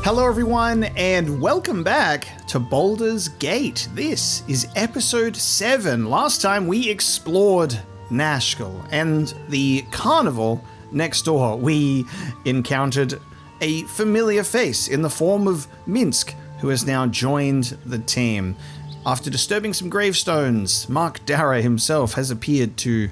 Hello everyone and welcome back to Baldur's Gate. This is episode 7. Last time we explored Nashkel and the carnival next door. We encountered a familiar face in the form of Minsk, who has now joined the team. After disturbing some gravestones, Mark Dara himself has appeared to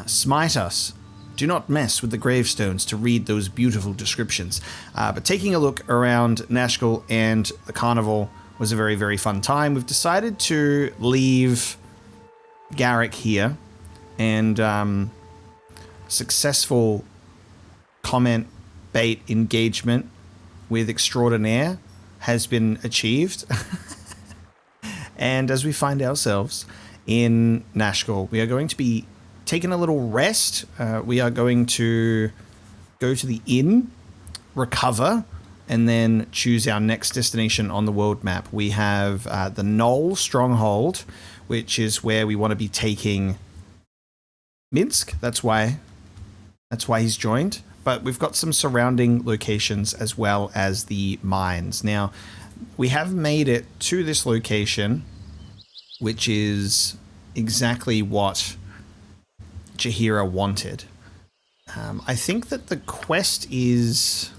smite us. Do not mess with the gravestones to read those beautiful descriptions. But taking a look around Nashkel and the carnival was a very, very fun time. We've decided to leave Garrick here, and successful comment bait engagement with Extraordinaire has been achieved. And as we find ourselves in Nashkel, we are going to be taking a little rest. We are going to go to the inn, recover, and then choose our next destination on the world map. We have the Gnoll stronghold, which is where we want to be taking Minsk. That's why he's joined. But we've got some surrounding locations as well as the mines. Now, we have made it to this location, which is exactly what Jaheira wanted. I think that the quest is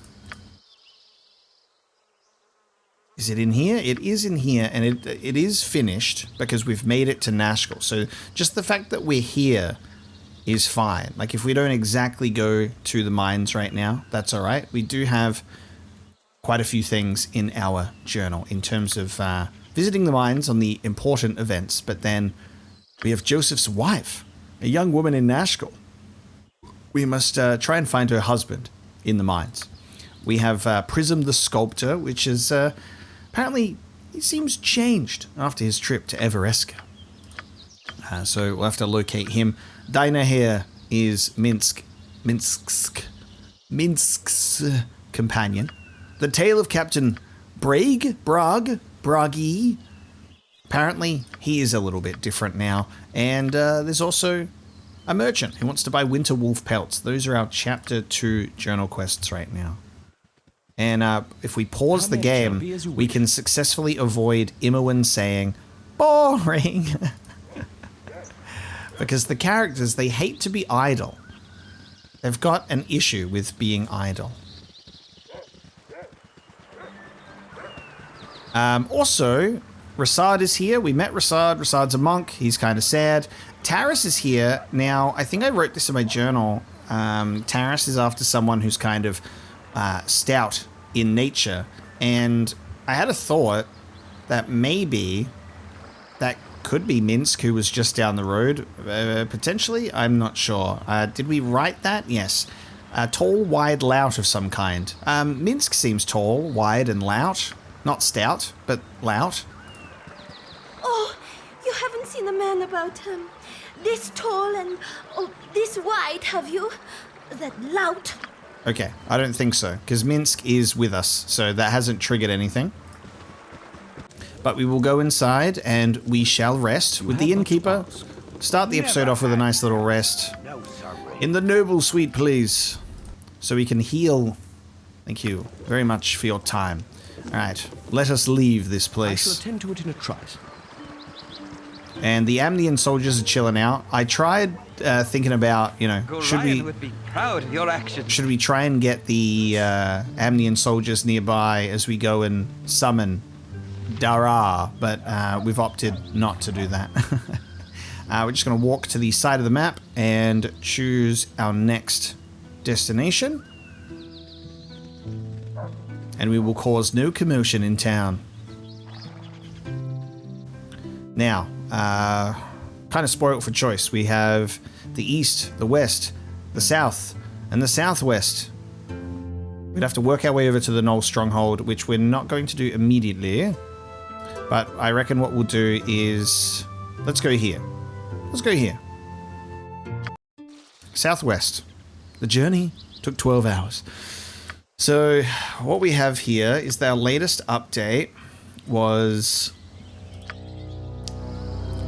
it in here? It is in here, and it is finished because we've made it to Nashkel. So just the fact that we're here is fine. Like, if we don't exactly go to the mines right now, that's all right. We do have quite a few things in our journal in terms of visiting the mines on the important events, but then we have Joseph's wife, a young woman in Nashkel. We must try and find her husband in the mines. We have Prism the Sculptor, which is apparently, he seems changed after his trip to Evereska. So we'll have to locate him. Dinah here is Minsk's companion. The tale of Captain Bragi. Apparently, he is a little bit different now. And there's also a merchant who wants to buy winter wolf pelts. Those are our chapter 2 journal quests right now. And if we pause the game, we can successfully avoid Imowen saying, boring. Because the characters, they hate to be idle. They've got an issue with being idle. Also, Rasad is here. We met Rasad. Rasad's a monk. He's kind of sad. Taris is here. Now, I think I wrote this in my journal. Taris is after someone who's kind of stout in nature. And I had a thought that maybe that could be Minsk, who was just down the road. Potentially, I'm not sure. Did we write that? Yes. A tall, wide lout of some kind. Minsk seems tall, wide, and lout. Not stout, but lout. Oh, you haven't seen a man about this tall and this wide, have you? That lout? Okay, I don't think so, because Minsk is with us, so that hasn't triggered anything. But we will go inside and we shall rest with the innkeeper. Start the episode off with a nice little rest. In the noble suite, please. So we can heal. Thank you very much for your time. Alright, let us leave this place. I shall attend to it in a trice. And the Amnian soldiers are chilling out. I tried thinking about, should we would be proud of your actions. Should we try and get the Amnian soldiers nearby as we go and summon Dara, but we've opted not to do that. We're just going to walk to the side of the map and choose our next destination. And we will cause no commotion in town. Now, kind of spoiled for choice. We have the east, the west, the south, and the southwest. We'd have to work our way over to the Gnoll stronghold, which we're not going to do immediately. But I reckon what we'll do is... Let's go here. Let's go here. Southwest. The journey took 12 hours. So what we have here is our latest update was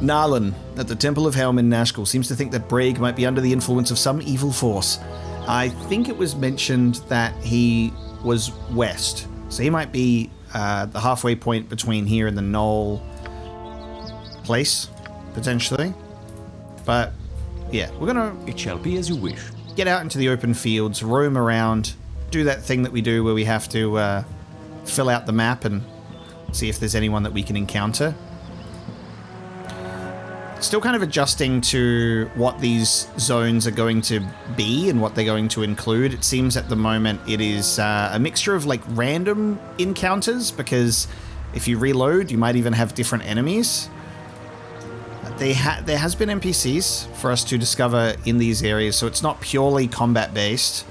Narlan at the Temple of Helm in Nashkel seems to think that Braig might be under the influence of some evil force. I think it was mentioned that he was west, So he might be the halfway point between here and the gnoll place, potentially. But yeah, we're gonna... It shall be as you wish. Get out into the open fields, roam around, do that thing that we do where we have to fill out the map and see if there's anyone that we can encounter. Still kind of adjusting to what these zones are going to be and what they're going to include. It seems at the moment it is a mixture of like random encounters, because if you reload, you might even have different enemies. There has been NPCs for us to discover in these areas, so it's not purely combat based.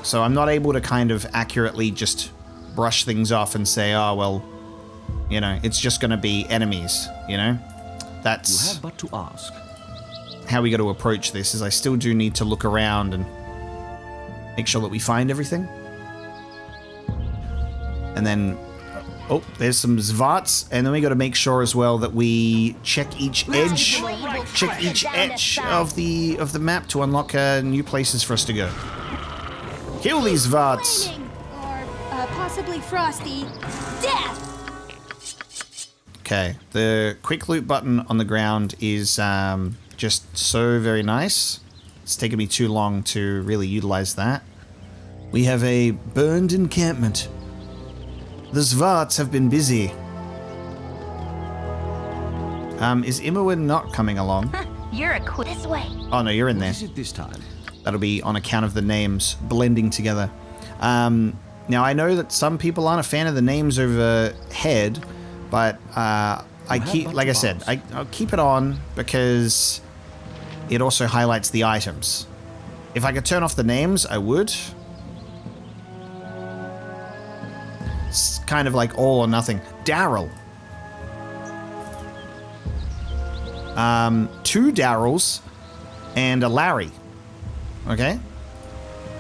So I'm not able to kind of accurately just brush things off and say, oh, well, you know, it's just going to be enemies, you know? That's you have but to ask. How we got to approach this. Is I still do need to look around and make sure that we find everything. And then, oh, there's some Zvarts, and then we got to make sure as well that we check each edge of the map to unlock new places for us to go. Kill these Zvarts. Or possibly Frosty. Death! Okay, the quick loot button on the ground is just so very nice. It's taken me too long to really utilize that. We have a burned encampment. The Zvarts have been busy. Is Imowen not coming along? You're a quick this way. Oh no, you're in there. What is it this time? That'll be on account of the names blending together. Now I know that some people aren't a fan of the names overhead, but I keep, like I said, I'll keep it on because it also highlights the items. If I could turn off the names, I would. It's kind of like all or nothing. Daryl. 2 Daryls and a Larry. Okay?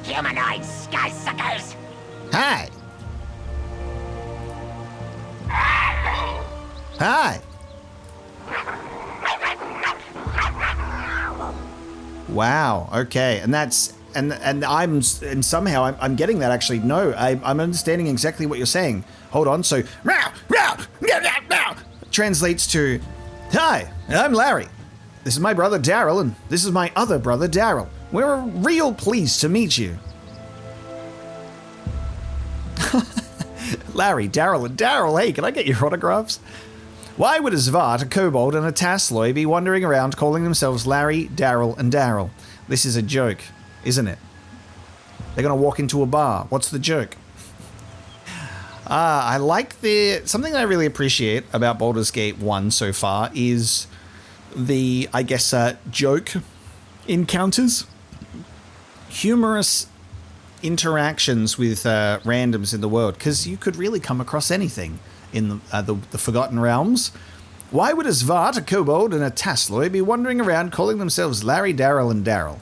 Humanoid sky suckers. Hi. Hi. Wow. Okay, and that's and somehow I'm getting that actually. No, I'm understanding exactly what you're saying. Hold on. So translates to, hi, I'm Larry. This is my brother Daryl, and this is my other brother Daryl. We're real pleased to meet you. Larry, Daryl, and Daryl. Hey, can I get your autographs? Why would a Zvart, a kobold, and a Tasloy be wandering around calling themselves Larry, Daryl, and Daryl? This is a joke, isn't it? They're going to walk into a bar. What's the joke? I like something that I really appreciate about Baldur's Gate 1 so far is the, I guess, joke encounters. Humorous interactions with randoms in the world, because you could really come across anything in the Forgotten Realms. Why would a Zvart, a kobold, and a Tasloy be wandering around calling themselves Larry, Daryl, and Daryl?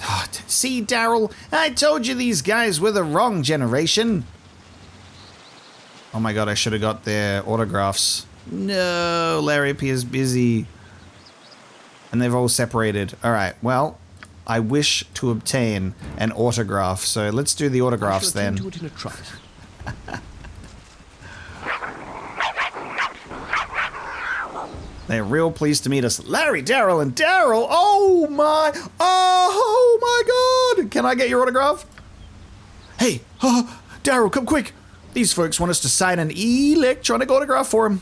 Oh, see, Daryl, I told you these guys were the wrong generation. Oh my god, I should have got their autographs. No, Larry appears busy. And they've all separated. Alright, well, I wish to obtain an autograph, so let's do the autographs then. Do it in a trice. They're real pleased to meet us. Larry, Daryl, and Daryl! Oh my god! Can I get your autograph? Hey, Daryl, come quick! These folks want us to sign an electronic autograph for them.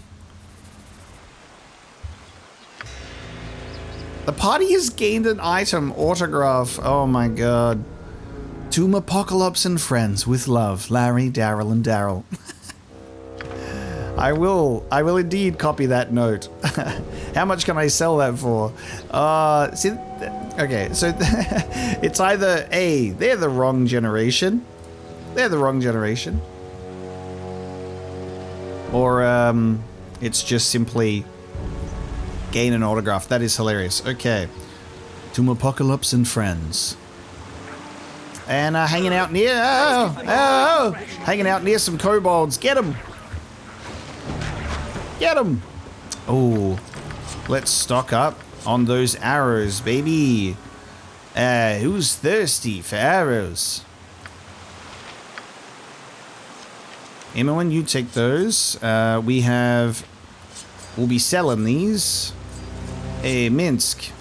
The party has gained an item autograph. Oh my god. To Apocalypse and friends with love, Larry, Daryl, and Daryl. I will indeed copy that note. How much can I sell that for? See, okay, so it's either A, they're the wrong generation. Or it's just simply gain an autograph. That is hilarious. Okay. To Apocalypse and friends. And hanging out near... hanging out near some kobolds. Get them! Get them! Oh, let's stock up on those arrows, baby. Who's thirsty for arrows? Imoen, you take those. We'll be selling these. Hey, Minsk.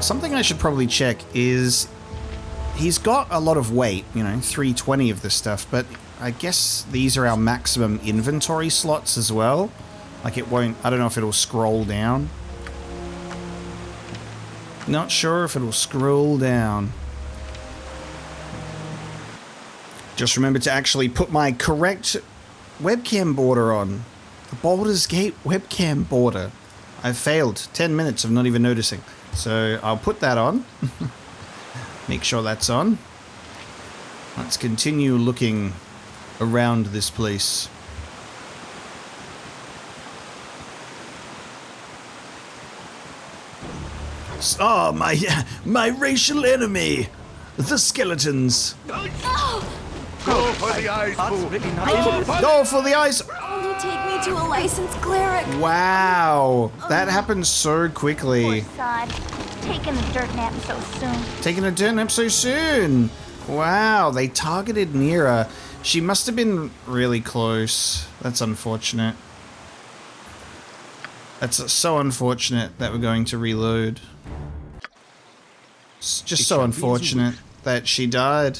Something I should probably check is he's got a lot of weight, 320 of this stuff, but I guess these are our maximum inventory slots as well. Like it won't, I don't know if it'll scroll down. Not sure if it'll scroll down. Just remember to actually put my correct webcam border on. The Baldur's Gate webcam border. I've failed. 10 minutes of not even noticing. So I'll put that on. Make sure that's on. Let's continue looking around this place. Oh, my racial enemy, the skeletons. Go for the eyes, Go for the eyes. Only take me to a licensed cleric. Wow, that happened so quickly. Poor sod. Taking a dirt nap so soon. Taking a dirt nap so soon. Wow, they targeted Nira. She must have been really close. That's unfortunate. That's so unfortunate that we're going to reload. It's just so unfortunate that she died.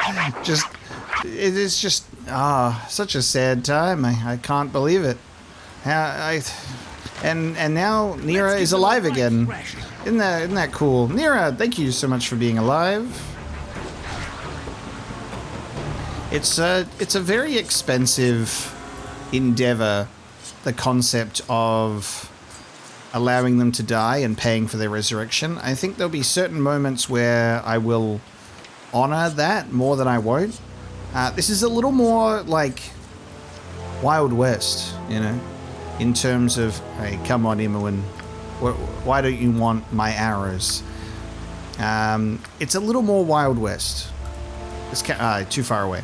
It is just, such a sad time. I can't believe it. And now Nira is alive again. Isn't that cool? Nira, thank you so much for being alive. It's a very expensive endeavor, the concept of allowing them to die and paying for their resurrection. I think there'll be certain moments where I will honor that more than I won't. This is a little more like Wild West, in terms of, hey, come on, Imoen, why don't you want my arrows? It's a little more Wild West. It's too far away.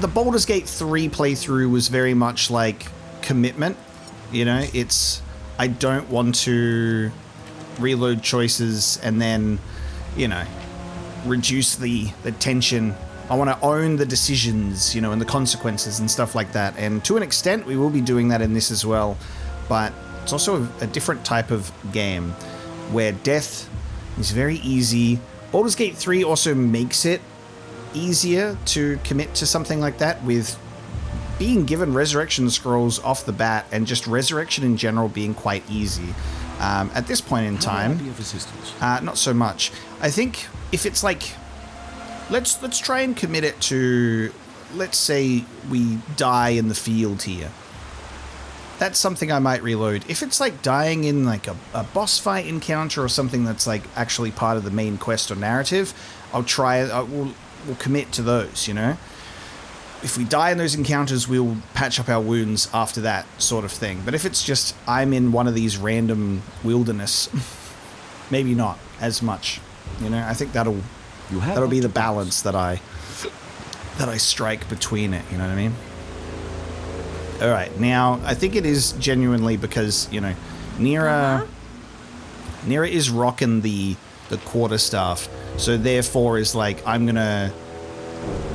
The Baldur's Gate 3 playthrough was very much like commitment. It's, I don't want to reload choices and then, reduce the tension. I want to own the decisions, and the consequences and stuff like that. And to an extent, we will be doing that in this as well. But it's also a different type of game where death is very easy. Baldur's Gate 3 also makes it easier to commit to something like that, with being given resurrection scrolls off the bat and just resurrection in general being quite easy. At this point in time, not so much. I think if it's like, let's try and commit it to, let's say we die in the field here. That's something I might reload. If it's like dying in like a boss fight encounter or something that's like actually part of the main quest or narrative, I'll try. We'll commit to those. If we die in those encounters, we'll patch up our wounds after that sort of thing. But if it's just I'm in one of these random wilderness, maybe not as much. I think that'll be the balance that I strike between it. You know what I mean? All right, now I think it is genuinely because Nira is rocking the quarterstaff, so therefore is like I'm gonna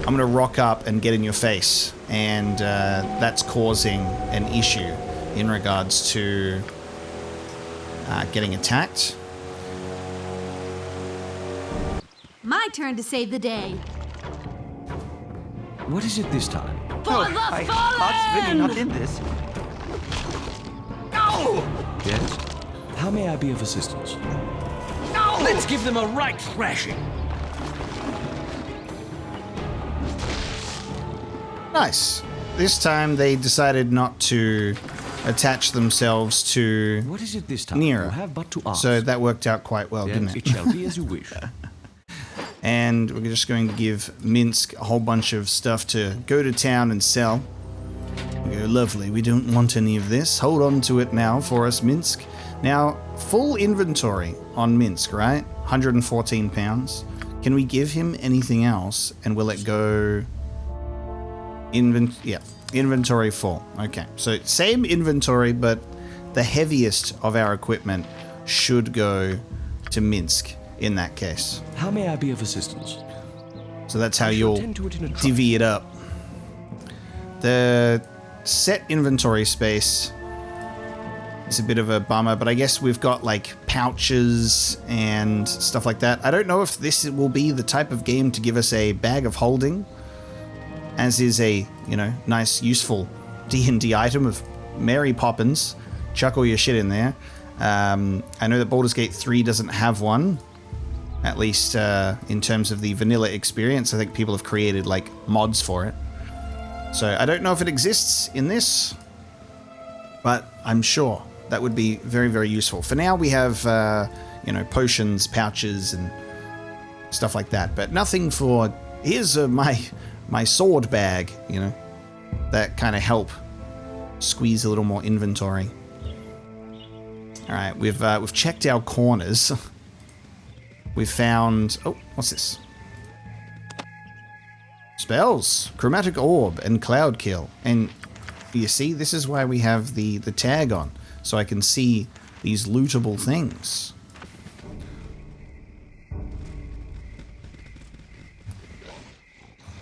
rock up and get in your face, and that's causing an issue in regards to getting attacked. My turn to save the day. What is it this time? For the My fallen! heart's really not in this. No! Yes? How may I be of assistance? No! Let's give them a right thrashing. Nice. This time they decided not to attach themselves to What is it this time? You Nira. have but to ask. So that worked out quite well, Yes, didn't it shall be as you wish. And we're just going to give Minsk a whole bunch of stuff to go to town and sell. We go, lovely, we don't want any of this. Hold on to it now for us, Minsk. Now, full inventory on Minsk, right? 114 pounds. Can we give him anything else? And will it go... inventory full. Okay, so same inventory, but the heaviest of our equipment should go to Minsk. in that case. How may I be of assistance? So that's how I shall you'll attend to it in a trice. divvy it up. The set inventory space is a bit of a bummer, but I guess we've got like pouches and stuff like that. I don't know if this will be the type of game to give us a bag of holding, as is a, you know, nice, useful D&D item of Mary Poppins. Chuck all your shit in there. I know that Baldur's Gate 3 doesn't have one, at least in terms of the vanilla experience. I think people have created like mods for it. So I don't know if it exists in this, but I'm sure that would be very, very useful. For now, we have, you know, potions, pouches, and stuff like that, but nothing for, here's my sword bag, you know, that kind of help squeeze a little more inventory. All right, we've checked our corners. We've found, oh, what's this? Spells, chromatic orb, and cloud kill. And you see, this is why we have the tag on, so I can see these lootable things.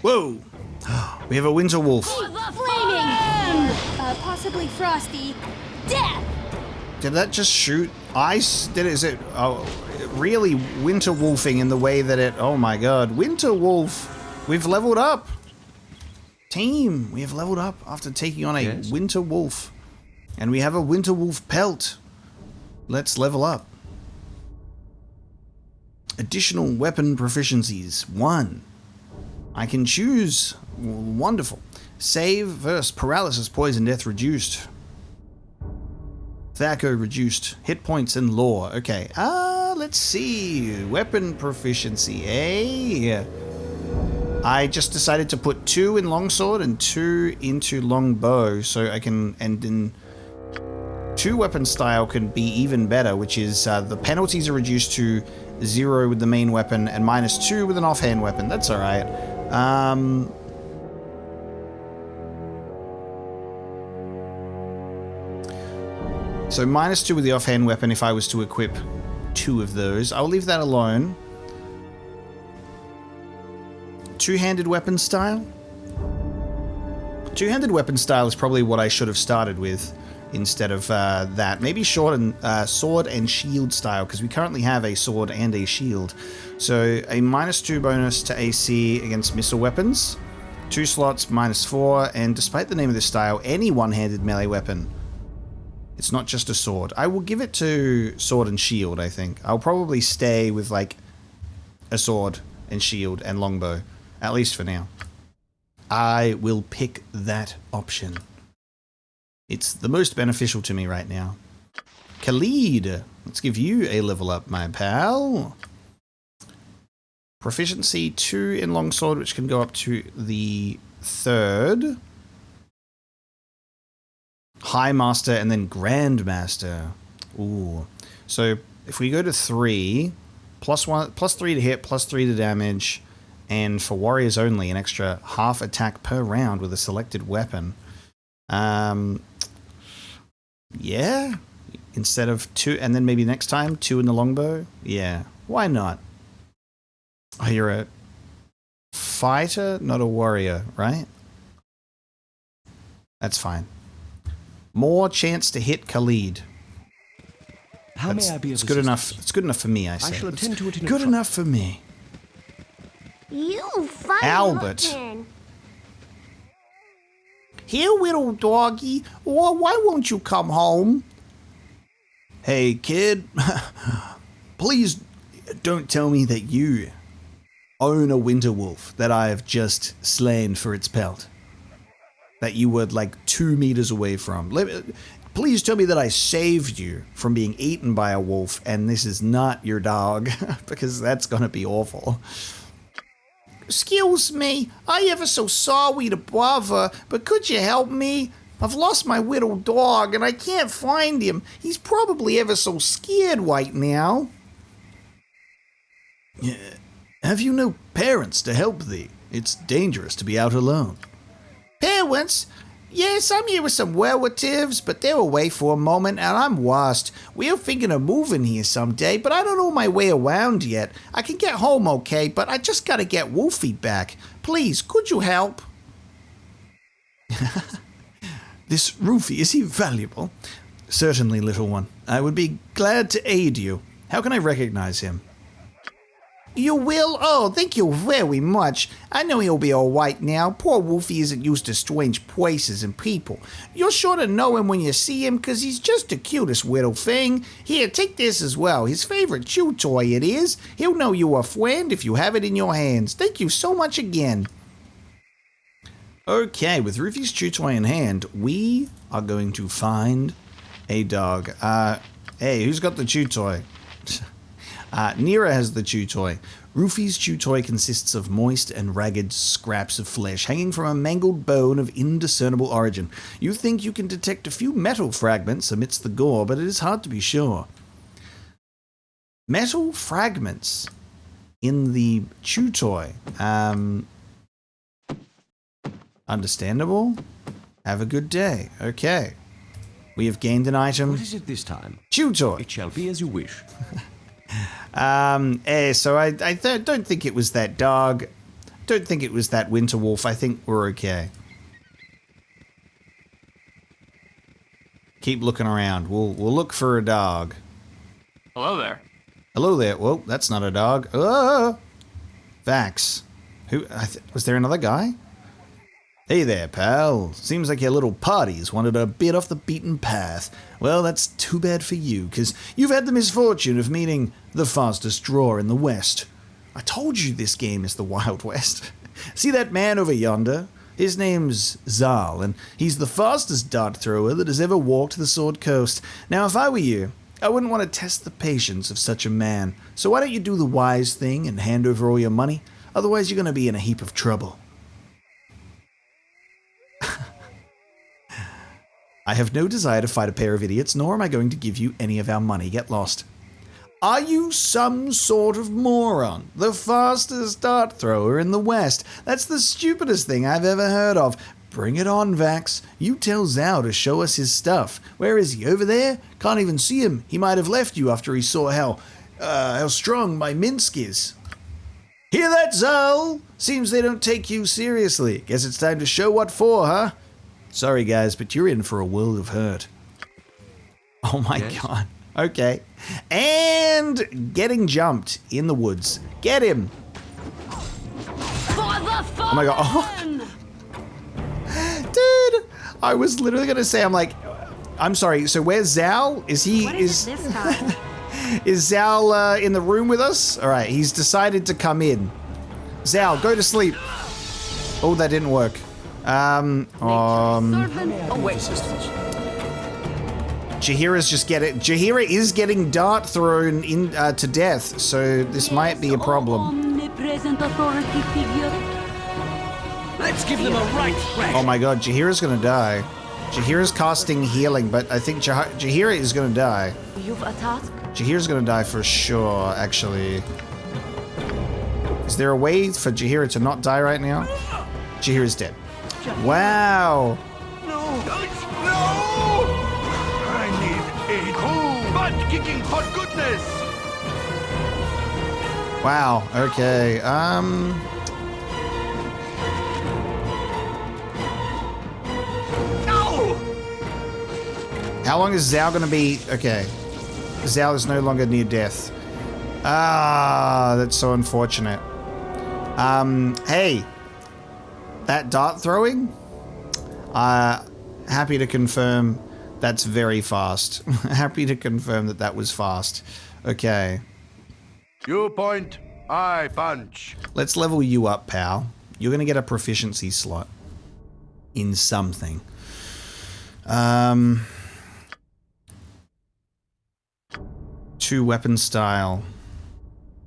Whoa! We have a winter wolf. Flaming! Possibly frosty. Death! Did that just shoot ice? Is it really winter wolfing in the way that it... Oh my god. Winter wolf! We've leveled up! Team, we have leveled up after taking on a winter wolf. And we have a winter wolf pelt. Let's level up. Additional weapon proficiencies. 1. I can choose. Wonderful. Save versus paralysis, poison, death reduced. Thaco reduced. Hit points and lore. Okay. Let's see. Weapon proficiency, eh? I just decided to put 2 in longsword and 2 into longbow, so I can, and then 2 weapon style can be even better, which is the penalties are reduced to 0 with the main weapon and -2 with an offhand weapon. That's all right. So -2 with the offhand weapon if I was to equip 2 of those. I'll leave that alone. 2-handed weapon style? 2-handed weapon style is probably what I should have started with instead of that. Maybe sword and shield style, because we currently have a sword and a shield. So a -2 bonus to AC against missile weapons, 2 slots, -4, and despite the name of this style, any one-handed melee weapon. It's not just a sword. I will give it to sword and shield, I think. I'll probably stay with like a sword and shield and longbow, at least for now. I will pick that option. It's the most beneficial to me right now. Khalid, let's give you a level up, my pal. Proficiency 2 in longsword, which can go up to the 3rd. High Master and then Grand Master. Ooh. So if we go to 3, +3 to hit, +3 to damage, and for warriors only, an extra half attack per round with a selected weapon. Yeah. Instead of 2, and then maybe next time 2 in the longbow. Yeah. Why not? Oh, you're a fighter, not a warrior, right? That's fine. More chance to hit Khalid. How may I be of It's good enough. It's good enough for me, I say. I shall attend to it in a good trice. enough for me. You funny Albert. looking. Here, little doggy. Why won't you come home? Hey, kid. Please don't tell me that you own a winter wolf that I have just slain for its pelt. That you were like 2 meters away from. Please tell me that I saved you from being eaten by a wolf and this is not your dog, because that's gonna be awful. Excuse me, I ever so sorry to bother, but could you help me? I've lost my little dog and I can't find him. He's probably ever so scared right now. Have you no parents to help thee? It's dangerous to be out alone. Parents? Yes, I'm here with some relatives, but they're away for a moment and I'm lost. We're thinking of moving here someday, but I don't know my way around yet. I can get home okay, but I just gotta get Rufie back. Please, could you help? This Rufie, is he valuable? Certainly, little one. I would be glad to aid you. How can I recognize him? You will? Oh, thank you very much. I know he'll be all right now. Poor Rufie isn't used to strange places and people. You'll sure to know him when you see him, 'cause he's just the cutest little thing. Here, take this as well. His favorite chew toy it is. He'll know you are a friend if you have it in your hands. Thank you so much again. Okay, with Rufie's chew toy in hand, we are going to find a dog. Hey, who's got the chew toy? Nira has the chew toy. Rufie's chew toy consists of moist and ragged scraps of flesh hanging from a mangled bone of indiscernible origin. You think you can detect a few metal fragments amidst the gore, but it is hard to be sure. Metal fragments in the chew toy. Understandable. Have a good day. Okay. We have gained an item. What is it this time? Chew toy. It shall be as you wish. So I don't think it was that dog. Don't think it was that winter wolf. I think we're okay. Keep looking around. We'll look for a dog. Hello there. Hello there. Whoa, that's not a dog. Oh, Vax. Who? Was there another guy? Hey there, pal. Seems like your little party's wanted a bit off the beaten path. Well, that's too bad for you, because you've had the misfortune of meeting the fastest drawer in the West. I told you this game is the Wild West. See that man over yonder? His name's Zal, and he's the fastest dart thrower that has ever walked the Sword Coast. Now, if I were you, I wouldn't want to test the patience of such a man. So why don't you do the wise thing and hand over all your money? Otherwise, you're going to be in a heap of trouble. I have no desire to fight a pair of idiots, nor am I going to give you any of our money. Get lost. Are you some sort of moron? The fastest dart thrower in the West. That's the stupidest thing I've ever heard of. Bring it on, Vax. You tell Zhao to show us his stuff. Where is he? Over there? Can't even see him. He might have left you after he saw how strong my Minsk is. Hear that, Zal? Seems they don't take you seriously. Guess it's time to show what for, huh? Sorry, guys, but you're in for a world of hurt. Oh my God. Okay. And getting jumped in the woods. Get him. Oh my God. Oh. Dude, I was literally going to say, I'm sorry. So where's Zal? Is he... What is it this time? Is Zal in the room with us? All right, he's decided to come in. Zal, go to sleep. Oh, that didn't work. Jahira's just Jahira is getting dart thrown in to death, so this might be a problem. Let's give them a right thrash. Oh my God, Jahira's gonna die. Jahira's casting healing, but I think Jahira is gonna die. You've a task? Jahira's gonna die for sure, actually. Is there a way for Jahira to not die right now? Jahira's dead. Wow. No! I need aid. Oh, butt kicking for goodness! Wow, okay, No! How long is Zhao gonna be? Okay. Zhao is no longer near death. Ah, that's so unfortunate. Hey. That dart throwing? Happy to confirm that's very fast. Happy to confirm that that was fast. Okay. You point, I punch. Let's level you up, pal. You're gonna get a proficiency slot in something. 2 weapon style.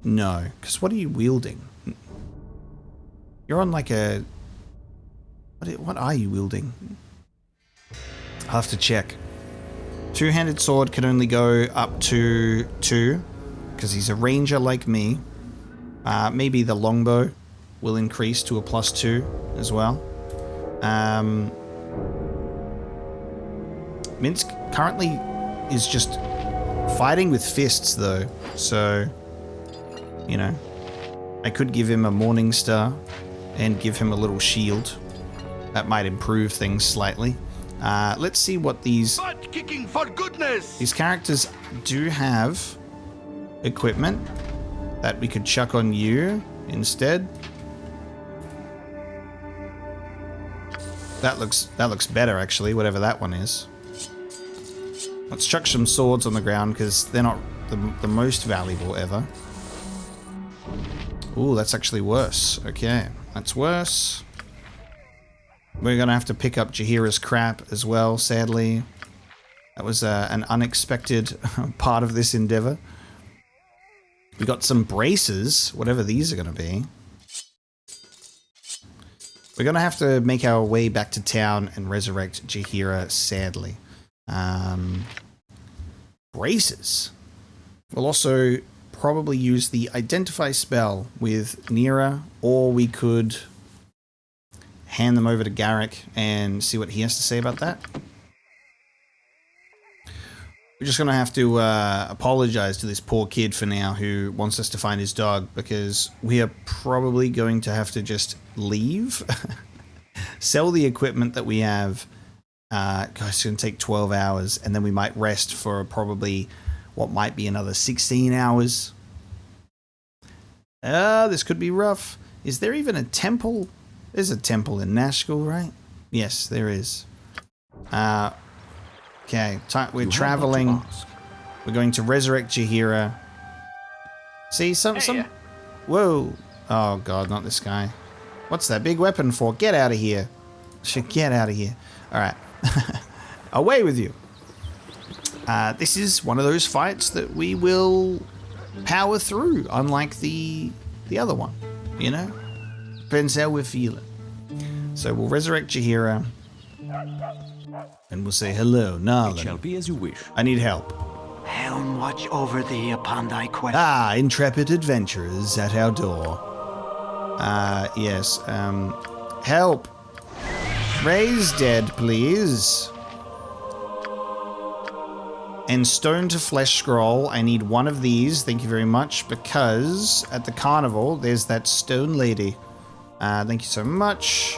No, because what are you wielding? You're on like a... What are you wielding? I'll have to check. 2-handed sword can only go up to 2, because he's a ranger like me. Maybe the longbow will increase to a +2 as well. Minsk currently is just fighting with fists, though. So, you know, I could give him a Morning Star and give him a little shield. That might improve things slightly. Let's see what these Butt kicking for goodness! these characters do have. Equipment that we could chuck on you instead. That looks better, actually, whatever that one is. Let's chuck some swords on the ground because they're not the most valuable ever. Ooh, that's actually worse. Okay, that's worse. We're gonna have to pick up Jaheira's crap as well, sadly. That was an unexpected part of this endeavor. We got some braces, whatever these are gonna be. We're gonna have to make our way back to town and resurrect Jaheira, sadly. Braces. We'll also probably use the Identify spell with Nira, or we could hand them over to Garrick and see what he has to say about that. We're just gonna have to apologize to this poor kid for now who wants us to find his dog, because we are probably going to have to just leave, sell the equipment that we have. Gosh, it's gonna take 12 hours, and then we might rest for probably what might be another 16 hours. This could be rough. Is there even a temple? There's a temple in Nashkel, right? Yes, there is. Okay, we're traveling. We're going to resurrect Jaheira. See, some... Whoa. Oh, God, not this guy. What's that big weapon for? Get out of here. Get out of here. All right. Away with you. This is one of those fights that we will power through, unlike the other one, you know? Depends how we're feeling. So we'll resurrect Jaheira. And we'll say, hello, Narlan. It shall be as you wish. I need help. Helm watch over thee upon thy quest. Ah, intrepid adventurers at our door. Yes, help. Ray's dead, please. And stone to flesh scroll. I need one of these, thank you very much, because at the carnival, there's that stone lady. Thank you so much.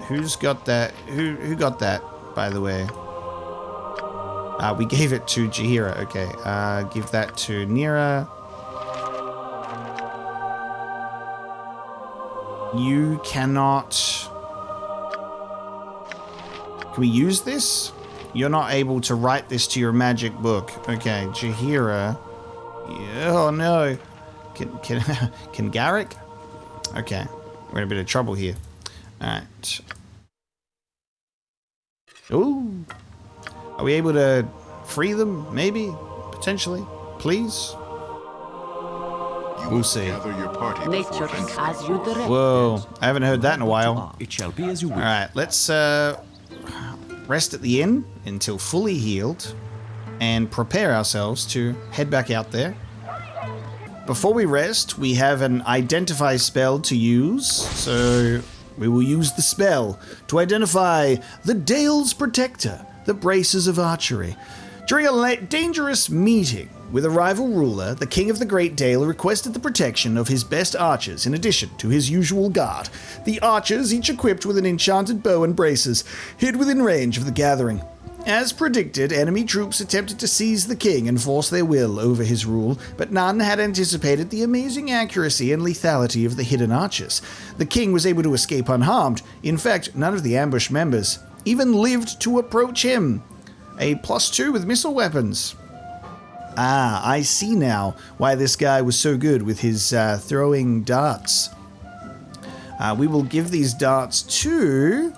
Who's got that? Who got that, by the way? We gave it to Jaheira. Okay, give that to Nira. You cannot... Can we use this? You're not able to write this to your magic book. Okay, Jaheira. Yeah, oh no. Can Garrick? Okay, we're in a bit of trouble here. Alright. Ooh. Are we able to free them? Maybe? Potentially? Please? We'll see. Nature has you direct. Whoa, I haven't heard that in a while. It shall be as you wish. Alright, let's rest at the inn until fully healed and prepare ourselves to head back out there. Before we rest, we have an Identify spell to use, so we will use the spell to identify the Dale's Protector, the Braces of Archery. During a dangerous meeting with a rival ruler, the King of the Great Dale requested the protection of his best archers in addition to his usual guard. The archers, each equipped with an enchanted bow and braces, hid within range of the gathering. As predicted, enemy troops attempted to seize the king and force their will over his rule, but none had anticipated the amazing accuracy and lethality of the hidden archers. The king was able to escape unharmed. In fact, none of the ambush members even lived to approach him. A +2 with missile weapons. Ah, I see now why this guy was so good with his throwing darts. We will give these darts to...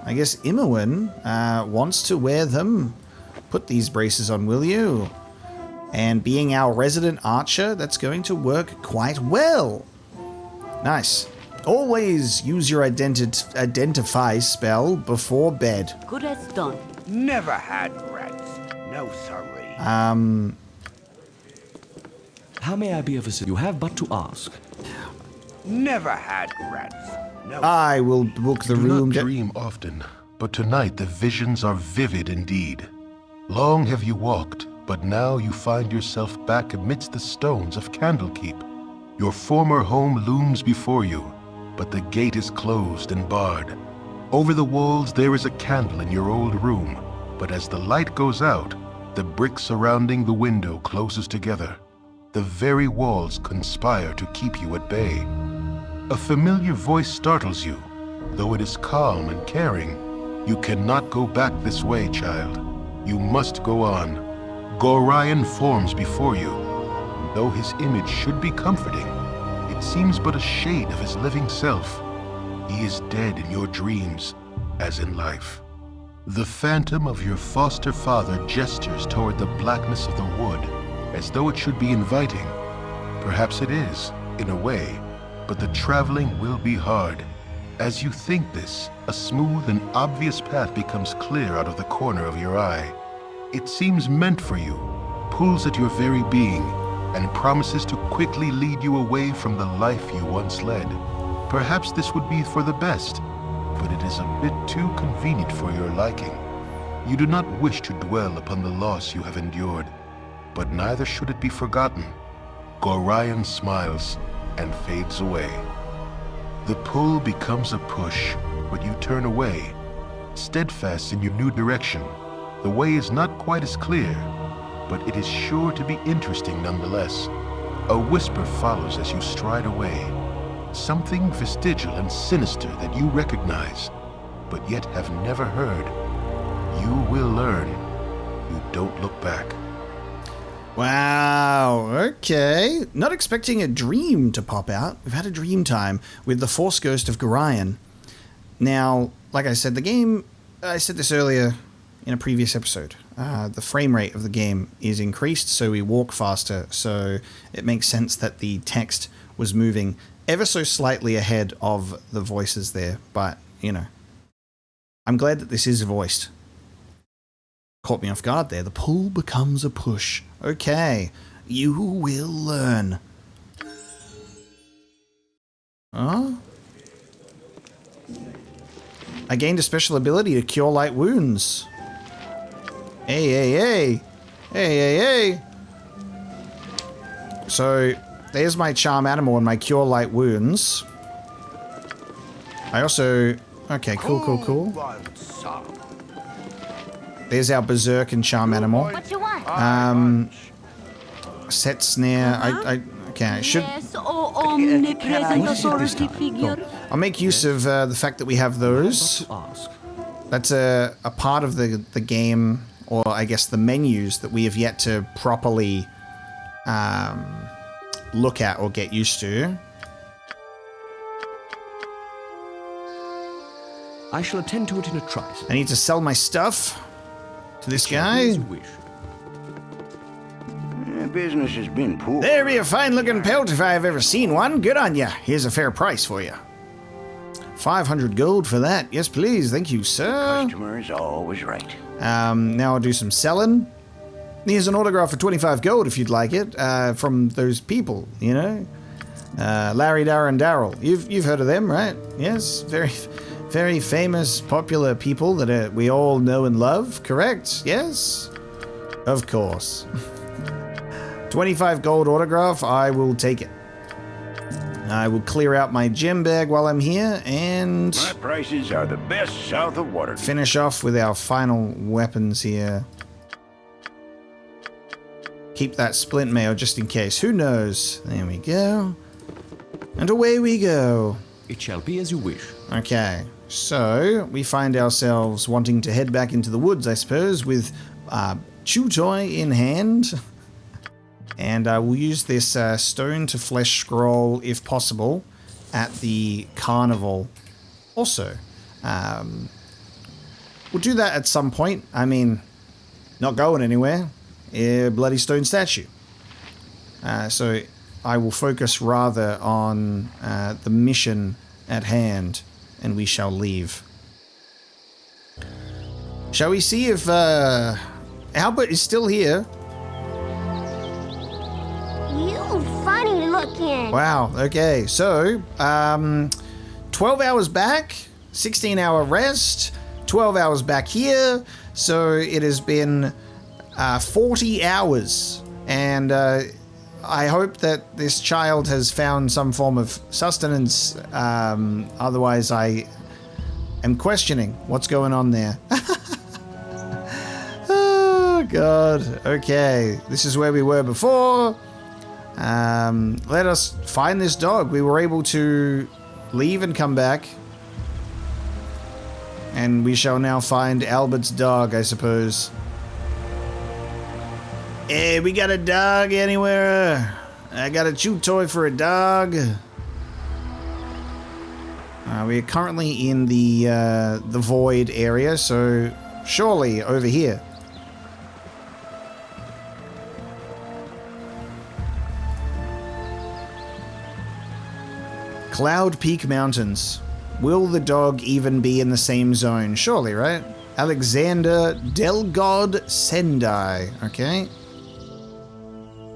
I guess Imowen wants to wear them. Put these braces on, will you? And being our resident archer, that's going to work quite well. Nice. Always use your Identify spell before bed. Good as done. Never had rats. No, sorry. How may I be of assistance? You have but to ask. Never had rats. No. I will book the Do room. not dream often. but tonight the visions are vivid indeed. Long have you walked, but now you find yourself back amidst the stones of Candlekeep. Your former home looms before you, but the gate is closed and barred. Over the walls there is a candle in your old room, but as the light goes out, the brick surrounding the window closes together. The very walls conspire to keep you at bay. A familiar voice startles you, though it is calm and caring. You cannot go back this way, child. You must go on. Gorion forms before you. Though his image should be comforting, it seems but a shade of his living self. He is dead in your dreams, as in life. The phantom of your foster father gestures toward the blackness of the wood, as though it should be inviting. Perhaps it is, in a way, but the traveling will be hard. As you think this, a smooth and obvious path becomes clear out of the corner of your eye. It seems meant for you, pulls at your very being, and promises to quickly lead you away from the life you once led. Perhaps this would be for the best, but it is a bit too convenient for your liking. You do not wish to dwell upon the loss you have endured, but neither should it be forgotten. Gorion smiles and fades away. The pull becomes a push, but you turn away, steadfast in your new direction. The way is not quite as clear, but it is sure to be interesting nonetheless. A whisper follows as you stride away, something vestigial and sinister that you recognize, but yet have never heard. You will learn. You don't look back. Wow, okay. Not expecting a dream to pop out. We've had a dream time with the Force Ghost of Gorion. Now, like I said, the game, I said this earlier in a previous episode, the frame rate of the game is increased, so we walk faster, so it makes sense that the text was moving ever so slightly ahead of the voices there, but, you know, I'm glad that this is voiced. Caught me off guard there. The pull becomes a push. Okay, you will learn. Oh? I gained a special ability to cure light wounds. Hey, hey, hey. Hey, hey, hey. So, there's my charm animal and my cure light wounds. I also... Okay, cool. There's our berserk and charm animal. What you want? Set snare. Okay, I should... Yes, oh omnipresent authority figure. I'll make use of the fact that we have those. To ask. That's a part of the game, or I guess the menus that we have yet to properly look at or get used to. I shall attend to it in a trice. I need to sell my stuff to this As guy. you wish. Business has been poor. There be a fine-looking pelt if I have ever seen one. Good on ya. Here's a fair price for you. 500 gold for that. Yes, please. Thank you, sir. Customer is always right. Now I'll do some selling. Here's an autograph for 25 gold if you'd like it, from those people, you know. Larry, Darren, Daryl. You've heard of them, right? Yes, very famous, popular people that we all know and love, correct? Yes? Of course. 25 gold autograph, I will take it. I will clear out my gem bag while I'm here and... My prices are the best south of Waterdeep. Finish off with our final weapons here. Keep that splint mail just in case. Who knows? There we go. And away we go. It shall be as you wish. Okay, so we find ourselves wanting to head back into the woods, I suppose, with chew toy in hand. And we'll use this stone to flesh scroll, if possible, at the carnival also. We'll do that at some point. I mean, not going anywhere. Bloody stone statue. So I will focus rather on the mission at hand, and we shall leave. Shall we see if Albert is still here? You funny looking. Wow, okay. So, 12 hours back, 16-hour rest, 12 hours back here, so it has been 40 hours. And I hope that this child has found some form of sustenance. Otherwise, I am questioning what's going on there. Oh, God. Okay, this is where we were before. Let us find this dog. We were able to leave and come back. And we shall now find Albert's dog, I suppose. Hey, we got a dog anywhere? I got a chew toy for a dog. We are currently in the void area, so surely over here. Cloud Peak Mountains. Will the dog even be in the same zone? Surely, right? Alexander Delgod Sendai. Okay.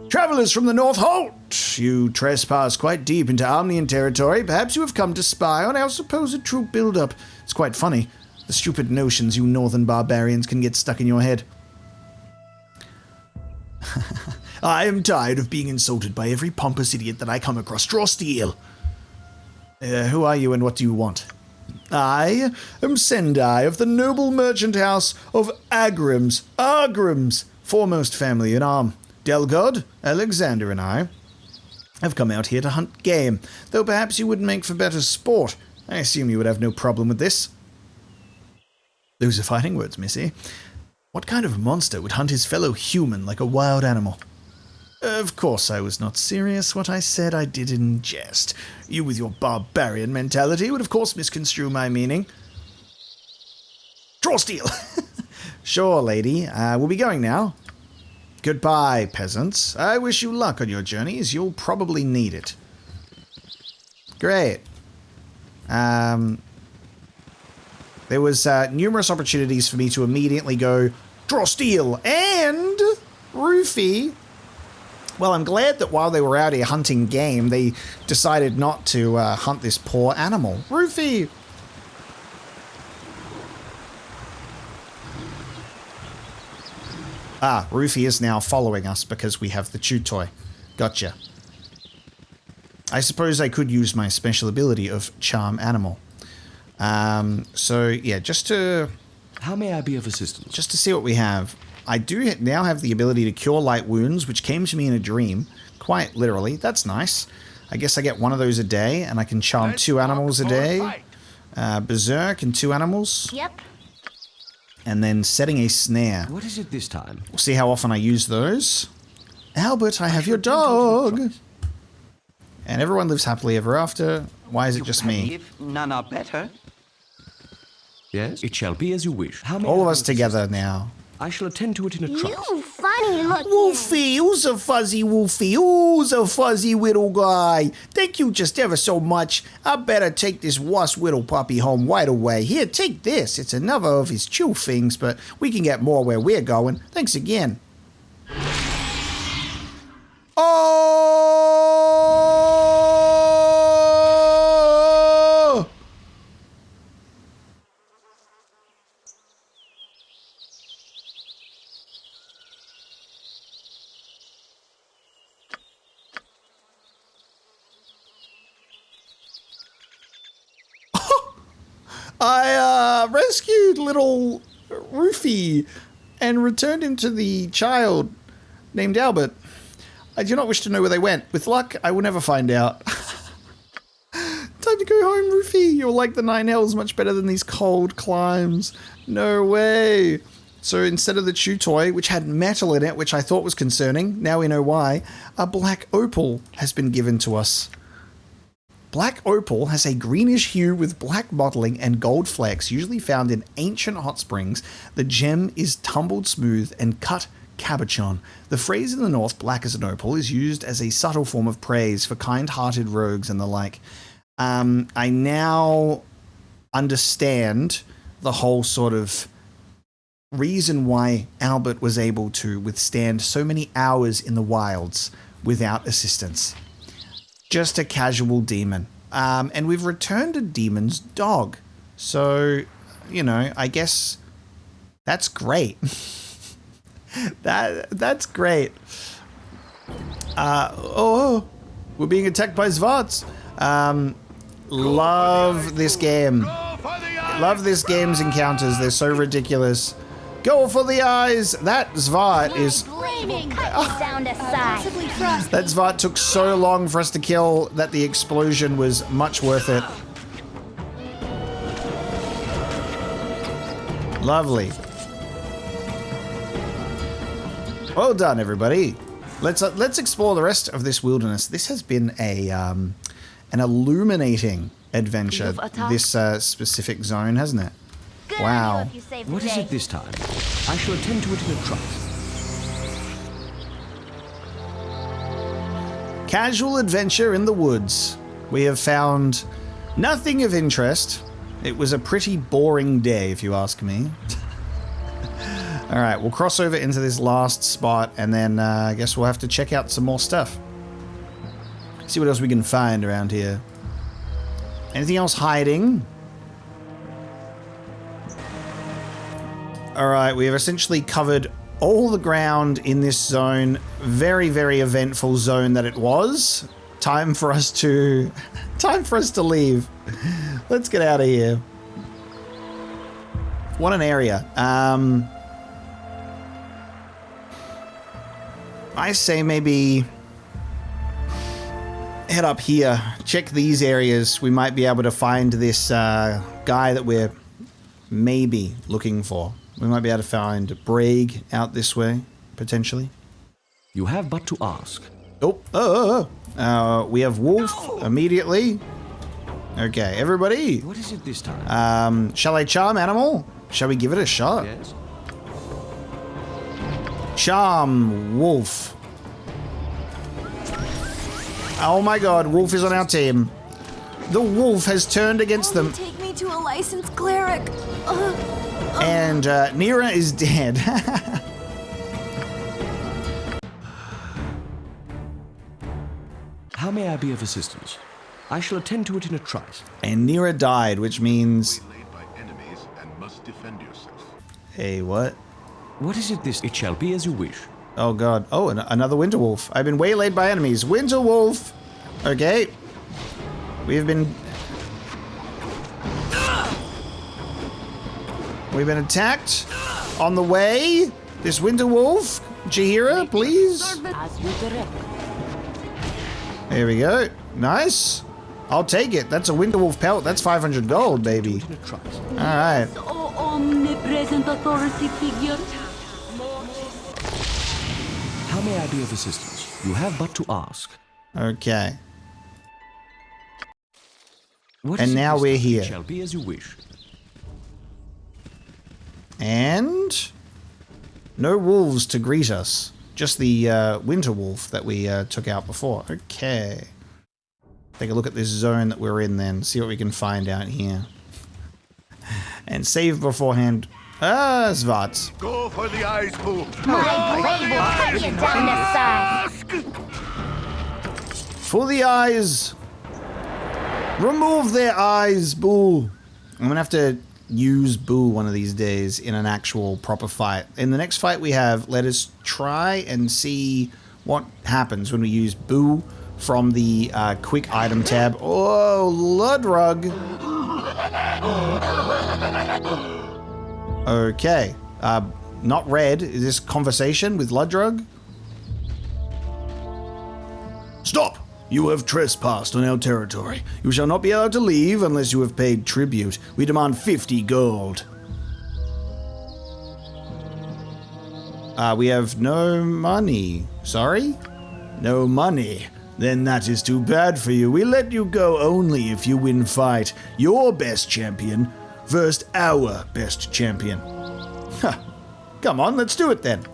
Travelers from the North, halt! You trespass quite deep into Omnian territory. Perhaps you have come to spy on our supposed troop buildup. It's quite funny, the stupid notions you northern barbarians can get stuck in your head. I am tired of being insulted by every pompous idiot that I come across. Draw steel. Who are you and what do you want? I am Sendai of the noble merchant house of Agrams, foremost family in Arm. Delgod, Alexander, and I have come out here to hunt game, though perhaps you would make for better sport. I assume you would have no problem with this. Those are fighting words, missy. What kind of monster would hunt his fellow human like a wild animal? Of course I was not serious. What I said I did in jest. You with your barbarian mentality would of course misconstrue my meaning. Draw steel! Sure, lady. We'll be going now. Goodbye, peasants. I wish you luck on your journeys. You'll probably need it. Great. There was numerous opportunities for me to immediately go, draw steel, and Rufie. Well, I'm glad that while they were out here hunting game, they decided not to hunt this poor animal. Rufie! Ah, Rufie is now following us because we have the chew toy. Gotcha. I suppose I could use my special ability of charm animal. So, yeah, just to... How may I be of assistance? Just to see what we have. I do now have the ability to cure light wounds, which came to me in a dream. Quite literally. That's nice. I guess I get one of those a day, and I can charm 2 animals a day. Berserk and 2 animals. Yep. And then setting a snare. What is it this time? We'll see how often I use those. Albert, I have your dog. And everyone lives happily ever after. Why is it just me? If none are better. Yes, it shall be as you wish. How may All I of be us together now. I shall attend to it in a trice. You funny looking. Wolfie, who's a fuzzy Wolfie? Who's a fuzzy little guy? Thank you just ever so much. I better take this wasp little puppy home right away. Here, take this. It's another of his chew things, but we can get more where we're going. Thanks again. Oh! I rescued little Rufie and returned him to the child named Albert. I do not wish to know where they went. With luck, I will never find out. Time to go home, Rufie. You're like the 9 hells, much better than these cold climbs. No way. So instead of the chew toy, which had metal in it, which I thought was concerning, now we know why, a black opal has been given to us. Black opal has a greenish hue with black mottling and gold flecks, usually found in ancient hot springs. The gem is tumbled smooth and cut cabochon. The phrase in the north, black as an opal, is used as a subtle form of praise for kind-hearted rogues and the like. I now understand the whole sort of reason why Albert was able to withstand so many hours in the wilds without assistance. Just a casual demon. And we've returned a demon's dog. So, you know, I guess that's great. That's great. We're being attacked by Svarts. Love this game. Love this game's encounters. They're so ridiculous. Go for the eyes. That Svart is... That Svart took so long for us to kill that the explosion was much worth it. Lovely. Well done, everybody. Let's explore the rest of this wilderness. This has been an illuminating adventure. This specific zone, hasn't it? Wow. What is it this time? I shall attend to it in a trice. Casual adventure in the woods. We have found nothing of interest. It was a pretty boring day, if you ask me. All right, we'll cross over into this last spot, and then I guess we'll have to check out some more stuff. See what else we can find around here. Anything else hiding? All right, we have essentially covered all the ground in this zone. Very, very eventful zone that it was. Time for us to leave. Let's get out of here. What an area. I say maybe head up here, check these areas. We might be able to find this guy that we're maybe looking for. We might be able to find Braig out this way, potentially. You have but to ask. We have Wolf immediately. Okay, everybody. What is it this time? Shall I charm animal? Shall we give it a shot? Yes. Charm Wolf. Oh my god, Wolf is on our team. The wolf has turned against them. Take me to a licensed cleric. And Nira is dead. How may I be of assistance? I shall attend to it in a trice. And Nira died, which means... Waylaid by enemies and must defend yourself. Hey, what? What is it this? It shall be as you wish. Oh god. Oh, another winter wolf. I've been waylaid by enemies. Winter wolf! Okay. We've been attacked. On the way. This winter wolf. Jahira, please. There we go. Nice. I'll take it. That's a winter wolf pelt. That's 500 gold, baby. Alright. Oh, omnipresent authority figure. How may I be of assistance? You have but to ask. Okay. What And is it now this we're time? here. It shall be as you wish. And no wolves to greet us. Just the winter wolf that we took out before. Okay. Take a look at this zone that we're in then. See what we can find out here. And save beforehand. Ah, Svarts. Go for the eyes, Boo. My blade will cut you down to size. For the eyes. Remove their eyes, Boo. I'm gonna have to use Boo one of these days in an actual proper fight. In the next fight we have, let us try and see what happens when we use Boo from the quick item tab. Oh, Ludrug. Okay. Not red. Is this conversation with Ludrug? Stop! You have trespassed on our territory. You shall not be allowed to leave unless you have paid tribute. We demand 50 gold. We have no money. Sorry? No money. Then that is too bad for you. We let you go only if you win fight. Your best champion versus our best champion. Huh. Come on, let's do it then.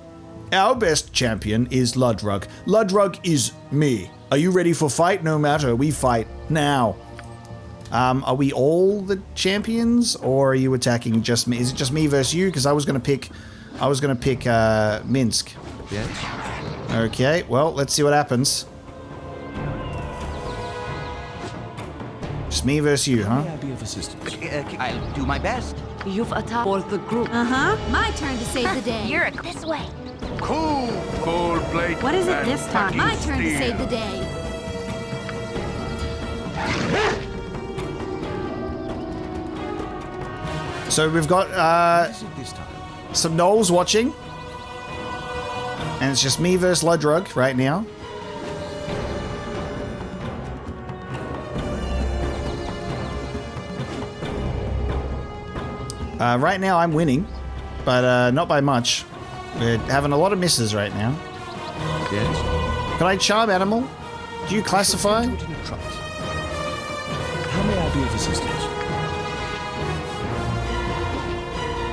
Our best champion is Ludrug. Ludrug is me. Are you ready for fight? No matter, we fight now. Are we all the champions, or are you attacking just me? Is it just me versus you? Because I was gonna pick Minsk. Yes. Okay, well, let's see what happens. Just me versus you, huh? May I be of assistance? I'll do my best. You've attacked for the group. Uh-huh. My turn to save the day. You're this way. Cool. Gold plate. What is it and this time? fucking My turn to steel. save the day. So we've got What is it this time? some gnolls watching. And it's just me versus Ludrug right now. Right now I'm winning, but not by much. We're having a lot of misses right now. Yes? Can I charm animal? Do you classify? Put in a trot. How may I be of assistance?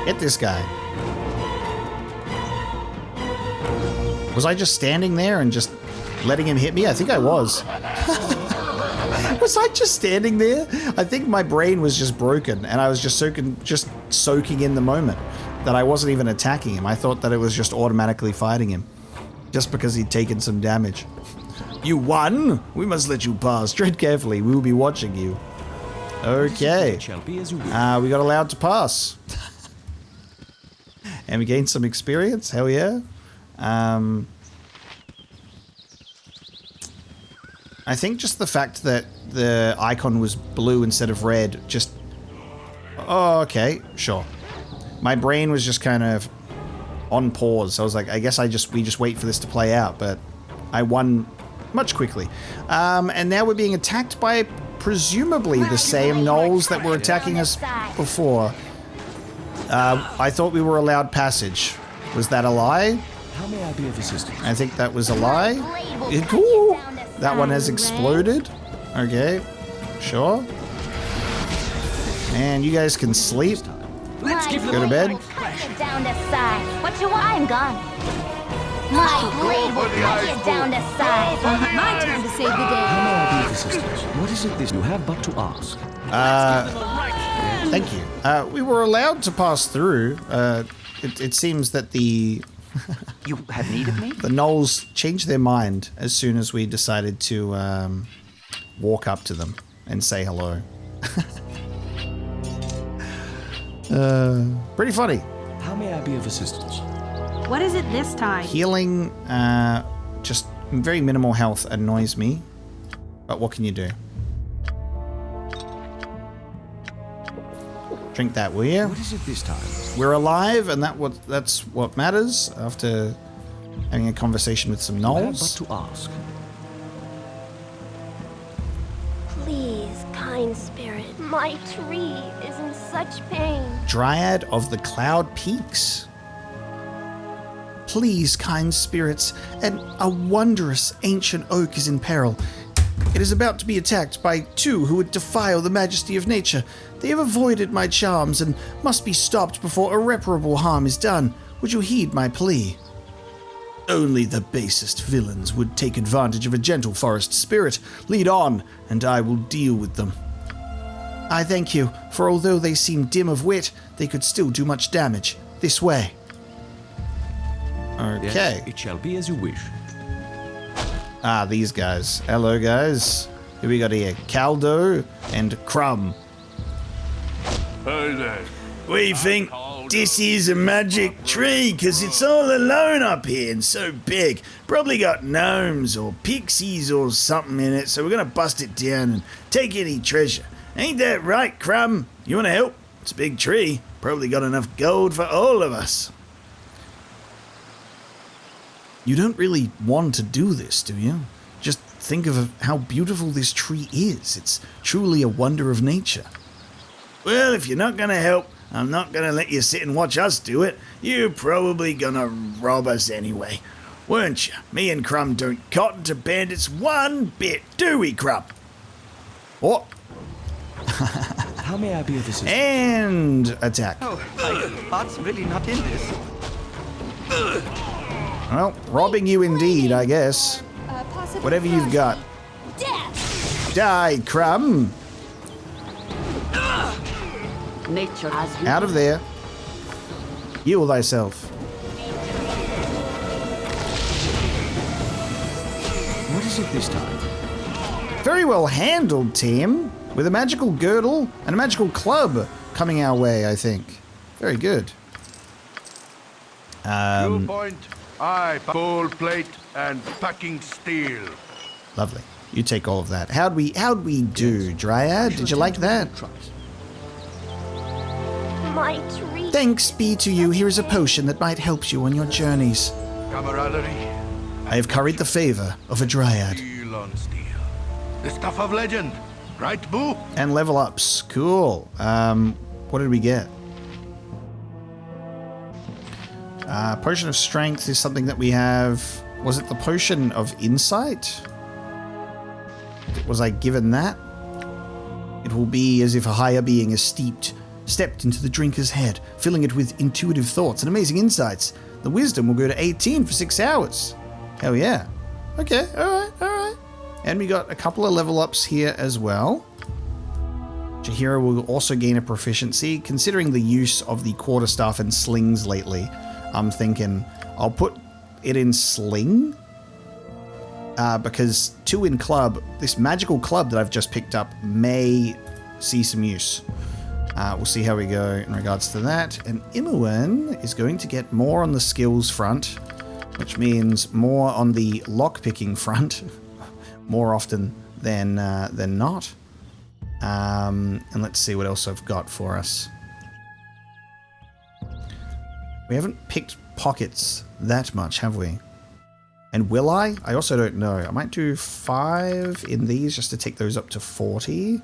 Hit this guy. Was I just standing there and just letting him hit me? I think I was. Was I just standing there? I think my brain was just broken and I was just soaking in the moment that I wasn't even attacking him. I thought that it was just automatically fighting him just because he'd taken some damage. You won? We must let you pass. Tread carefully. We will be watching you. Okay. It shall be as you wish. We got allowed to pass. And we gained some experience. Hell yeah. I think just the fact that the icon was blue instead of red just... Oh, okay. Sure. My brain was just kind of on pause. I was like, I guess we just wait for this to play out, but I won much quickly. And now we're being attacked by presumably the same gnolls that were attacking us before. I thought we were allowed passage. Was that a lie? How may I be of assistance? I think that was a lie. Ooh, that one has exploded. Okay, sure. And you guys can sleep. Go to bed. Cut you down to size. What you want? I'm gone. My blade will cut you down to size. My turn to save the How day. may I be of assistance? What is it this you have but to ask? Thank you. We were allowed to pass through. It seems that the You have need of me? the gnolls changed their mind as soon as we decided to walk up to them and say hello. Pretty funny. How may I be of assistance? What is it this time? Healing, just very minimal health annoys me. But what can you do? Drink that, will you? What is it this time? We're alive, and that's what matters after having a conversation with some You have gnolls. but to ask. Please, kind spirit, my tree is in such pain. Dryad of the Cloud Peaks. Please, kind spirits, a wondrous ancient oak is in peril. It is about to be attacked by two who would defile the majesty of nature. They have avoided my charms and must be stopped before irreparable harm is done. Would you heed my plea? Only the basest villains would take advantage of a gentle forest spirit. Lead on, and I will deal with them. I thank you, for although they seem dim of wit, they could still do much damage. This way. Okay. Yes, it shall be as you wish. Ah, these guys. Hello, guys. Who we got here? Caldo and Crumb. Hey there. We think this is a magic tree because it's all alone up here and so big. Probably got gnomes or pixies or something in it, so we're going to bust it down and take any treasure. Ain't that right, Crumb? You want to help? It's a big tree. Probably got enough gold for all of us. You don't really want to do this, do you? Just think of how beautiful this tree is. It's truly a wonder of nature. Well, if you're not going to help, I'm not going to let you sit and watch us do it. You're probably going to rob us anyway. Weren't you? Me and Crumb don't cotton to bandits one bit, do we, Crumb? Oh, How may I be of assistance? and attack. Oh, my heart's really not in this. Well, robbing you indeed, I guess. Whatever you've got. Death! Die, Crumb! Nature as you Out of there. Heal thyself. What is it this time? Very well handled, team. With a magical girdle and a magical club coming our way, I think. Very good. Fuel point, coal plate, and packing steel. Lovely. You take all of that. How'd we do, Dryad? Did you like that? My tree. Thanks be to you. Here is a potion that might help you on your journeys. Camaraderie. I have curried the favor of a Dryad. Steel on steel. The stuff of legend. Right, Boo? And level ups. Cool. What did we get? Potion of Strength is something that we have. Was it the Potion of Insight? Was I given that? It will be as if a higher being is stepped into the drinker's head, filling it with intuitive thoughts and amazing insights. The wisdom will go to 18 for 6 hours. Hell yeah. Okay, alright. And we got a couple of level ups here as well. Jaheira will also gain a proficiency. Considering the use of the quarterstaff and slings lately, I'm thinking I'll put it in sling. Because 2 in club, this magical club that I've just picked up may see some use. We'll see how we go in regards to that. And Imoen is going to get more on the skills front, which means more on the lockpicking front, more often than not. And let's see what else I've got for us. We haven't picked pockets that much, have we? And will I? I also don't know. I might do 5 in these just to take those up to 40.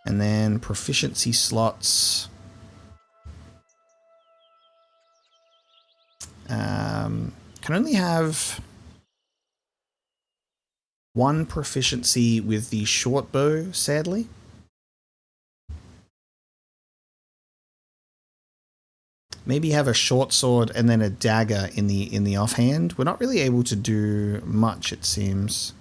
And then proficiency slots. Can only have 1 proficiency with the short bow, sadly. Maybe have a short sword and then a dagger in the offhand. We're not really able to do much, it seems.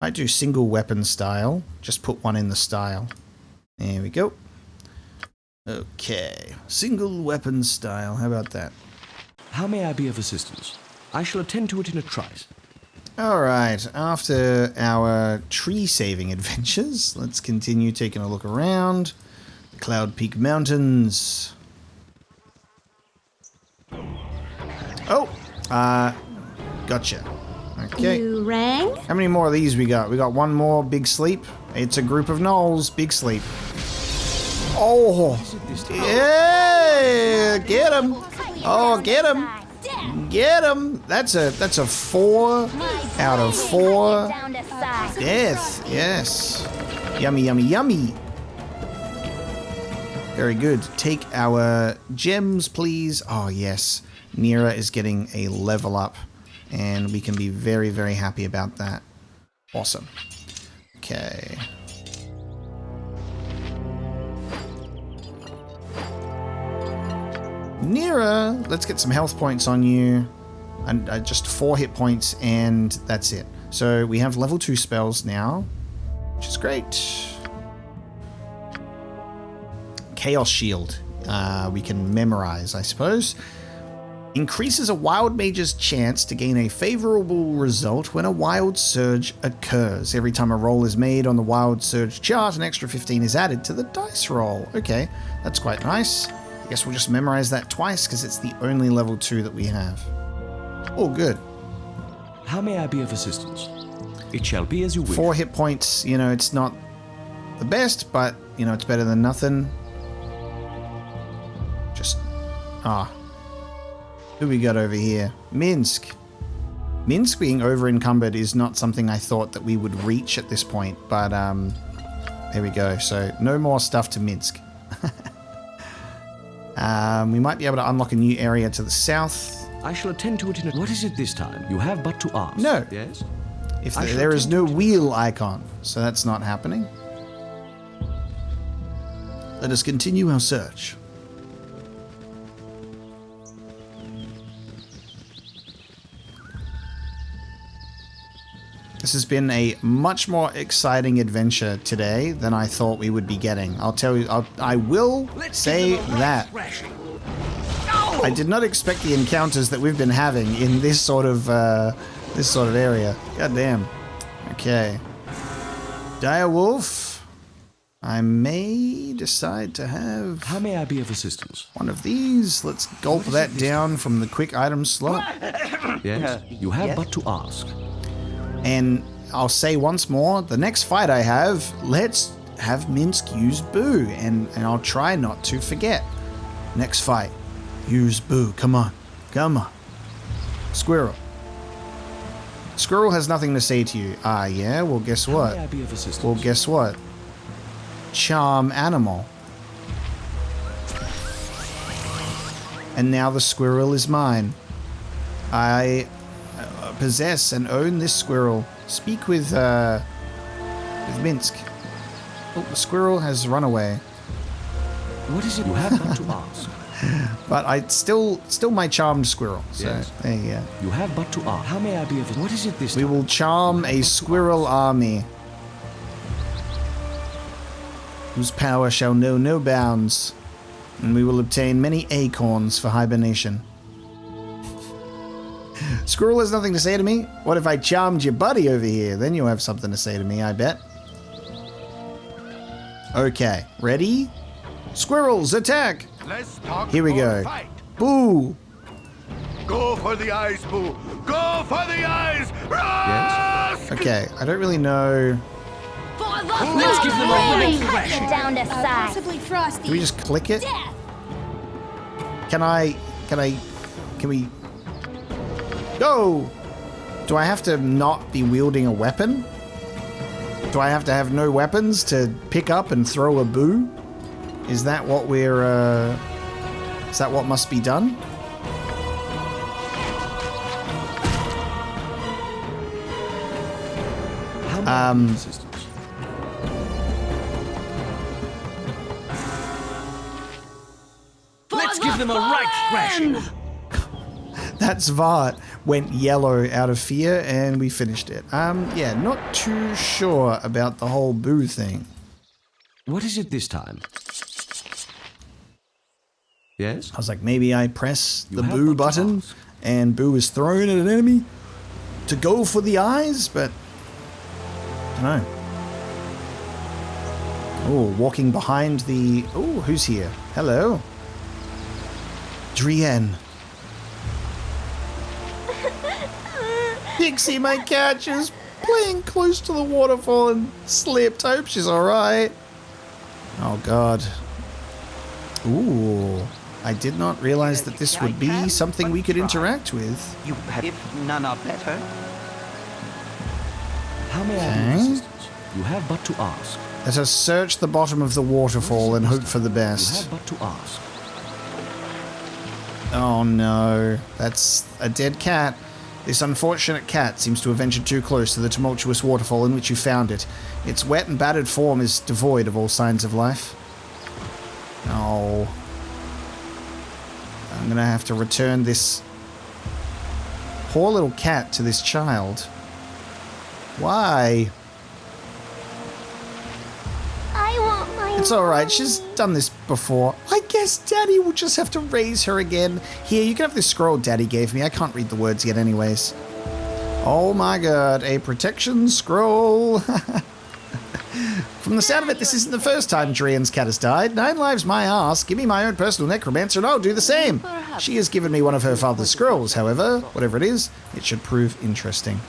Might do single weapon style. Just put 1 in the style. There we go. Okay. Single weapon style. How about that? How may I be of assistance? I shall attend to it in a trice. Alright, after our tree saving adventures, let's continue taking a look around. The Cloud Peak Mountains. Oh! Gotcha. Okay. You rang? How many more of these we got? We got 1 more big sleep. It's a group of gnolls. Big sleep. Oh! Yeah! Get him! Oh, get him! Get him! That's a 4 out of 4. Death, yes. Yummy, yummy, yummy. Very good. Take our gems, please. Oh, yes. Nira is getting a level up, and we can be very, very happy about that. Awesome. Okay. Nira, let's get some health points on you. And just 4 hit points, and that's it. So we have level 2 spells now, which is great. Chaos Shield. We can memorize, I suppose. Increases a wild mage's chance to gain a favorable result when a wild surge occurs. Every time a roll is made on the wild surge chart, an extra 15 is added to the dice roll. Okay, that's quite nice. I guess we'll just memorize that twice because it's the only level 2 that we have. Oh, good. How may I be of assistance? It shall be as you wish. 4 hit points, you know, it's not the best, but, you know, it's better than nothing. Just, who we got over here? Minsk. Minsk being over encumbered is not something I thought that we would reach at this point, but, there we go. So, no more stuff to Minsk. We might be able to unlock a new area to the south. I shall attend to it in a... What is it this time? You have but to ask. No. Yes? If there is no wheel icon, so that's not happening. Let us continue our search. This has been a much more exciting adventure today than I thought we would be getting. I'll tell you, I will say that. I did not expect the encounters that we've been having in this sort of area. God damn. Okay. Dire Wolf. I may decide to have... How may I be of assistance? one of these. Let's gulp that down from the quick item slot. Yes, you have but to ask. And I'll say once more, the next fight I have, let's have Minsk use Boo, and I'll try not to forget. Next fight, use Boo. Come on. Come on. Squirrel. Squirrel has nothing to say to you. Ah, yeah? Well, guess what? How may I be of assistance? Well, guess what? Charm animal. And now the squirrel is mine. I possess and own this squirrel. Speak with Minsk. Oh, the squirrel has run away. What is it you have but to ask? But I still my charmed squirrel. So Yes. there you go. You have but to ask. How may I be of... What is it this We time? will charm a squirrel army whose power shall know no bounds, and we will obtain many acorns for hibernation. Squirrel has nothing to say to me. What if I charmed your buddy over here? Then you'll have something to say to me, I bet. Okay, ready? Squirrels, attack! Let's talk Here we more go. fight. Boo! Go for the eyes, Boo! Go for the eyes! Rusk! Okay, I don't really know. Let's give them a cut you down to size. Possibly Frosty. Can we just click it? Death. Can we go? Do I have to not be wielding a weapon? Do I have to have no weapons to pick up and throw a boo? Is that what is that what must be done? How may I be of assistance? Let's give them a right thrashing. That Svart went yellow out of fear and we finished it. Yeah, not too sure about the whole boo thing. What is it this time? Yes? I was like, maybe I press the have boo but to button ask. and boo is thrown at an enemy to go for the eyes, but I don't know. Oh, walking behind the... Oh, who's here? Hello. Dryad. Pixie, my cat, she's playing close to the waterfall and slipped. I hope she's alright. Oh, God. Ooh. I did not realize that this would be something we could interact with. You have if none are better. How may I be of Okay. assistance? You have but to ask. Let us search the bottom of the waterfall and hope for the You best. have but to ask. Oh no, that's a dead cat. This unfortunate cat seems to have ventured too close to the tumultuous waterfall in which you found it. Its wet and battered form is devoid of all signs of life. Oh. I'm gonna have to return this poor little cat to this child. Why? I want my It's alright, she's done this before. I guess Daddy will just have to raise her again. Here, you can have this scroll Daddy gave me. I can't read the words yet anyways. Oh my god, a protection scroll. From the sound of it, this isn't the first time Drian's cat has died. 9 lives my ass. Give me my own personal necromancer and I'll do the same. She has given me one of her father's scrolls, however. Whatever it is, it should prove interesting.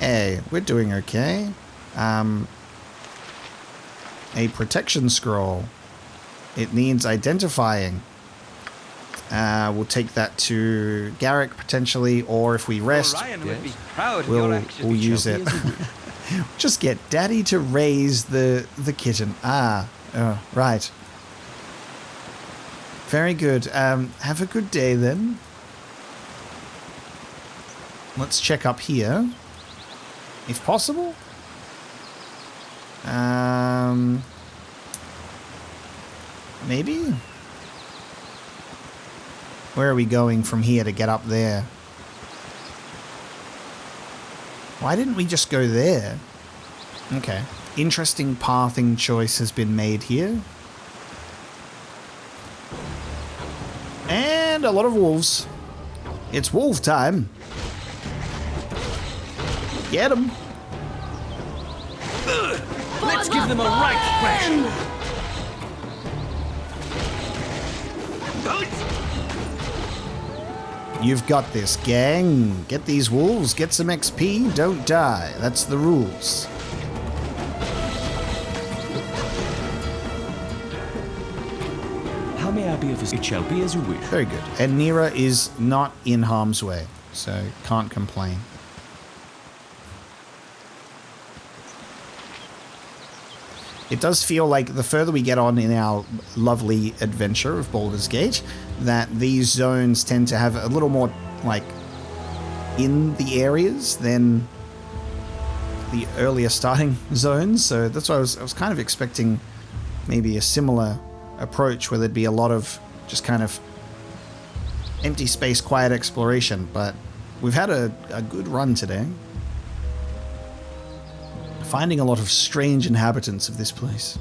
Hey, we're doing okay. A protection scroll. It needs identifying. We'll take that to Garrick potentially, or if we rest, Orion would be proud of we'll your action. use it. Just get Daddy to raise the kitten. Ah, oh, right. Very good. Have a good day then. Let's check up here, if possible. Maybe? Where are we going from here to get up there? Why didn't we just go there? Okay. Interesting pathing choice has been made here. And a lot of wolves. It's wolf time. Get 'em. Give them a right thrashing. You've got this, gang. Get these wolves, get some XP, don't die. That's the rules. How may I be of assistance? It shall be as you wish. Very good. And Nira is not in harm's way, so can't complain. It does feel like the further we get on in our lovely adventure of Baldur's Gate, that these zones tend to have a little more, like, in the areas than the earlier starting zones. So that's why I was kind of expecting maybe a similar approach where there'd be a lot of just kind of empty space, quiet exploration. But we've had a good run today. Finding a lot of strange inhabitants of this place.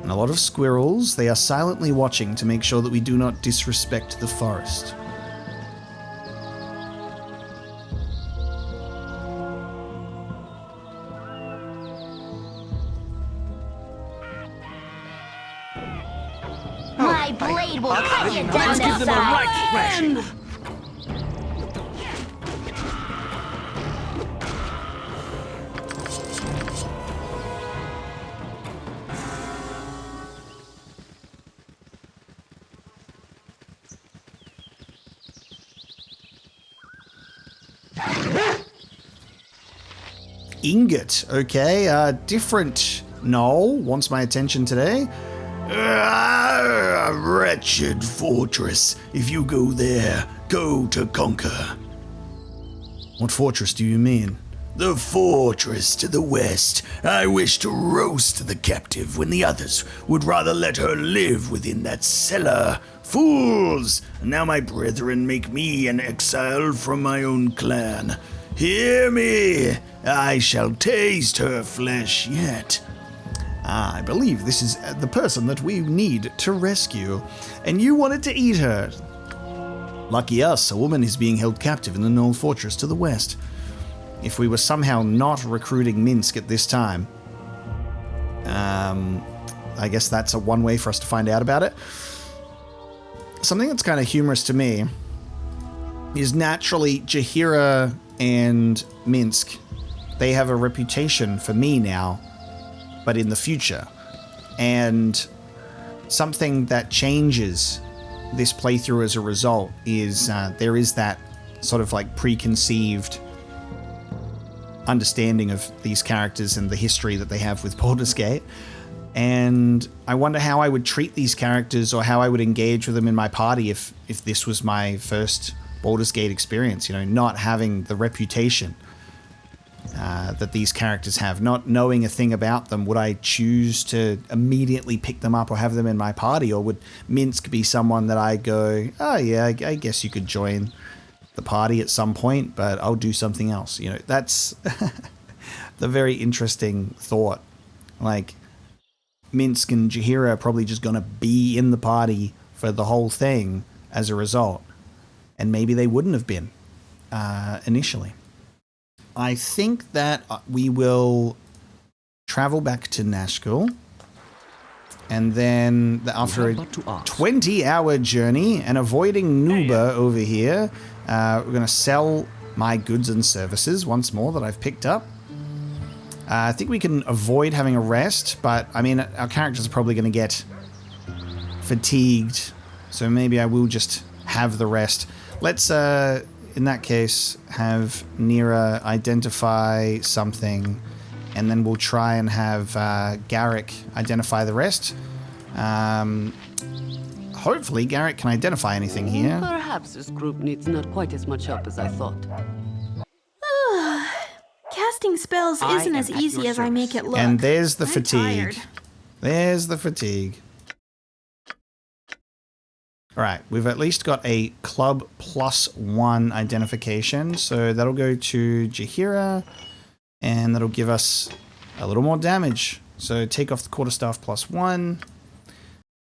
And a lot of squirrels. They are silently watching to make sure that we do not disrespect the forest. My blade will cut you down Let's give them a right thrashing. Ingot, okay, different gnoll wants my attention today. Wretched fortress. If you go there, go to conquer. What fortress do you mean? The fortress to the west. I wish to roast the captive when the others would rather let her live within that cellar. Fools! Now my brethren make me an exile from my own clan. Hear me! I shall taste her flesh yet. I believe this is the person that we need to rescue, and you wanted to eat her. Lucky us, a woman is being held captive in the Gnoll Fortress to the west. If we were somehow not recruiting Minsk at this time, I guess that's one way for us to find out about it. Something that's kind of humorous to me is naturally Jaheira and Minsk. They have a reputation for me now, but in the future. And something that changes this playthrough as a result is there is that sort of like preconceived understanding of these characters and the history that they have with Baldur's Gate. And I wonder how I would treat these characters or how I would engage with them in my party if this was my first Baldur's Gate experience, you know, not having the reputation that these characters have, not knowing a thing about them. Would I choose to immediately pick them up or have them in my party, or would Minsk be someone that I go, oh yeah, I guess you could join the party at some point, but I'll do something else. You know, that's the very interesting thought. Like, Minsk and Jaheira are probably just going to be in the party for the whole thing as a result. And maybe they wouldn't have been initially. I think that we will travel back to Nashkel. And then after a 20-hour journey and avoiding Nuba over here, we're going to sell my goods and services once more that I've picked up. I think we can avoid having a rest, but I mean, our characters are probably going to get fatigued. So maybe I will just have the rest. Let's, in that case, have Nira identify something, and then we'll try and have Garrick identify the rest. Hopefully Garrick can identify anything here. Perhaps this group needs not quite as much help as I thought. Casting spells isn't as easy as I make it look. And there's the fatigue. Tired. There's the fatigue. Alright, we've at least got a club +1 identification, so that'll go to Jaheira, and that'll give us a little more damage. So take off the quarterstaff +1.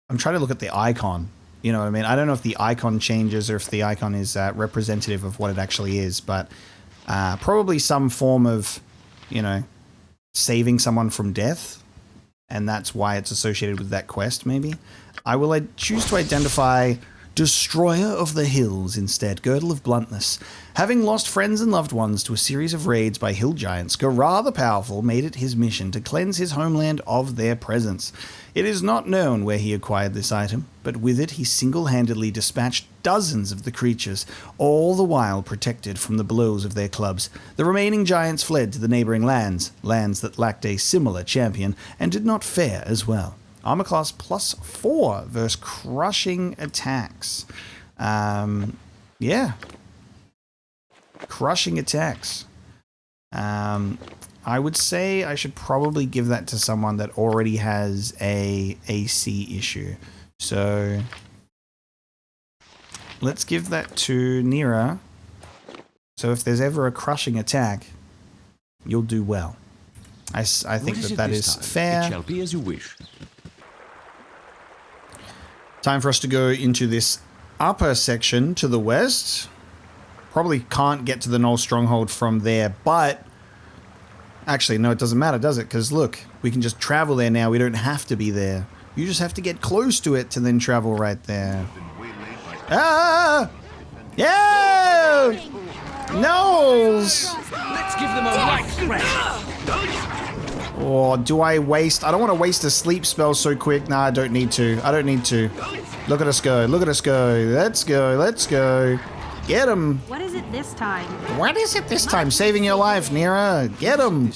I'm trying to look at the icon, you know what I mean? I don't know if the icon changes or if the icon is representative of what it actually is, but probably some form of, you know, saving someone from death, and that's why it's associated with that quest, maybe. I will choose to identify Destroyer of the Hills instead, Girdle of Bluntness. Having lost friends and loved ones to a series of raids by hill giants, Garra the Powerful made it his mission to cleanse his homeland of their presence. It is not known where he acquired this item, but with it he single-handedly dispatched dozens of the creatures, all the while protected from the blows of their clubs. The remaining giants fled to the neighboring lands that lacked a similar champion, and did not fare as well. Armor class +4 versus crushing attacks. Yeah. Crushing attacks. I would say I should probably give that to someone that already has a AC issue. So let's give that to Nira. So if there's ever a crushing attack, you'll do well. I think that is fair. It shall be as you wish. Time for us to go into this upper section to the west. Probably can't get to the Gnoll Stronghold from there, but actually, no, it doesn't matter, does it? Because look, we can just travel there now. We don't have to be there. You just have to get close to it to then travel right there. Ah! Yeah! Gnolls! Let's give them a right thresh. Or do I waste? I don't want to waste a sleep spell so quick. Nah, I don't need to. I don't need to. Look at us go. Look at us go. Let's go. Let's go. Get him. What is it this time? What is it this time? Saving your life, Nira. Get him.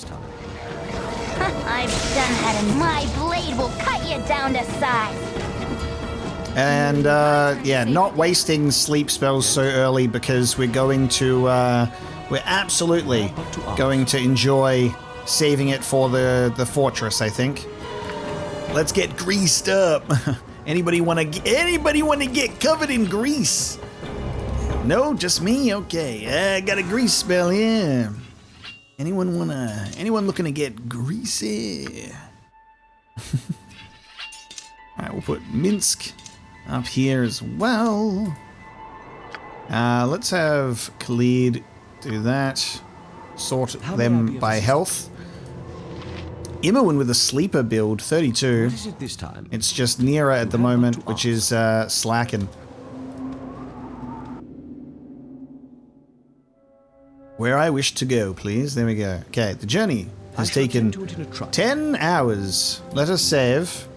I've done had enough. My blade will cut you down to size. And yeah, not wasting sleep spells so early because we're going to we're absolutely going to enjoy saving it for the fortress, I think. Let's get greased up. Anybody want to get covered in grease? No, just me. Okay, I got a grease spell. Yeah. Anyone looking to get greasy? All right, we'll put Minsk up here as well. Let's have Khalid do that. Sort them by health. Imowen with a sleeper build, 32. What is it this time? It's just Nira at the moment, which is slacking. Where I wish to go, please. There we go. Okay, the journey has taken 10 hours. Let us save.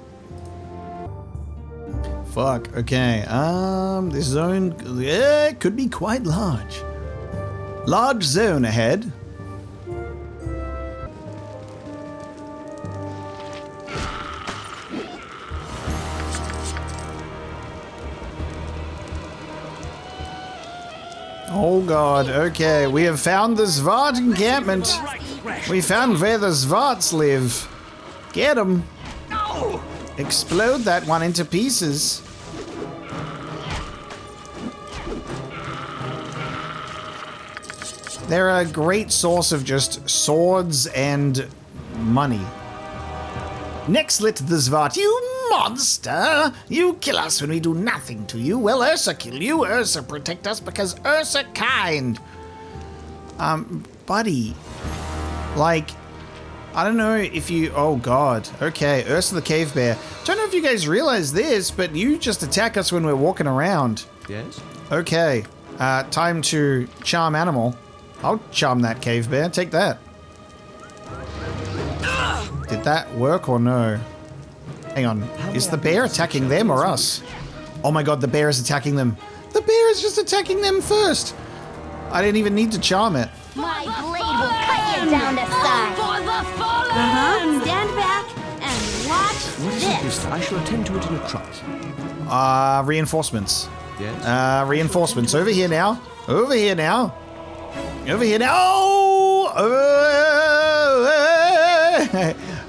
Fuck, okay. This zone could be quite large. Large zone ahead. Oh god, okay, we have found the Zvart encampment. We found where the Zvarts live. Get them. Explode that one into pieces. They're a great source of just swords and money. Nextlet the Zvart, you monster! You kill us when we do nothing to you. Well, Ursa kill you. Ursa protect us because Ursa kind. Buddy. Like, I don't know if you... Oh, God. Okay, Ursa the Cave Bear. Don't know if you guys realize this, but you just attack us when we're walking around. Yes? Okay. Time to charm animal. I'll charm that cave bear. Take that. Did that work or no? Hang on. Is the bear attacking them or us? Oh my god, the bear is attacking them. The bear is just attacking them first. I didn't even need to charm it. My blade will cut you down to size. For the fallen! Stand back and watch What is it this time? I shall attend to it in a trice. Reinforcements. Yes? Reinforcements. Over here now. Over here now. Over here now. Oh!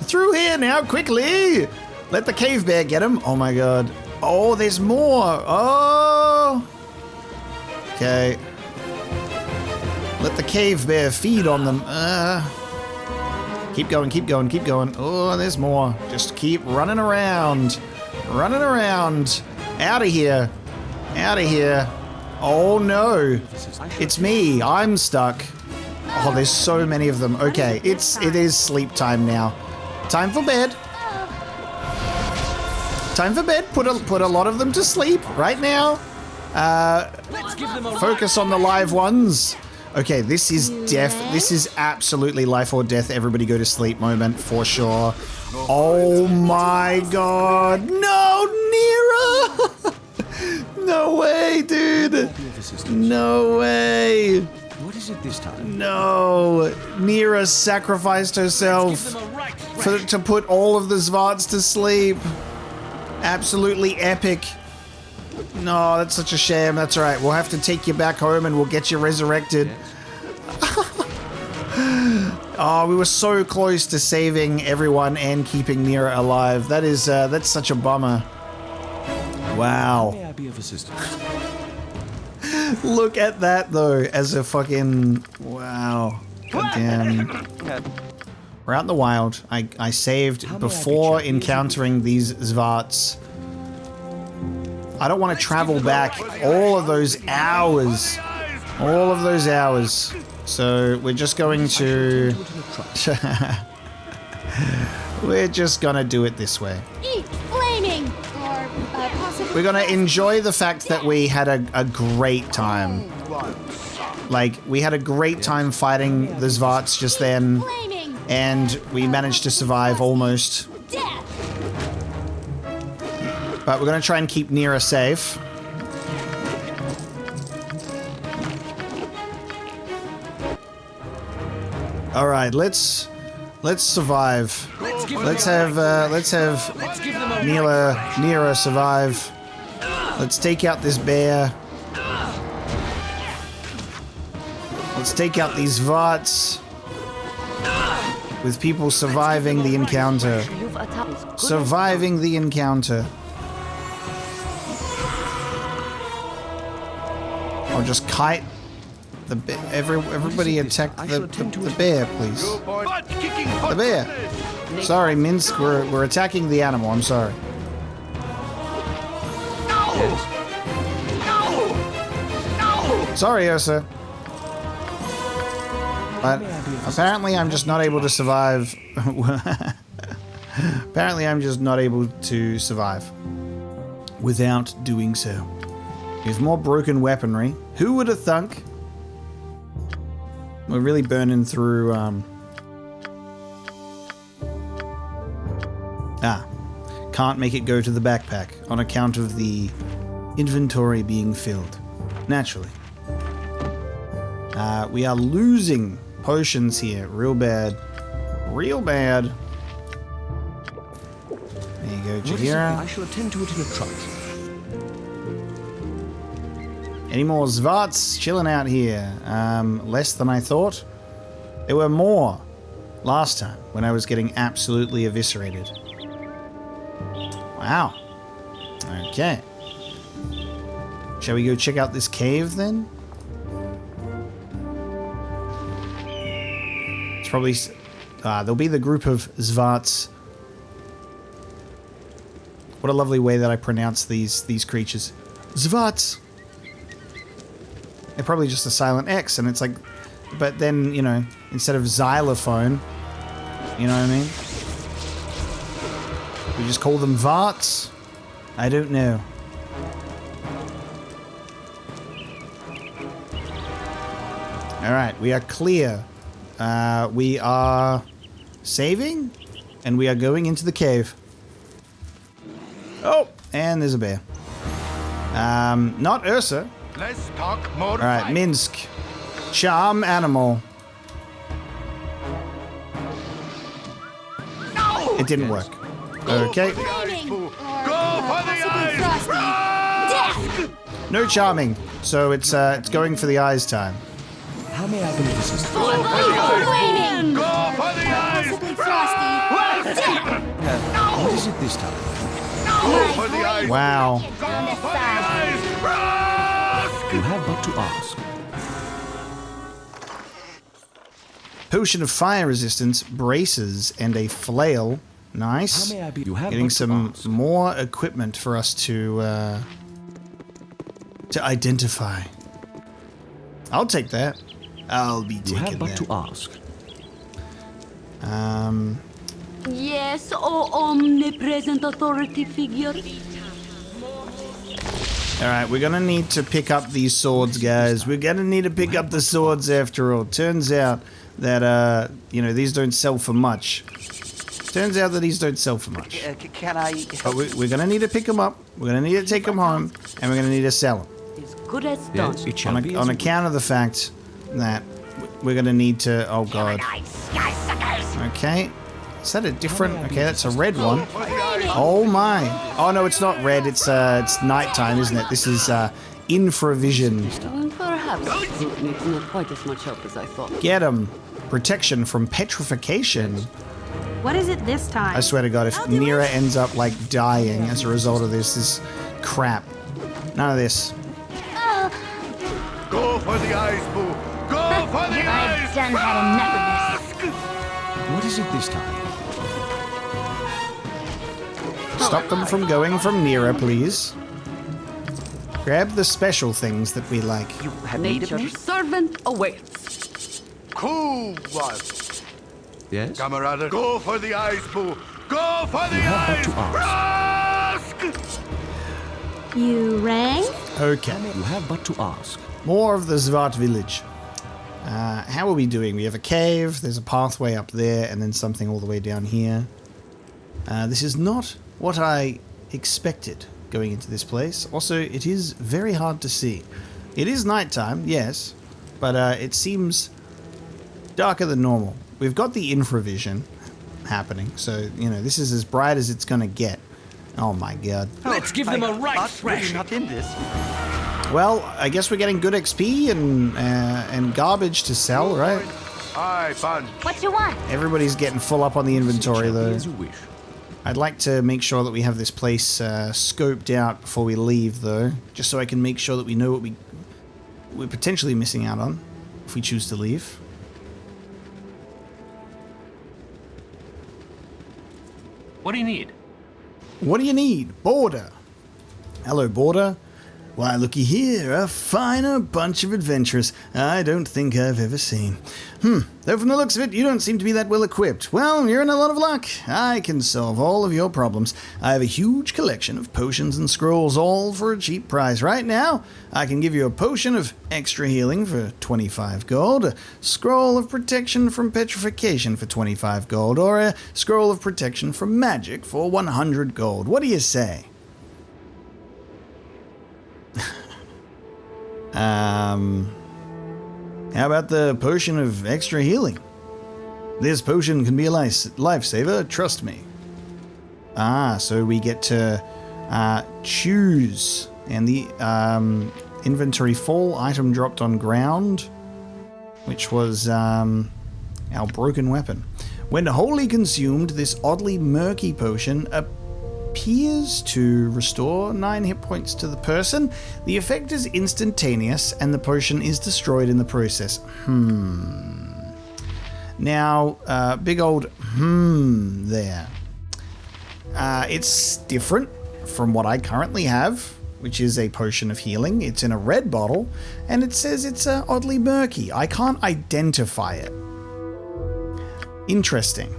Through here now, quickly. Let the cave bear get him. Oh my god. Oh, there's more. Oh. Okay. Let the cave bear feed on them. Keep going, keep going, keep going. Oh, there's more. Just keep running around. Running around. Out of here. Out of here. Oh no. It's me. I'm stuck. Oh, there's so many of them. Okay, it is sleep time now. Time for bed. Time for bed. Put a lot of them to sleep right now. Focus on the live ones. Okay, this is absolutely life or death. Everybody go to sleep moment for sure. Oh my god. No, Nira! No way, dude. No way. What is it this time? No. Nira sacrificed herself to put all of the Zvarts to sleep. Absolutely epic. No, that's such a shame. That's all right. We'll have to take you back home and we'll get you resurrected. Oh, we were so close to saving everyone and keeping Nira alive. That's such a bummer. Wow. May I be of assistance? Look at that though, as a fucking wow. Goddamn. We're out in the wild. I saved before encountering these Zvarts. I don't want to travel back all of those hours. All of those hours. So we're just going to... we're just gonna do it this way. Eat flaming! Or possibly... We're gonna enjoy the fact that we had a great time. Like, we had a great time fighting the Zvarts just then. And we managed to survive almost. But we're gonna try and keep Nira safe. All right, let's survive. Let's have Nira survive. Let's take out this bear. Let's take out these Varts. With people surviving the encounter. Surviving the encounter. I'll just kite the bear. Everybody attack the bear, please. The bear. Sorry, Minsk. We're attacking the animal. I'm sorry. Sorry, Ursa. But apparently I'm just not able to survive. Apparently I'm just not able to survive without doing so. We have more broken weaponry. Who would have thunk? We're really burning through... Can't make it go to the backpack on account of the inventory being filled. Naturally. We are losing potions here. Real bad. Real bad. There you go, Jaheira. I shall attend to it in a trice. Any more Zvarts chilling out here? Less than I thought. There were more last time when I was getting absolutely eviscerated. Wow. Okay. Shall we go check out this cave then? It's probably... there'll be the group of Zvarts. What a lovely way that I pronounce these creatures. Zvarts! They're probably just a silent X, and it's like... But then, you know, instead of xylophone, you know what I mean? We just call them Varts? I don't know. Alright, we are clear. We are saving, and we are going into the cave. Oh, and there's a bear. Not Ursa. Let's talk more. All right, Minsk. Charm animal. No! It didn't work. Okay. Go for the eyes! No charming. So it's going for the eyes time. How may I be of assistance? Go for the eyes! Go for the eyes! What is it this time? Go for the eyes! Wow. Go for the eyes! You have but to ask. Potion of fire resistance, braces, and a flail. Nice. How may I be? You have Getting but to some ask. more equipment for us to identify. I'll take that. I'll be You taking have but that. to ask. Yes, oh omnipresent authority figure. Alright, we're gonna need to pick up these swords, guys. We're gonna need to pick up the swords after all. Turns out that, you know, these don't sell for much. Turns out that these don't sell for much. Can I... But we're gonna need to pick them up, we're gonna need to take them home, and we're gonna need to sell them. As good as done. Yes, it shall be On as account of the fact that we're gonna need to... Oh, God. Okay. Is that a different... Okay, that's a red one. Oh, my. Oh, no, it's not red. It's nighttime, isn't it? This is infravision. Perhaps this group needs not quite as much help as I thought. Get 'em. Protection from petrification. What is it this time? I swear to God, if Nira ends up, like, dying as a result of this crap. None of this. Go for the eyes, Boo! Go for the eyes! I've done had enough of this. What is it this time? Stop them from going from Nira, please. Grab the special things that we like. You have need of me? Nature's servant awaits. Cool one! Yes? Camarada, go for the eyes, Boo! Go for the have but eyes! to Rask! You rang? Okay. You have but to ask. More of the Zvat village. How are we doing? We have a cave, there's a pathway up there, and then something all the way down here. This is not what I expected going into this place. Also, it is very hard to see. It is nighttime, yes, but it seems darker than normal. We've got the infravision happening, so, you know, this is as bright as it's going to get. Oh my God. Let's give them a right thrashing. Not in this. Well, I guess we're getting good XP and garbage to sell, right? Aye, fun. What you want? Everybody's getting full up on the inventory, though. As you wish. I'd like to make sure that we have this place scoped out before we leave, though, just so I can make sure that we know what we're potentially missing out on if we choose to leave. What do you need? What do you need? Border. Hello, Border. Why, looky here, a finer bunch of adventurers I don't think I've ever seen. Though from the looks of it, you don't seem to be that well equipped. Well, you're in a lot of luck. I can solve all of your problems. I have a huge collection of potions and scrolls, all for a cheap price. Right now, I can give you a potion of extra healing for 25 gold, a scroll of protection from petrification for 25 gold, or a scroll of protection from magic for 100 gold. What do you say? How about the potion of extra healing? This potion can be a lifesaver, trust me. So we get to choose. And the inventory full, item dropped on ground, which was our broken weapon. When wholly consumed, this oddly murky potion appears to restore 9 hit points to the person. The effect is instantaneous, and the potion is destroyed in the process. Now, big old there. It's different from what I currently have, which is a potion of healing. It's in a red bottle, and it says it's oddly murky. I can't identify it. Interesting.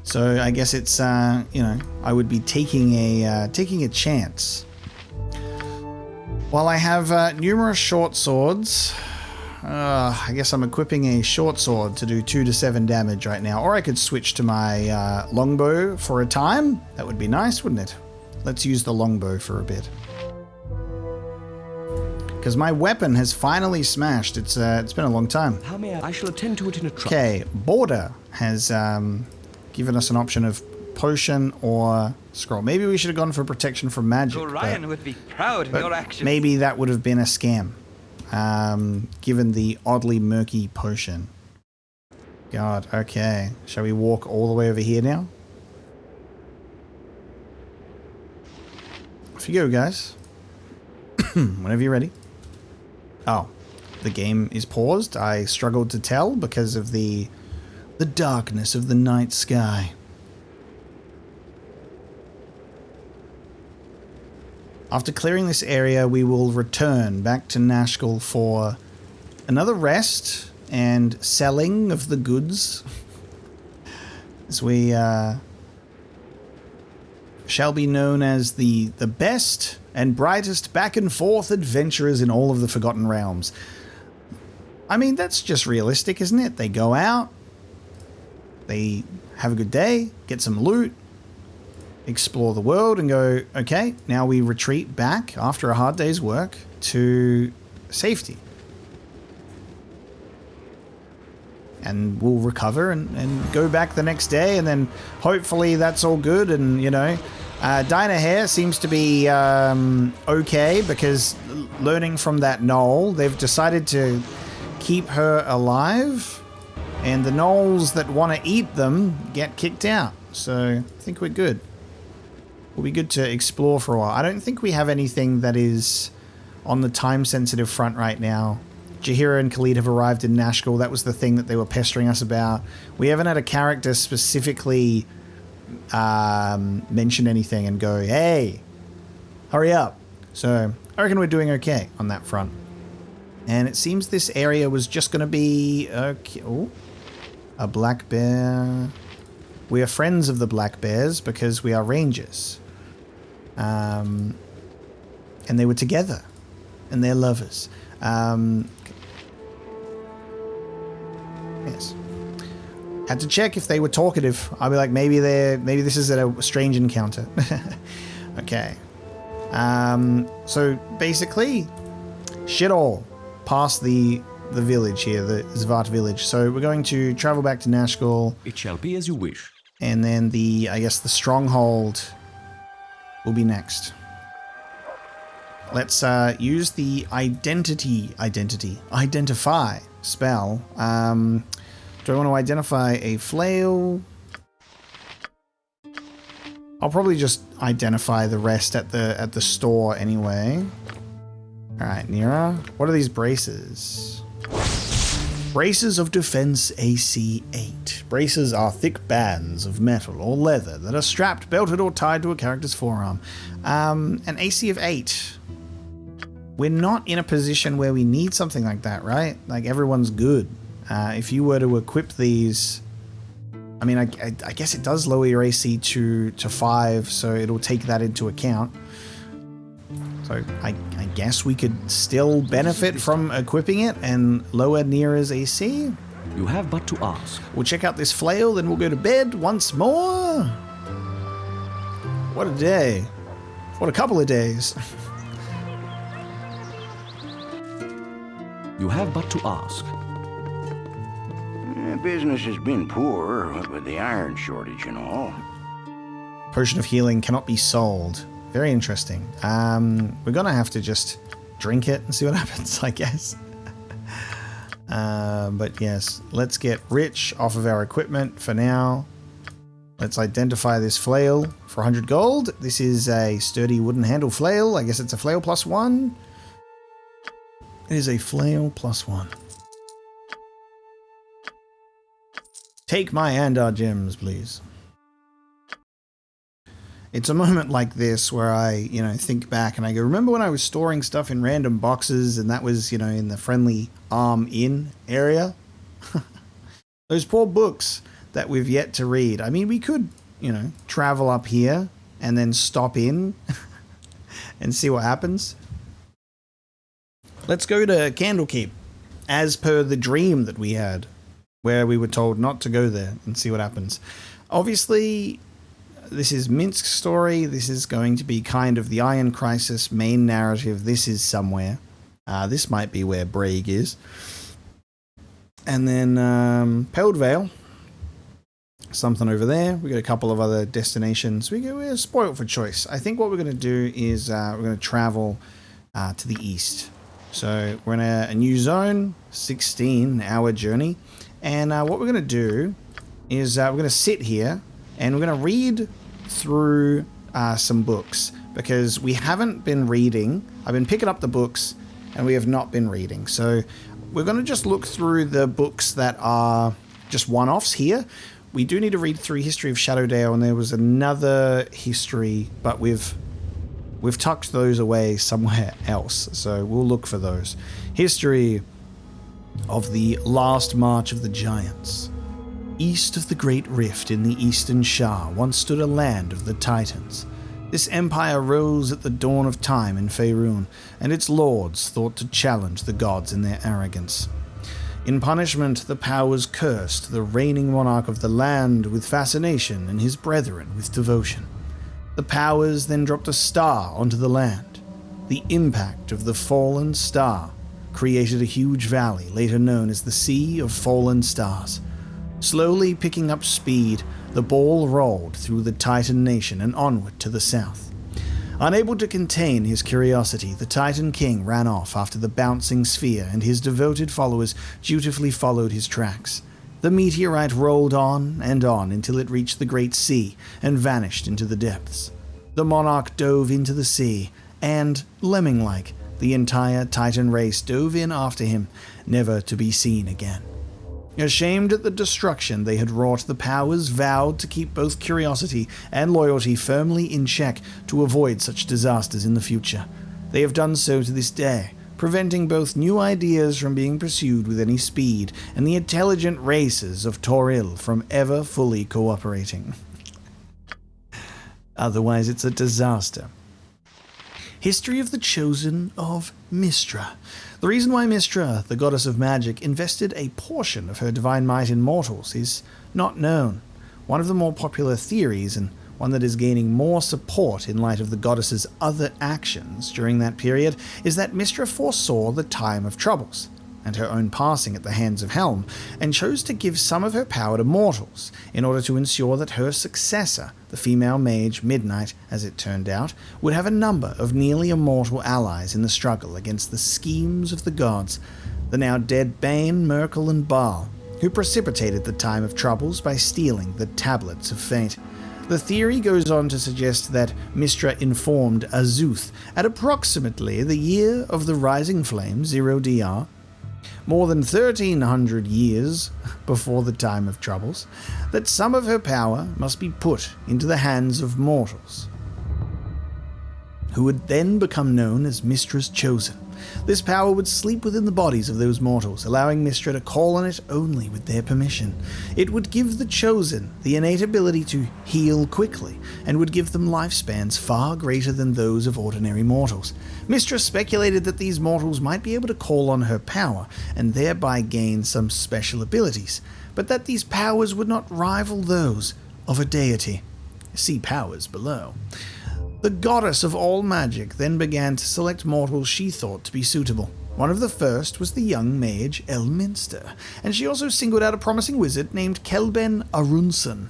So I guess it's, you know, I would be taking a chance. While I have numerous short swords, I guess I'm equipping a short sword to do 2 to 7 damage right now. Or I could switch to my longbow for a time. That would be nice, wouldn't it? Let's use the longbow for a bit. Because my weapon has finally smashed. It's been a long time. How may I shall attend to it in a trice. Okay, Border has given us an option of potion or scroll. Maybe we should have gone for protection from magic. Ryan would be proud of your actions. Maybe that would have been a scam, given the oddly murky potion. God, okay. Shall we walk all the way over here now? Off you go, guys. Whenever you're ready. Oh, the game is paused. I struggled to tell because of the darkness of the night sky. After clearing this area, we will return back to Nashkel for another rest and selling of the goods as we shall be known as the best and brightest back and forth adventurers in all of the Forgotten Realms. I mean, that's just realistic, isn't it? They go out, they have a good day, get some loot, explore the world, and go, okay, now we retreat back after a hard day's work to safety. And we'll recover and go back the next day, and then hopefully that's all good. And, you know, Dinah Hare seems to be okay, because learning from that gnoll, they've decided to keep her alive, and the gnolls that want to eat them get kicked out. So I think we're good. We'll be good to explore for a while. I don't think we have anything that is on the time-sensitive front right now. Jaheira and Khalid have arrived in Nashkel. That was the thing that they were pestering us about. We haven't had a character specifically mention anything and go, hey, hurry up. So I reckon we're doing okay on that front. And it seems this area was just going to be... okay. Oh, a black bear. We are friends of the black bears because we are rangers. And they were together. And they're lovers. Yes. Had to check if they were talkative. I'll be like, maybe this is a strange encounter. Okay. So basically, shit all past the village here, the Zvat village. So we're going to travel back to Nashkel. It shall be as you wish. And then I guess the stronghold will be next. Let's use the identify spell. Do I want to identify a flail? I'll probably just identify the rest at the store anyway. All right, Nira. What are these braces? Braces of defense AC 8. Braces are thick bands of metal or leather that are strapped, belted, or tied to a character's forearm. An AC of 8. We're not in a position where we need something like that, right? Like, everyone's good. If you were to equip these... I mean, I guess it does lower your AC to 5, so it'll take that into account. So I guess we could still benefit from equipping it and lower Nira's AC. You have but to ask. We'll check out this flail, then we'll go to bed once more. What a day. What a couple of days. You have but to ask. Business has been poor with the iron shortage and all. Potion of healing cannot be sold. Very interesting. We're gonna have to just drink it and see what happens, I guess. But yes, let's get rich off of our equipment for now. Let's identify this flail for 100 gold. This is a sturdy wooden handle flail. I guess it's a flail +1. It is a flail +1. Take my and our gems, please. It's a moment like this where I, think back and I go, remember when I was storing stuff in random boxes and that was, in the friendly Arm Inn area? Those poor books that we've yet to read. I mean, we could, travel up here and then stop in and see what happens. Let's go to Candlekeep, as per the dream that we had, where we were told not to go there and see what happens. Obviously, this is Minsk's story. This is going to be kind of the Iron Crisis main narrative. This is somewhere. This might be where Braig is. And then Peldvale. Something over there. We got a couple of other destinations. We're spoiled for choice. I think what we're going to do is we're going to travel to the east. So we're in a new zone, 16-hour journey. And what we're going to do is we're going to sit here and we're going to read through some books because we haven't been reading. I've been picking up the books and we have not been reading. So we're going to just look through the books that are just one-offs here. We do need to read through History of Shadowdale, and there was another history, but we've tucked those away somewhere else. So we'll look for those. History of the last march of the giants. East of the Great Rift in the Eastern Shah once stood a land of the Titans. This empire rose at the dawn of time in Faerun, and its lords thought to challenge the gods in their arrogance. In punishment, the powers cursed the reigning monarch of the land with fascination and his brethren with devotion. The powers then dropped a star onto the land. The impact of the fallen star created a huge valley, later known as the Sea of Fallen Stars. Slowly picking up speed, the ball rolled through the Titan nation and onward to the south. Unable to contain his curiosity, the Titan King ran off after the bouncing sphere, and his devoted followers dutifully followed his tracks. The meteorite rolled on and on until it reached the Great Sea and vanished into the depths. The monarch dove into the sea, and, lemming-like, the entire Titan race dove in after him, never to be seen again. Ashamed at the destruction they had wrought, the powers vowed to keep both curiosity and loyalty firmly in check to avoid such disasters in the future. They have done so to this day, preventing both new ideas from being pursued with any speed and the intelligent races of Toril from ever fully cooperating. Otherwise, it's a disaster. History of the Chosen of Mystra. The reason why Mystra, the goddess of magic, invested a portion of her divine might in mortals is not known. One of the more popular theories, and one that is gaining more support in light of the goddess's other actions during that period, is that Mystra foresaw the time of troubles, and her own passing at the hands of Helm, and chose to give some of her power to mortals, in order to ensure that her successor, the female mage Midnight, as it turned out, would have a number of nearly immortal allies in the struggle against the schemes of the gods, the now dead Bane, Merkel, and Baal, who precipitated the time of troubles by stealing the Tablets of Fate. The theory goes on to suggest that Mystra informed Azuth at approximately the year of the Rising Flame, 0 DR, more than 1,300 years before the time of troubles, that some of her power must be put into the hands of mortals, who would then become known as Mystra's Chosen. This power would sleep within the bodies of those mortals, allowing Mystra to call on it only with their permission. It would give the Chosen the innate ability to heal quickly, and would give them lifespans far greater than those of ordinary mortals. Mystra speculated that these mortals might be able to call on her power, and thereby gain some special abilities, but that these powers would not rival those of a deity. See powers below. The goddess of all magic then began to select mortals she thought to be suitable. One of the first was the young mage Elminster, and she also singled out a promising wizard named Kelben Arunson.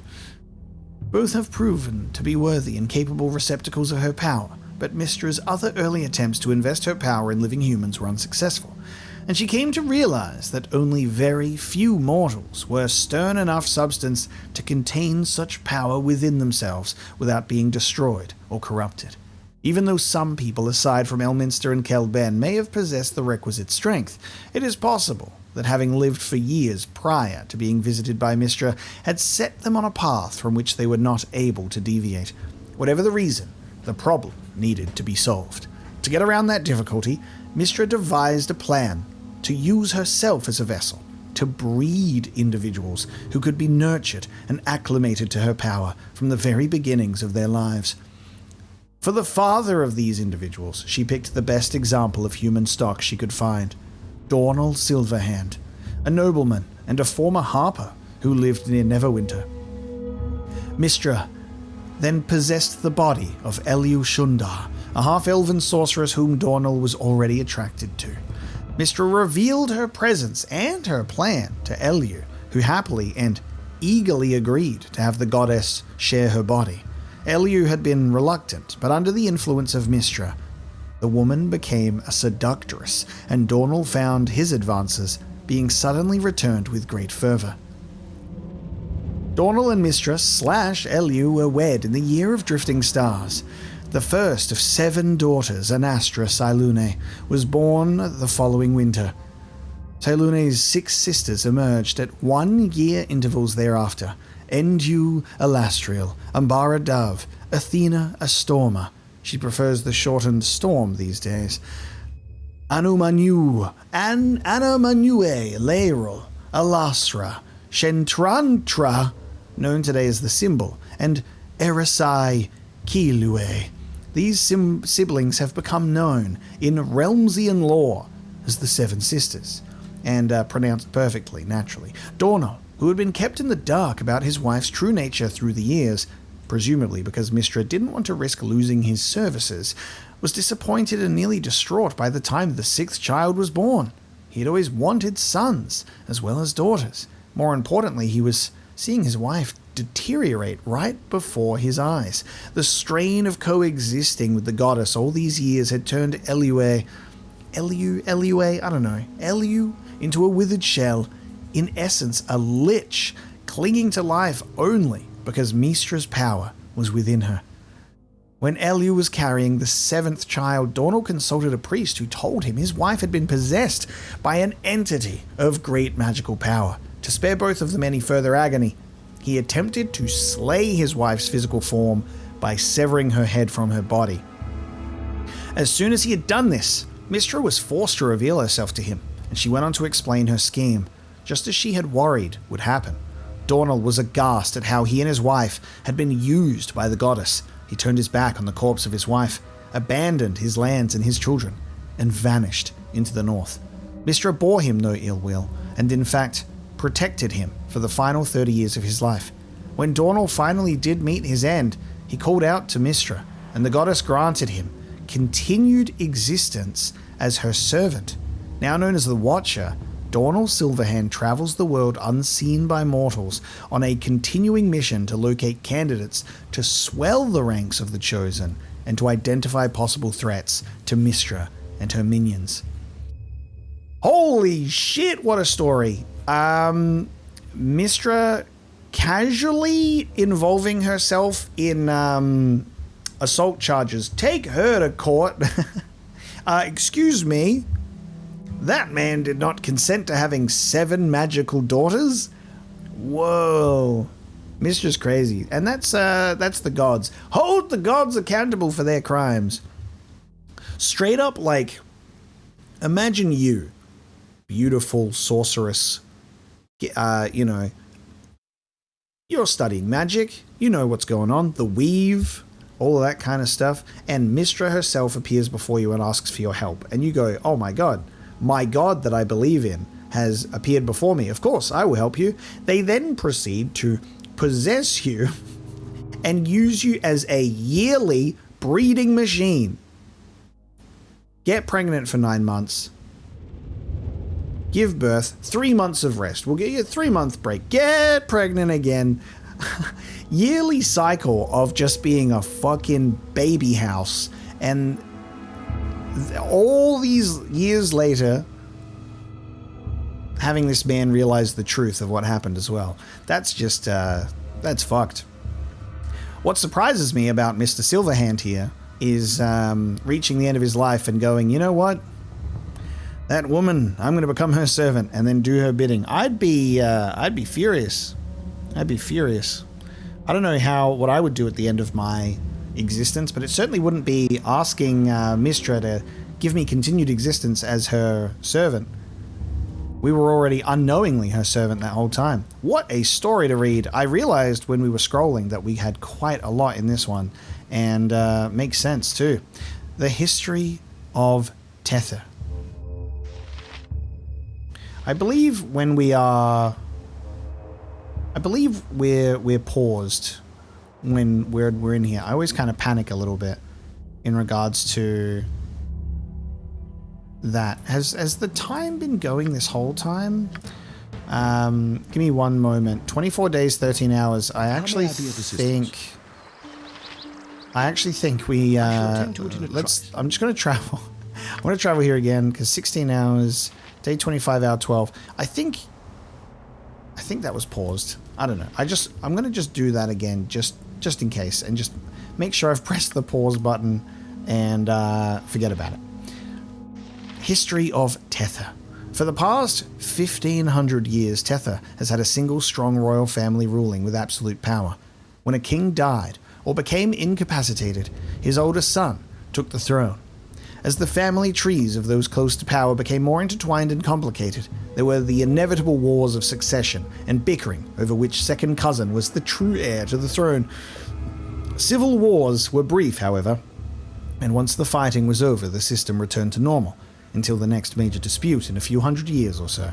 Both have proven to be worthy and capable receptacles of her power, but Mystra's other early attempts to invest her power in living humans were unsuccessful, and she came to realize that only very few mortals were stern enough substance to contain such power within themselves without being destroyed or corrupted. Even though some people aside from Elminster and Kelben may have possessed the requisite strength, it is possible that having lived for years prior to being visited by Mystra had set them on a path from which they were not able to deviate. Whatever the reason, the problem needed to be solved. To get around that difficulty, Mystra devised a plan to use herself as a vessel, to breed individuals who could be nurtured and acclimated to her power from the very beginnings of their lives. For the father of these individuals, she picked the best example of human stock she could find, Dornal Silverhand, a nobleman and a former harper who lived near Neverwinter. Mystra then possessed the body of Elu Shundar, a half-elven sorceress whom Dornal was already attracted to. Mystra revealed her presence and her plan to Elu, who happily and eagerly agreed to have the goddess share her body. Elu had been reluctant, but under the influence of Mystra, the woman became a seductress, and Dornal found his advances being suddenly returned with great fervor. Dornal and Mystra / Elu were wed in the year of drifting stars. The first of 7 daughters, Anastra Silune, was born the following winter. Silune's 6 sisters emerged at 1-year intervals thereafter: Endu Elastriel, Ambara Dove, Athena Astorma. She prefers the shortened Storm these days. Anumanue, Anamanue, Leirol, Alasra, Shentrantra, known today as the Symbol, and Erisai Kilue. These siblings have become known in Realmsian lore as the Seven Sisters, and pronounced perfectly, naturally. Dornal, who had been kept in the dark about his wife's true nature through the years, presumably because Mistra didn't want to risk losing his services, was disappointed and nearly distraught by the time the sixth child was born. He had always wanted sons, as well as daughters. More importantly, he was seeing his wife deteriorate right before his eyes. The strain of coexisting with the goddess all these years had turned Elue into a withered shell, in essence a lich, clinging to life only because Mistra's power was within her. When Elu was carrying the seventh child, Dornal consulted a priest who told him his wife had been possessed by an entity of great magical power. To spare both of them any further agony, he attempted to slay his wife's physical form by severing her head from her body. As soon as he had done this, Mistra was forced to reveal herself to him, and she went on to explain her scheme, just as she had worried would happen. Dornal was aghast at how he and his wife had been used by the goddess. He turned his back on the corpse of his wife, abandoned his lands and his children, and vanished into the north. Mistra bore him no ill will, and in fact protected him for the final 30 years of his life. When Dornal finally did meet his end, he called out to Mistra, and the goddess granted him continued existence as her servant. Now known as the Watcher, Dornal Silverhand travels the world unseen by mortals on a continuing mission to locate candidates to swell the ranks of the Chosen and to identify possible threats to Mistra and her minions. Holy shit, what a story! Mistra casually involving herself in assault charges. Take her to court. Excuse me? That man did not consent to having 7 magical daughters? Whoa. Mistra's crazy. And that's the gods. Hold the gods accountable for their crimes. Straight up, like, imagine you, beautiful sorceress, you're studying magic, you know what's going on, the weave, all of that kind of stuff, and Mistra herself appears before you and asks for your help, and you go, oh my god that I believe in has appeared before me, of course I will help you. They then proceed to possess you and use you as a yearly breeding machine. Get pregnant for 9 months, give birth, 3 months of rest, we'll get you a 3-month break, get pregnant again. Yearly cycle of just being a fucking baby house, and all these years later having this man realize the truth of what happened as well. That's just that's fucked. What surprises me about Mr. Silverhand here is reaching the end of his life and going, you know what, that woman, I'm going to become her servant and then do her bidding. I'd be furious. I'd be furious. I don't know what I would do at the end of my existence, but it certainly wouldn't be asking Mistra to give me continued existence as her servant. We were already unknowingly her servant that whole time. What a story to read. I realized when we were scrolling that we had quite a lot in this one, and makes sense too. The history of Tether. I believe we're paused when we're in here. I always kind of panic a little bit in regards to that. Has the time been going this whole time? Give me one moment. 24 days, 13 hours. I actually think we I'm just going to travel. I'm going to travel here again because 16 hours, day 25, hour 12. I think that was paused. I don't know. I'm going to just do that again just in case, and just make sure I've pressed the pause button and forget about it. History of Tether. For the past 1500 years, Tether has had a single strong royal family ruling with absolute power. When a king died or became incapacitated, his oldest son took the throne. As the family trees of those close to power became more intertwined and complicated, there were the inevitable wars of succession and bickering over which second cousin was the true heir to the throne. Civil wars were brief, however, and once the fighting was over, the system returned to normal, until the next major dispute in a few hundred years or so.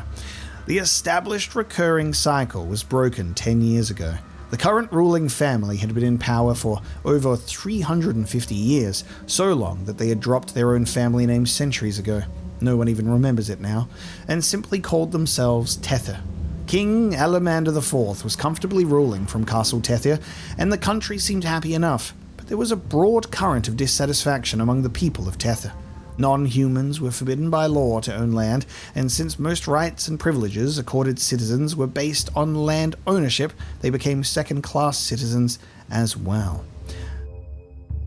The established recurring cycle was broken 10 years ago. The current ruling family had been in power for over 350 years, so long that they had dropped their own family name centuries ago. No one even remembers it now, and simply called themselves Tether. King Alamander IV was comfortably ruling from Castle Tether, and the country seemed happy enough, but there was a broad current of dissatisfaction among the people of Tether. Non-humans were forbidden by law to own land, and since most rights and privileges accorded citizens were based on land ownership, they became second-class citizens as well.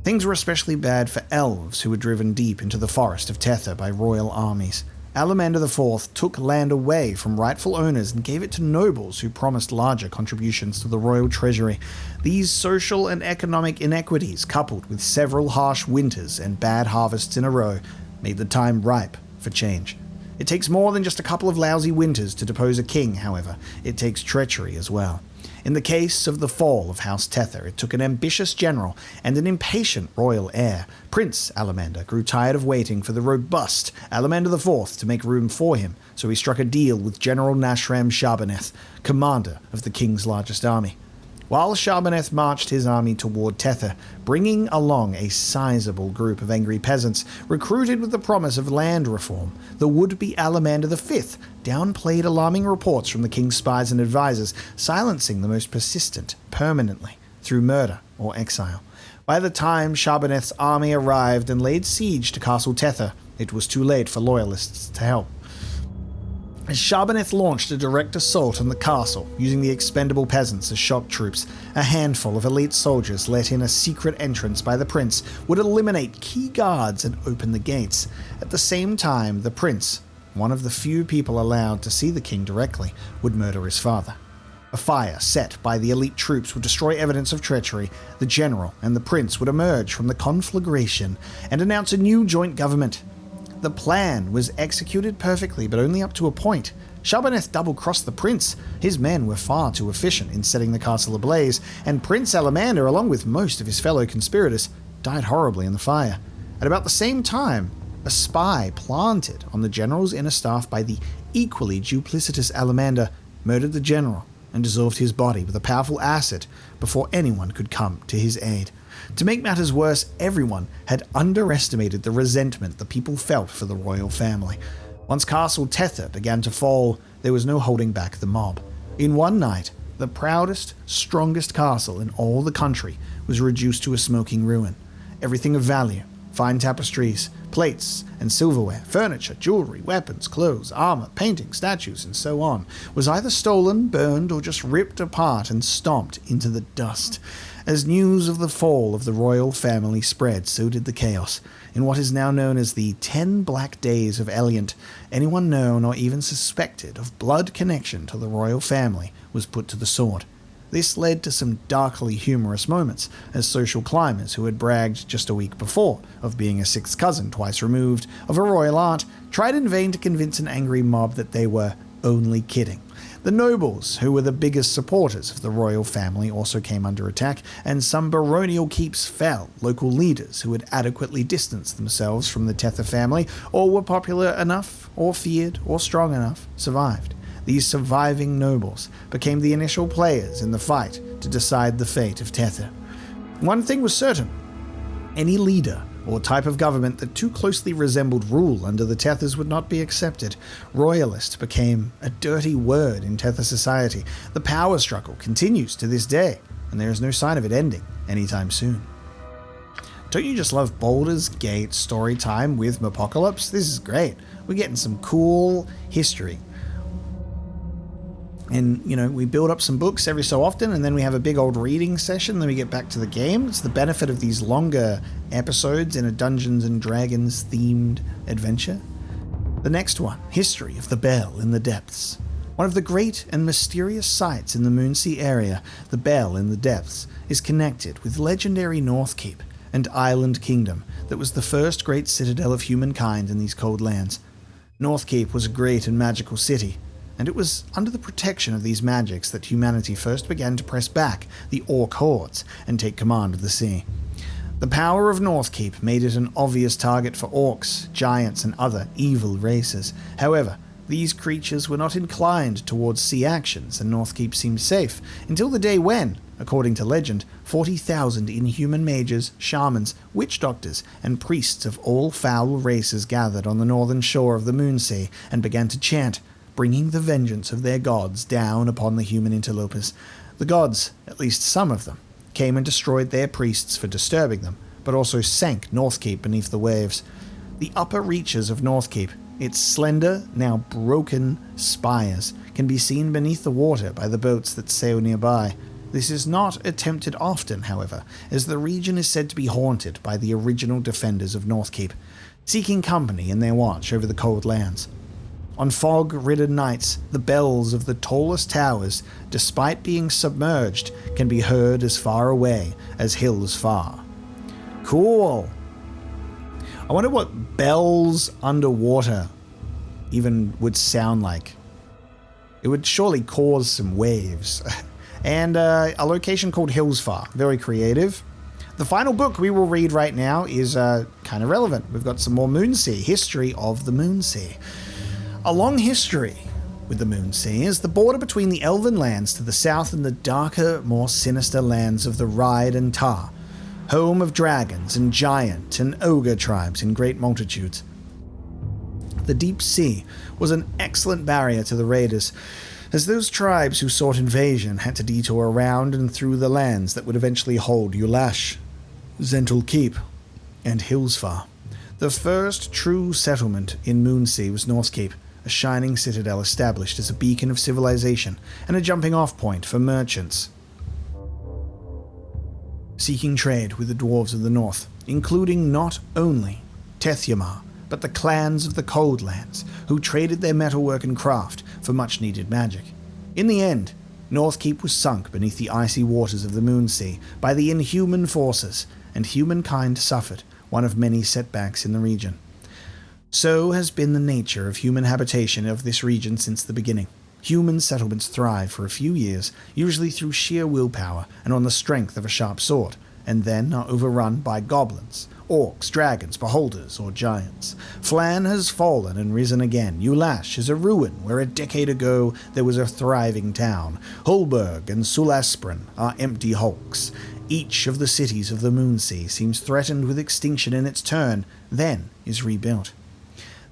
Things were especially bad for elves who were driven deep into the forest of Tether by royal armies. Alamander IV took land away from rightful owners and gave it to nobles who promised larger contributions to the royal treasury. These social and economic inequities, coupled with several harsh winters and bad harvests in a row, made the time ripe for change. It takes more than just a couple of lousy winters to depose a king, however. It takes treachery as well. In the case of the fall of House Tether, it took an ambitious general and an impatient royal heir. Prince Alamander grew tired of waiting for the robust Alamander IV to make room for him, so he struck a deal with General Nashram Sharbaneth, commander of the king's largest army. While Sharbaneth marched his army toward Tether, bringing along a sizable group of angry peasants, recruited with the promise of land reform, the would-be Alamander V downplayed alarming reports from the king's spies and advisors, silencing the most persistent permanently through murder or exile. By the time Sharbaneth's army arrived and laid siege to Castle Tether, it was too late for loyalists to help. As Sharbaneth launched a direct assault on the castle, using the expendable peasants as shock troops, a handful of elite soldiers let in a secret entrance by the prince would eliminate key guards and open the gates. At the same time, the prince, one of the few people allowed to see the king directly, would murder his father. A fire set by the elite troops would destroy evidence of treachery. The general and the prince would emerge from the conflagration and announce a new joint government. The plan was executed perfectly, but only up to a point. Sharbaneth double-crossed the prince. His men were far too efficient in setting the castle ablaze, and Prince Alamander, along with most of his fellow conspirators, died horribly in the fire. At about the same time, a spy planted on the general's inner staff by the equally duplicitous Alamander murdered the general and dissolved his body with a powerful acid before anyone could come to his aid. To make matters worse, everyone had underestimated the resentment the people felt for the royal family. Once Castle Tether began to fall, there was no holding back the mob. In one night, the proudest, strongest castle in all the country was reduced to a smoking ruin. Everything of value, fine tapestries, plates and silverware, furniture, jewelry, weapons, clothes, armor, paintings, statues, and so on, was either stolen, burned, or just ripped apart and stomped into the dust. As news of the fall of the royal family spread, so did the chaos. In what is now known as the 10 Black Days of Eliant, anyone known or even suspected of blood connection to the royal family was put to the sword. This led to some darkly humorous moments, as social climbers who had bragged just a week before of being a sixth cousin twice removed of a royal aunt tried in vain to convince an angry mob that they were only kidding. The nobles, who were the biggest supporters of the royal family, also came under attack, and some baronial keeps fell. Local leaders who had adequately distanced themselves from the Tether family, or were popular enough, or feared, or strong enough, survived. These surviving nobles became the initial players in the fight to decide the fate of Tether. One thing was certain: any leader or type of government that too closely resembled rule under the Tethers would not be accepted. Royalist became a dirty word in Tether society. The power struggle continues to this day, and there is no sign of it ending anytime soon. Don't you just love Baldur's Gate story time with Apocalypse? This is great. We're getting some cool history. And, we build up some books every so often, and then we have a big old reading session, then we get back to the game. It's the benefit of these longer episodes in a Dungeons & Dragons themed adventure. The next one, History of the Bell in the Depths. One of the great and mysterious sites in the Moonsea area, the Bell in the Depths is connected with legendary Northkeep, and island kingdom that was the first great citadel of humankind in these cold lands. Northkeep was a great and magical city, and it was under the protection of these magics that humanity first began to press back the orc hordes and take command of the sea. The power of Northkeep made it an obvious target for orcs, giants, and other evil races. However, these creatures were not inclined towards sea actions, and Northkeep seemed safe until the day when, according to legend, 40,000 inhuman mages, shamans, witch doctors, and priests of all foul races gathered on the northern shore of the Moonsea and began to chant, bringing the vengeance of their gods down upon the human interlopers. The gods, at least some of them, came and destroyed their priests for disturbing them, but also sank Northkeep beneath the waves. The upper reaches of Northkeep, its slender, now broken spires, can be seen beneath the water by the boats that sail nearby. This is not attempted often, however, as the region is said to be haunted by the original defenders of Northkeep, seeking company in their watch over the cold lands. On fog-ridden nights, the bells of the tallest towers, despite being submerged, can be heard as far away as hills far. Cool! I wonder what bells underwater even would sound like. It would surely cause some waves. And a location called Hillsfar. Very creative. The final book we will read right now is kind of relevant. We've got some more Moonsea, history of the Moonsea. A long history with the Moonsea is the border between the elven lands to the south and the darker, more sinister lands of the Ride and Tar, home of dragons and giant and ogre tribes in great multitudes. The deep sea was an excellent barrier to the raiders, as those tribes who sought invasion had to detour around and through the lands that would eventually hold Ulash, Zentul Keep, and Hillsfar. The first true settlement in Moonsea was Northkeep, a shining citadel established as a beacon of civilization and a jumping-off point for merchants seeking trade with the dwarves of the north, including not only Tethyamar, but the clans of the Cold Lands, who traded their metalwork and craft for much-needed magic. In the end, Northkeep was sunk beneath the icy waters of the Moonsea by the inhuman forces, and humankind suffered one of many setbacks in the region. So has been the nature of human habitation of this region since the beginning. Human settlements thrive for a few years, usually through sheer willpower and on the strength of a sharp sword, and then are overrun by goblins, orcs, dragons, beholders, or giants. Flan has fallen and risen again. Ulash is a ruin where a decade ago there was a thriving town. Holberg and Sulaspren are empty hulks. Each of the cities of the Moonsea seems threatened with extinction in its turn, then is rebuilt.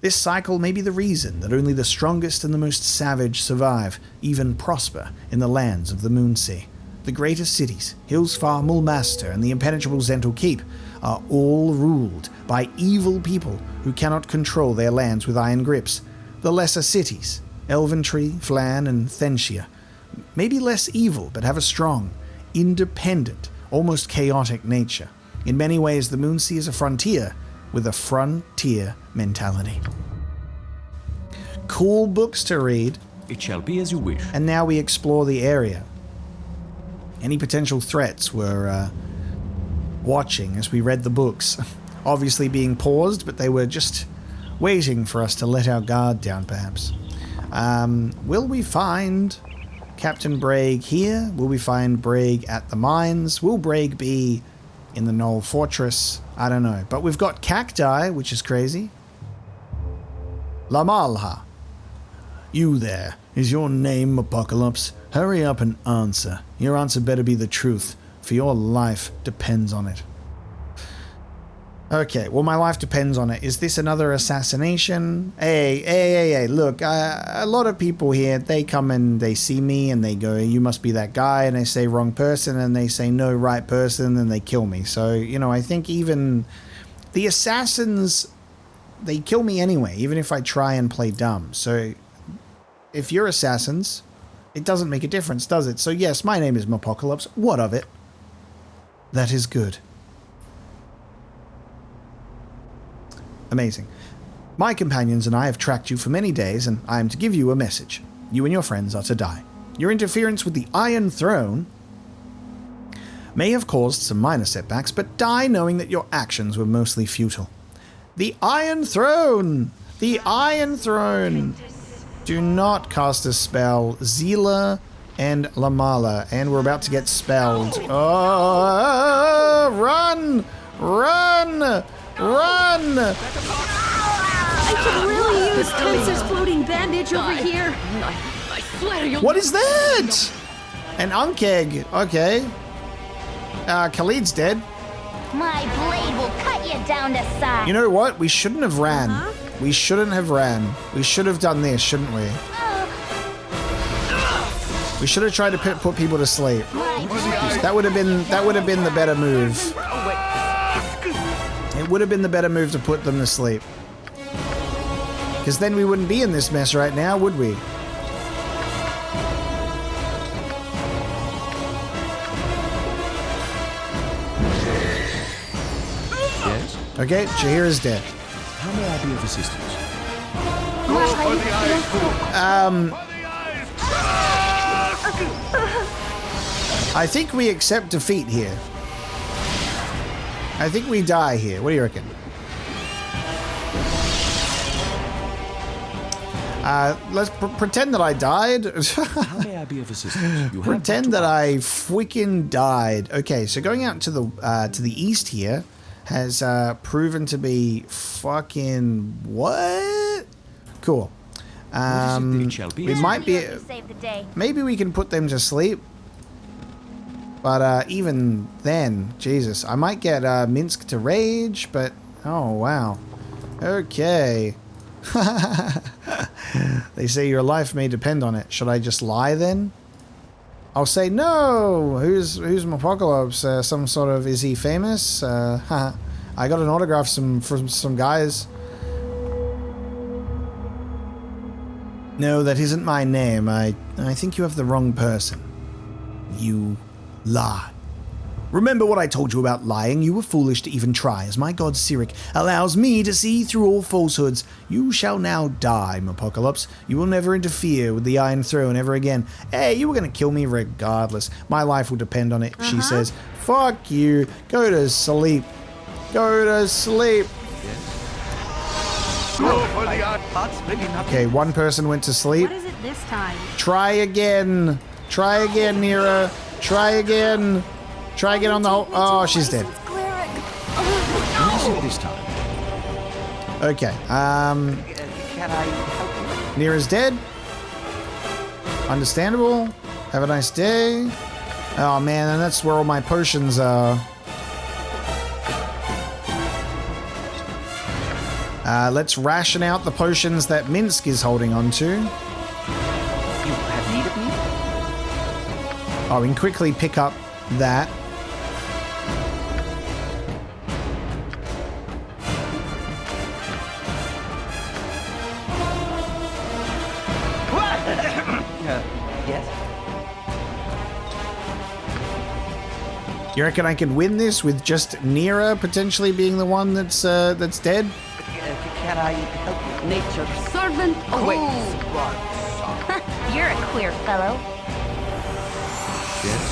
This cycle may be the reason that only the strongest and the most savage survive, even prosper, in the lands of the Moonsea. The greatest cities, Hillsfar, Mulmaster, and the impenetrable Zentul Keep, are all ruled by evil people who cannot control their lands with iron grips. The lesser cities, Elventree, Flan, and Thentia, may be less evil but have a strong, independent, almost chaotic nature. In many ways, the Moonsea is a frontier with a frontier mentality. Cool books to read. It shall be as you wish. And now we explore the area. Any potential threats were watching as we read the books. Obviously being paused, but they were just waiting for us to let our guard down, perhaps. Will we find Captain Bragg here? Will we find Bragg at the mines? Will Bragg be in the Gnoll Fortress? I don't know. But we've got cacti, which is crazy. Lamalha. You there. Is your name Apocalypse? Hurry up and answer. Your answer better be the truth, for your life depends on it. Okay, well, my life depends on it. Is this another assassination? Hey, look, a lot of people here, they come and they see me and they go, you must be that guy, and they say wrong person, and they say no, right person, and they kill me. So, you know, I think even the assassins, they kill me anyway, even if I try and play dumb. So, if you're assassins, it doesn't make a difference, does it? So yes, my name is Mapocalypse. What of it? That is good. Amazing. My companions and I have tracked you for many days, and I am to give you a message. You and your friends are to die. Your interference with the Iron Throne may have caused some minor setbacks, but die knowing that your actions were mostly futile. The Iron Throne! The Iron Throne! Do not cast a spell. Zila and Lamala, and we're about to get spelled. Oh, run! Run! Run! I could really use Tensor's floating bandage over here. I swear you'll... What is that? An Unkeg. Okay. Khalid's dead. My blade will cut you down to size. You know what? We shouldn't have ran. We shouldn't have ran. We should have done this, shouldn't we? We should have tried to put people to sleep. That would have been the better move. It would have been the better move to put them to sleep. Because then we wouldn't be in this mess right now, would we? Yes? Okay, Jahir is dead. How may I be of assistance? I think we accept defeat here. I think we die here. What do you reckon? Let's pretend that I died. How may I be of assistance? You Pretend that I freaking died. Okay, so going out to the east here has proven to be fucking what? Cool. We might be. Maybe we can put them to sleep. But even then, Jesus, I might get Minsk to rage. But oh wow. Okay. They say your life may depend on it. Should I just lie then? I'll say no. Who's Apocalypse? Some sort of, is he famous? I got an autograph from some guys. No, that isn't my name. I think you have the wrong person. You lie. Remember what I told you about lying? You were foolish to even try, as my god Cyric allows me to see through all falsehoods. You shall now die, Apocalypse. You will never interfere with the Iron Throne ever again. Hey, you were going to kill me regardless. My life will depend on it, she says. Fuck you. Go to sleep. Go to sleep. Okay, one person went to sleep. What is it this time? Try again. Try again, Nira. Try again. Try again on the whole... Oh, she's dead. This time. Okay, Can I help you? Nira's dead. Understandable. Have a nice day. Oh, man, and that's where all my potions are. Let's ration out the potions that Minsk is holding on to. You have need of me? Oh, we can quickly pick up that. Yes? You reckon I can win this with just Nira potentially being the one that's dead? Can I help you? Nature servant. Oh, wait. You're a queer fellow. Yes?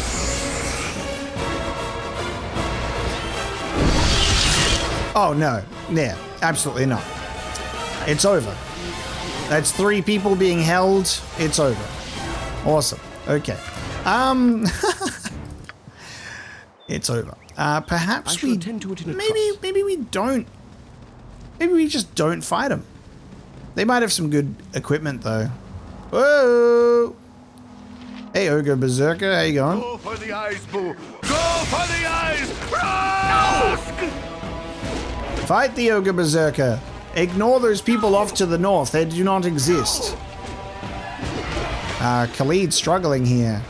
Oh, no. Yeah, absolutely not. It's over. That's 3 people being held. It's over. Awesome. Okay. It's over. Perhaps we... Maybe we don't... Maybe we just don't fight them. They might have some good equipment, though. Whoa! Hey, Ogre Berserker, how you going? Go for the eyes, Boo! Go for the eyes! Rusk! Fight the Ogre Berserker. Ignore those people off to the north. They do not exist. Khalid's struggling here.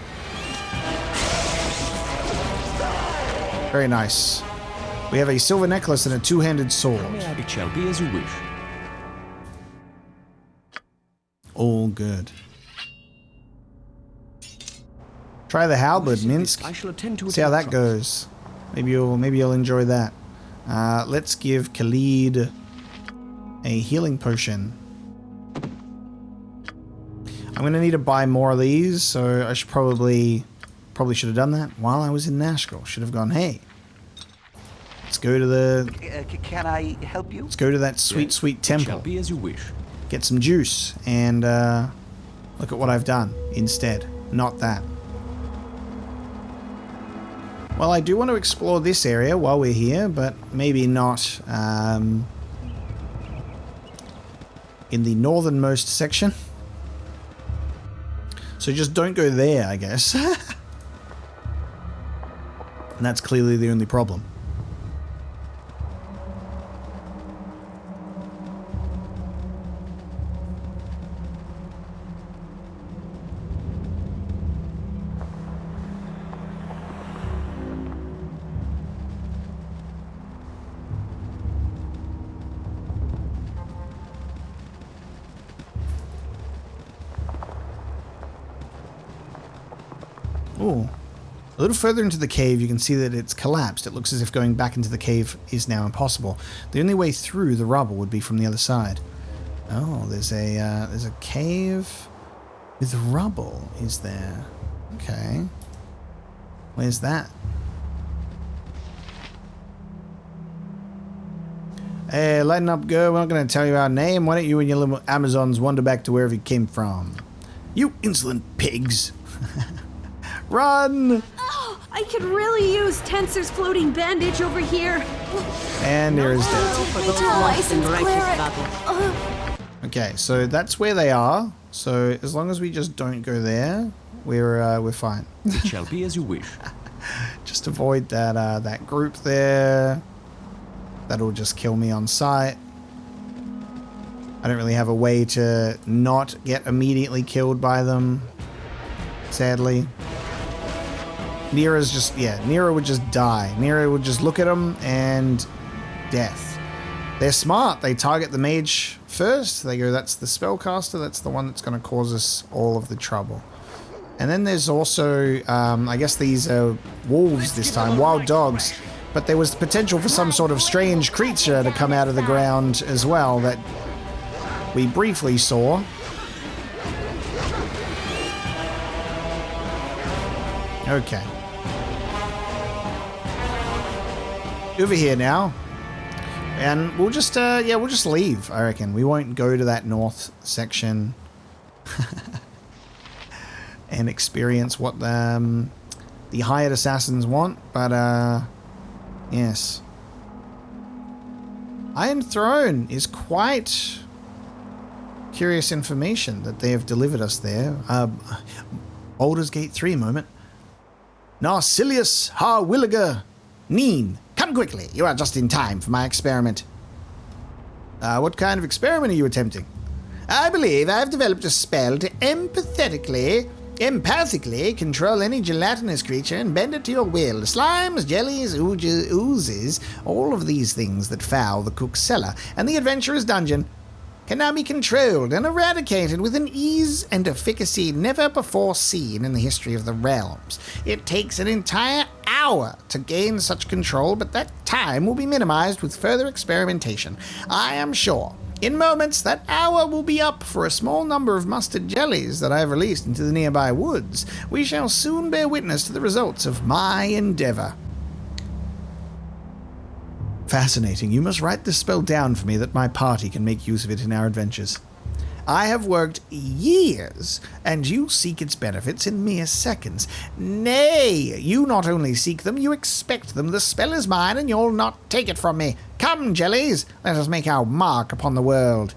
Very nice. We have a silver necklace and a 2-handed sword. It shall be as you wish. All good. Try the halberd, Minsk. I shall attend to it. See how that goes. Maybe you'll enjoy that. Let's give Khalid a healing potion. I'm gonna need to buy more of these, so I should probably Probably should have done that while I was in Nashkel. Should have gone, hey, let's go to the... Can I help you? Let's go to that sweet, sweet temple. It shall be as you wish. Get some juice and look at what I've done instead. Not that. Well, I do want to explore this area while we're here, but maybe not in the northernmost section. So just don't go there, I guess. And that's clearly the only problem. Ooh. A little further into the cave, you can see that it's collapsed. It looks as if going back into the cave is now impossible. The only way through the rubble would be from the other side. Oh, there's a cave with rubble, is there? Okay. Where's that? Hey, lighten up, girl. We're not going to tell you our name. Why don't you and your little Amazons wander back to wherever you came from? You insolent pigs. Run! Oh, I could really use Tensor's floating bandage over here. And there is Oh, okay, so that's where they are. So as long as we just don't go there, we're fine. It shall be as you wish. Just avoid that that group there. That'll just kill me on sight. I don't really have a way to not get immediately killed by them, sadly. Nera's just, yeah, Nera would just die. Nera would just look at them and death. They're smart. They target the mage first. They go, that's the spellcaster. That's the one that's going to cause us all of the trouble. And then there's also, I guess these are wolves this time, wild dogs. But there was potential for some sort of strange creature to come out of the ground as well that we briefly saw. Okay. Over here now. And we'll just, yeah, we'll just leave, I reckon. We won't go to that north section and experience what the hired assassins want, but, yes. Iron Throne is quite curious information that they have delivered us there. Baldur's Gate 3 moment. Narcilius Harwilliger Neen, come quickly. You are just in time for my experiment. What kind of experiment are you attempting? I believe I have developed a spell to empathically control any gelatinous creature and bend it to your will. Slimes, jellies, oozes, all of these things that foul the cook's cellar and the adventurer's dungeon can now be controlled and eradicated with an ease and efficacy never before seen in the history of the realms. It takes an entire hour to gain such control, but that time will be minimized with further experimentation. I am sure in moments that hour will be up for a small number of mustard jellies that I have released into the nearby woods. We shall soon bear witness to the results of my endeavor. Fascinating. You must write this spell down for me that my party can make use of it in our adventures. I have worked years, and you seek its benefits in mere seconds. Nay, you not only seek them, you expect them. The spell is mine, and you'll not take it from me. Come, jellies, let us make our mark upon the world.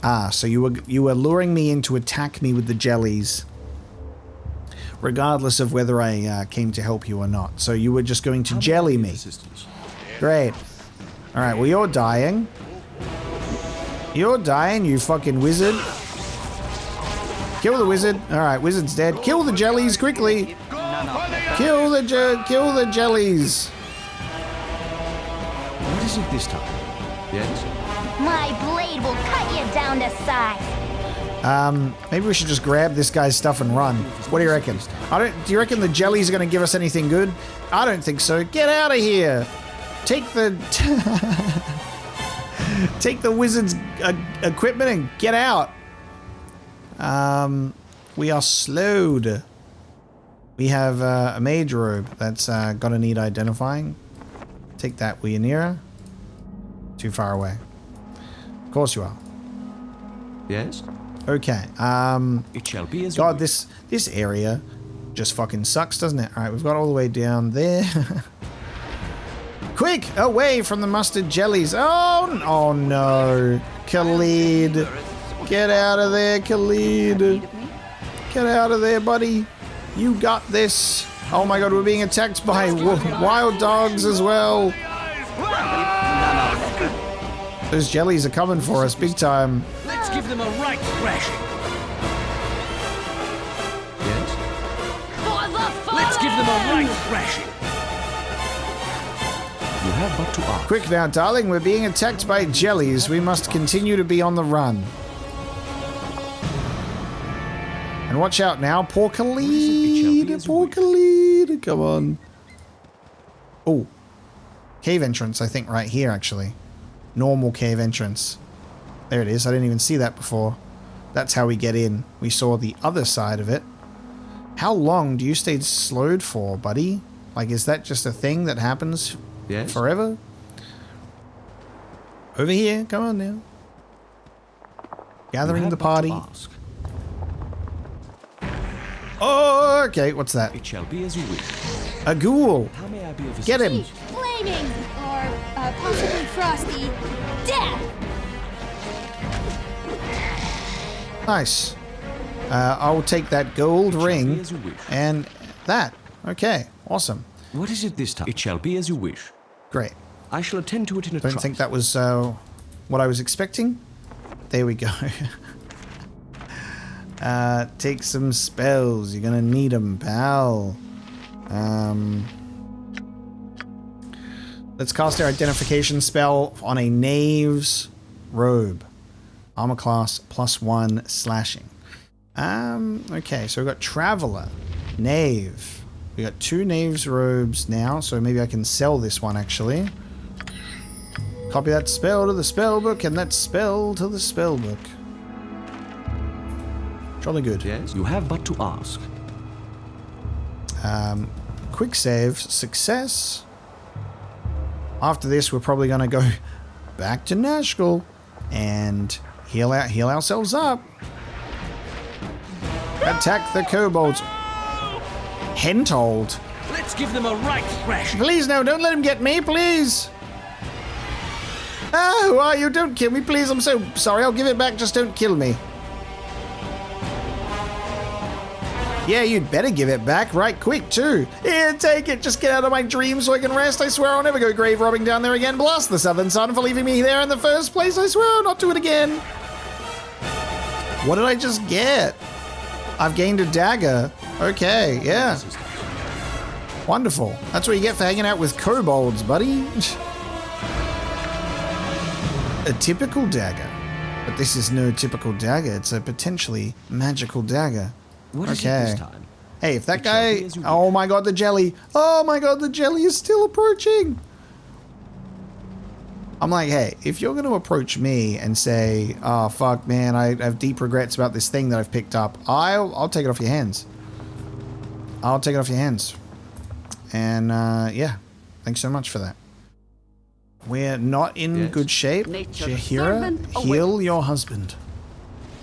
Ah, so you were luring me in to attack me with the jellies, regardless of whether I came to help you or not. So you were just going to jelly me. Great. Alright, well, you're dying. You're dying, you fucking wizard. Kill the wizard. Alright, wizard's dead. Kill the jellies, quickly. Kill the jellies. What is it this time? Yes? My blade will cut you down to size. Maybe we should just grab this guy's stuff and run. What do you reckon? Do you reckon the jellies are going to give us anything good? I don't think so. Get out of here. Take the take the wizard's equipment and get out. We are slowed. We have a mage robe that's gonna need identifying. Take that, were you nearer? Too far away. Of course you are. Yes? Okay, It shall be as God, this area just fucking sucks, doesn't it? Alright, we've got all the way down there. Quick, away from the mustard jellies. Oh no. Khalid. Get out of there, Khalid. Get out of there, buddy. You got this. Oh my god, we're being attacked by wild dogs as well. Those jellies are coming for us big time. Let's give them a right thrashing. Yes? Let's give them a right thrashing. You have but to ask. Quick now, darling, we're being attacked by jellies. We must continue to be on the run. And watch out now, poor Khalid. Poor Khalid. Come on. Oh. Cave entrance, I think, right here, actually. Normal cave entrance. There it is. I didn't even see that before. That's how we get in. We saw the other side of it. How long do you stay slowed for, buddy? Like, is that just a thing that happens forever? Over here. Come on now. Gathering the party. Oh, okay. What's that? It shall be as you wish. A ghoul. How may I be of Get him. Flaming, or possibly frosty, death! Nice. I'll take that gold ring and that. Okay, awesome. What is it this time? It shall be as you wish. Great. I shall attend to it in a Don't think that was what I was expecting. There we go. Take some spells. You're gonna need them, pal. Let's cast our identification spell on a knave's robe. Armor class +1 slashing. Okay, so we've got Traveler, Knave. We got 2 knave's robes now, so maybe I can sell this one actually. Copy that spell to the spell book and that spell to the spell book. Jolly good. Yes, you have but to ask. Quick save, success. After this, we're probably gonna go back to Nashkel and heal ourselves up. Attack the kobolds. Hentold. Let's give them a right thrashing. Please no, don't let him get me, please. Ah, who are you? Don't kill me, please. I'm so sorry. I'll give it back. Just don't kill me. Yeah, you'd better give it back right quick, too. Here, take it. Just get out of my dreams so I can rest. I swear I'll never go grave robbing down there again. Blast the Southern Sun for leaving me there in the first place. I swear I'll not do it again. What did I just get? I've gained a dagger. Okay, yeah. Wonderful. That's what you get for hanging out with kobolds, buddy. A typical dagger. But this is no typical dagger. It's a potentially magical dagger. What is it this time? Hey, if that guy... Oh my god, the jelly. Oh my god, the jelly is still approaching. I'm like, hey, if you're going to approach me and say, oh, fuck, man, I have deep regrets about this thing that I've picked up, I'll take it off your hands. I'll take it off your hands. And, yeah, thanks so much for that. We're not in good shape. Shahira, heal your husband.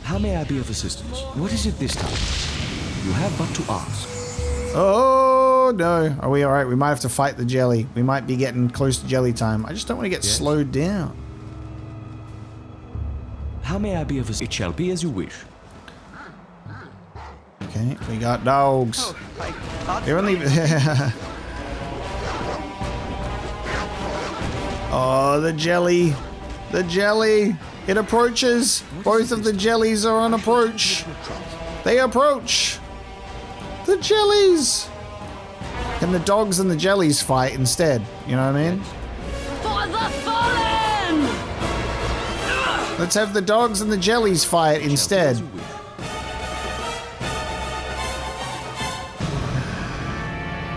How may I be of assistance? What is it this time? You have but to ask. Oh, no. Are we alright? We might have to fight the jelly. We might be getting close to jelly time. I just don't want to get slowed down. How may I be of assistance? It shall be as you wish. Okay, we got dogs. They're only... Oh, the jelly. The jelly. It approaches. Both of the jellies are on approach. They approach. The jellies. Can the dogs and the jellies fight instead? You know what I mean? For the fallen! Let's have the dogs and the jellies fight instead.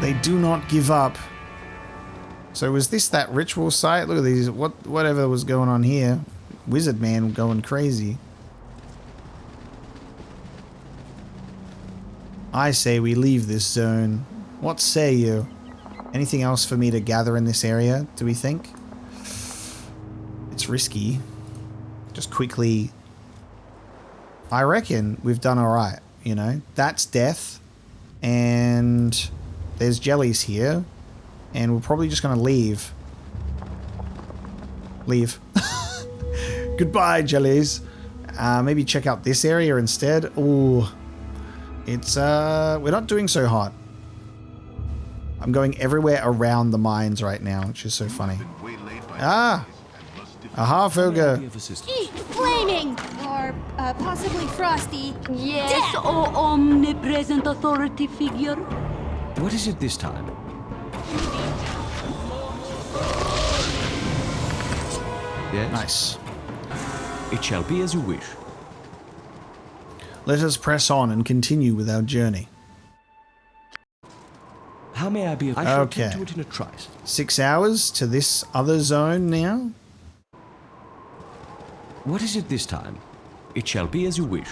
They do not give up. So was this that ritual site? Look at these. Whatever was going on here. Wizard man going crazy. I say we leave this zone. What say you? Anything else for me to gather in this area, do we think? It's risky. Just quickly... I reckon we've done alright, you know? That's death. And there's jellies here. And we're probably just going to leave. Leave. Goodbye, jellies. Maybe check out this area instead. Ooh. It's, we're not doing so hot. I'm going everywhere around the mines right now, which is so funny. Ah! Aha, Fogger. Flaming! Or possibly frosty. Yes, oh omnipresent authority figure. What is it this time? Yes? Nice. It shall be as you wish. Let us press on and continue with our journey. How may I be of... I shall Okay. attend to it in a trice. 6 hours to this other zone now. What is it this time? It shall be as you wish.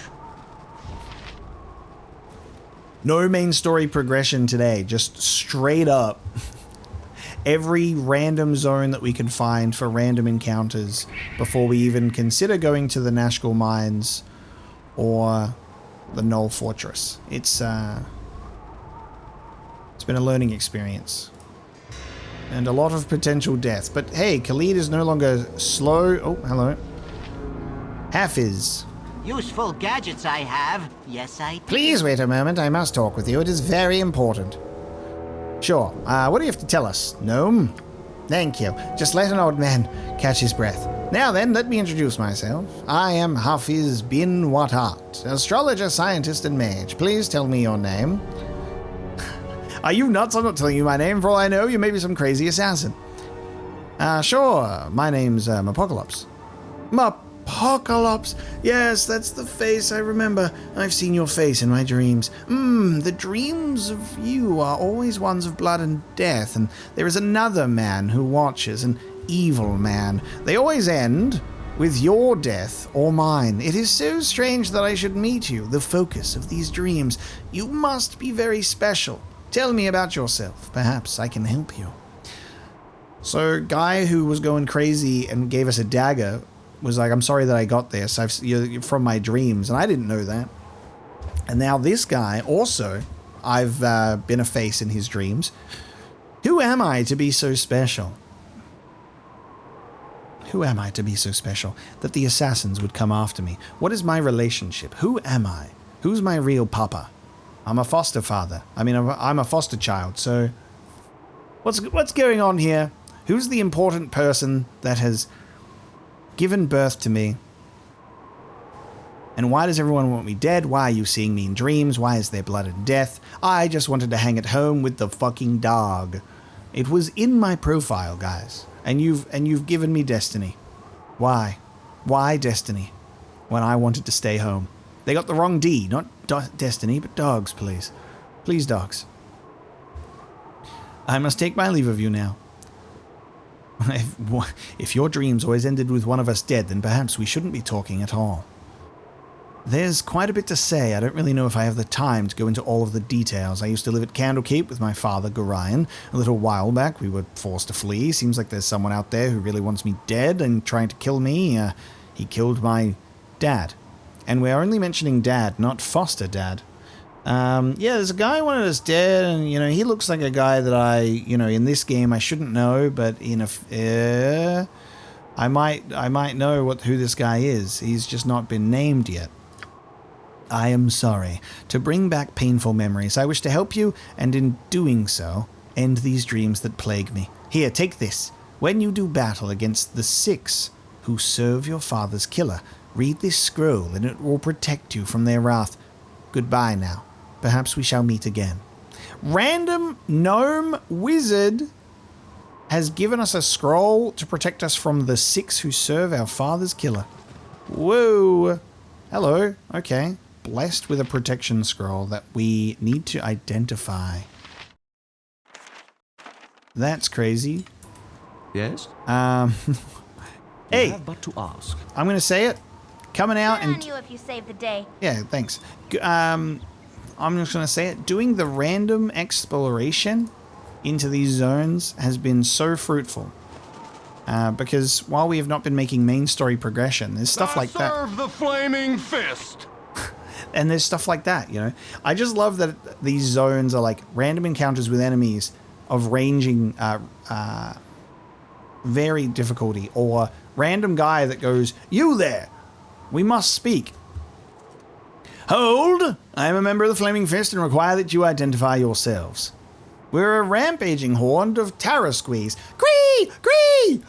No main story progression today, just straight up. Every random zone that we can find for random encounters before we even consider going to the Nashkel mines or the Gnoll Fortress. It's been a learning experience. And a lot of potential death. But hey, Khalid is no longer slow. Oh, hello. Hafiz. Useful gadgets I have. Yes, I do. Please wait a moment. I must talk with you. It is very important. Sure. What do you have to tell us, gnome? Thank you. Just let an old man catch his breath. Now then, let me introduce myself. I am Hafiz bin Watat, astrologer, scientist, and mage. Please tell me your name. Are you nuts? I'm not telling you my name. For all I know, you may be some crazy assassin. Sure. My name's Apocalypse. Apocalypse. Yes, that's the face I remember. I've seen your face in my dreams. The dreams of you are always ones of blood and death, and there is another man who watches, an evil man. They always end with your death or mine. It is so strange that I should meet you, the focus of these dreams. You must be very special. Tell me about yourself. Perhaps I can help you. So, guy who was going crazy and gave us a dagger was like, I'm sorry that I got this. You're from my dreams, and I didn't know that. And now this guy also, I've been a face in his dreams. Who am I to be so special? Who am I to be so special that the assassins would come after me? What is my relationship? Who am I? Who's my real papa? I'm a foster father. I mean, I'm a foster child, so... What's going on here? Who's the important person that has given birth to me? And why does everyone want me dead? Why are you seeing me in dreams? Why is there blood and death? I just wanted to hang at home with the fucking dog. It was in my profile, guys. And you've given me destiny. Why? Why destiny? When I wanted to stay home. They got the wrong D, not destiny, but dogs, please. Please, dogs. I must take my leave of you now. If your dreams always ended with one of us dead, then perhaps we shouldn't be talking at all. There's quite a bit to say. I don't really know if I have the time to go into all of the details. I used to live at Candlekeep with my father, Gorion. A little while back, we were forced to flee. Seems like there's someone out there who really wants me dead and trying to kill me. He killed my dad. And we're only mentioning dad, not foster dad. Yeah, there's a guy who wanted us dead, and, you know, he looks like a guy that in this game I shouldn't know, but I might know who this guy is. He's just not been named yet. I am sorry. To bring back painful memories, I wish to help you, and in doing so, end these dreams that plague me. Here, take this. When you do battle against the 6 who serve your father's killer, read this scroll, and it will protect you from their wrath. Goodbye now. Perhaps we shall meet again. Random gnome wizard has given us a scroll to protect us from the 6 who serve our father's killer. Whoa. Hello. Okay. Blessed with a protection scroll that we need to identify. That's crazy. Yes? Hey. You have but to ask. I'm going to say it. Coming out Good and... on you if you save the day. Yeah, thanks. I'm just going to say it, doing the random exploration into these zones has been so fruitful. Because while we have not been making main story progression, there's stuff like that. Serve the flaming fist! And there's stuff like that, you know. I just love that these zones are like random encounters with enemies of ranging varied difficulty, or random guy that goes, "You there, we must speak." "Hold! I am a member of the Flaming Fist and require that you identify yourselves. We're a rampaging horde of Tarasquees. Gree! Gree!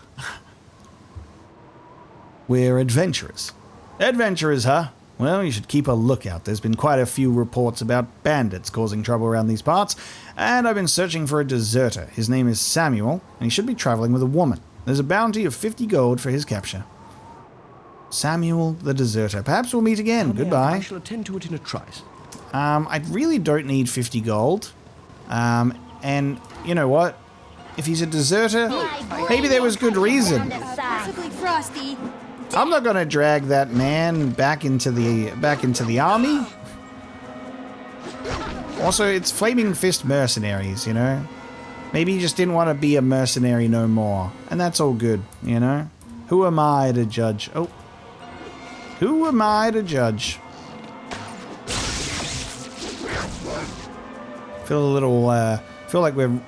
We're adventurers." "Adventurers, huh? Well, you should keep a lookout. There's been quite a few reports about bandits causing trouble around these parts, and I've been searching for a deserter. His name is Samuel, and he should be traveling with a woman. There's a bounty of 50 gold for his capture." Samuel the deserter. Perhaps we'll meet again. Goodbye. I shall attend to it in a trice. I really don't need 50 gold. And you know what? If he's a deserter, maybe there was good reason. Possibly Frosty. I'm not gonna drag that man back into the army. Also, it's Flaming Fist mercenaries, you know? Maybe he just didn't want to be a mercenary no more. And that's all good, you know? Who am I to judge? Oh. Who am I to judge? Feel like we're...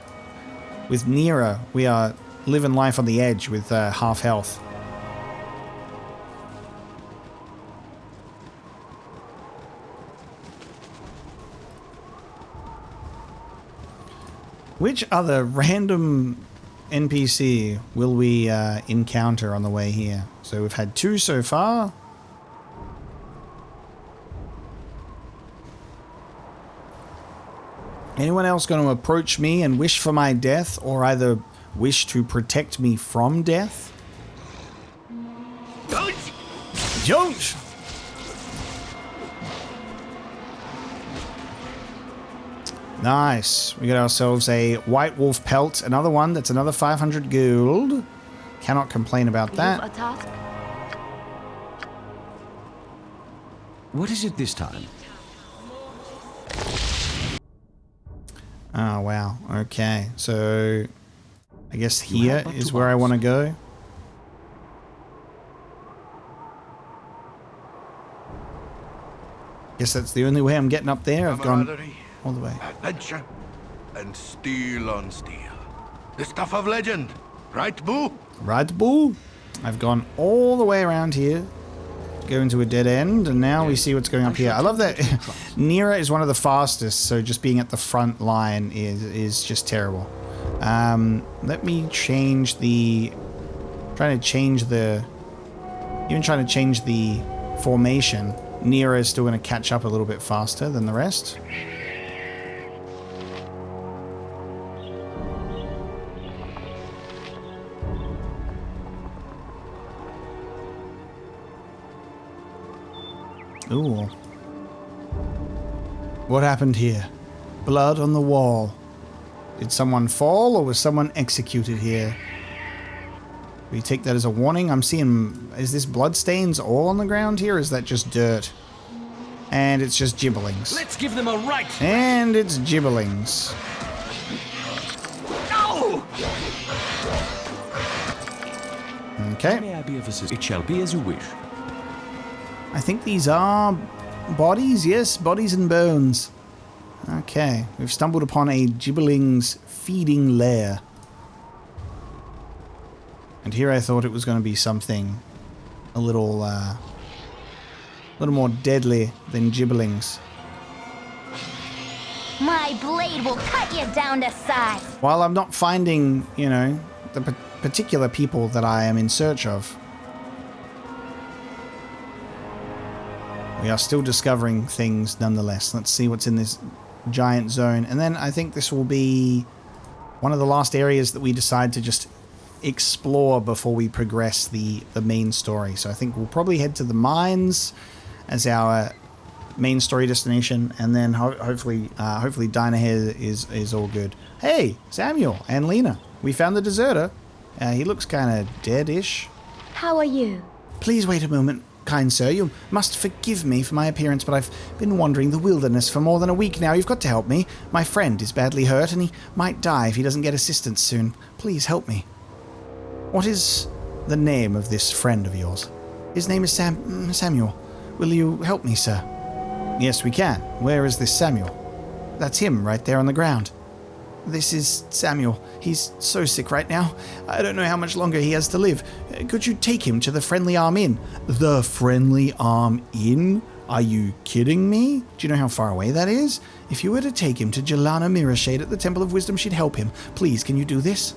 With Nira, we are living life on the edge with half health. Which other random NPC will we encounter on the way here? So we've had 2 so far. Anyone else going to approach me and wish for my death, or either wish to protect me from death? Don't! Nice. We got ourselves a white wolf pelt. Another one. That's another 500 gold. Cannot complain about that. What is it this time? Oh, wow. Okay. So, I guess here is where I want to go. Guess that's the only way I'm getting up there. I've gone all the way. Adventure and steel on steel. The stuff of legend. Right, Boo? Right, Boo? I've gone all the way around here. Go into a dead end, and now we see what's going up here. I love that Nira is one of the fastest, so just being at the front line is just terrible. Let me change the... Trying to change the formation. Nira is still going to catch up a little bit faster than the rest. Ooh. What happened here? Blood on the wall. Did someone fall, or was someone executed here? We take that as a warning. I'm seeing... Is this blood stains all on the ground here, or is that just dirt? And it's just gibblings. Let's give them a right. And it's gibblings. No! Okay. May I be of assistance? It shall be as you wish. I think these are bodies. Yes, bodies and bones. Okay, we've stumbled upon a gibbling's feeding lair. And here I thought it was going to be something a little more deadly than gibblings. My blade will cut you down to size. While I'm not finding, you know, the particular people that I am in search of, we are still discovering things nonetheless. Let's see what's in this giant zone. And then I think this will be one of the last areas that we decide to just explore before we progress the main story. So I think we'll probably head to the mines as our main story destination, and then hopefully Dinah here is all good. Hey, Samuel and Lena, we found the deserter. He looks kind of dead-ish. How are you? Please wait a moment. kind sir. You must forgive me for my appearance, but I've been wandering the wilderness for more than a week now. You've got to help me. My friend is badly hurt, and he might die if he doesn't get assistance soon. Please help me. What is the name of this friend of yours? His name is Samuel. Will you help me, sir? Yes, we can. Where is this Samuel? That's him right there on the ground. This is Samuel. He's so sick right now. I don't know how much longer he has to live. Could you take him to the Friendly Arm Inn? The Friendly Arm Inn? Are you kidding me? Do you know how far away that is? If you were to take him to Jelana Mirashade at the Temple of Wisdom, she'd help him. Please, can you do this?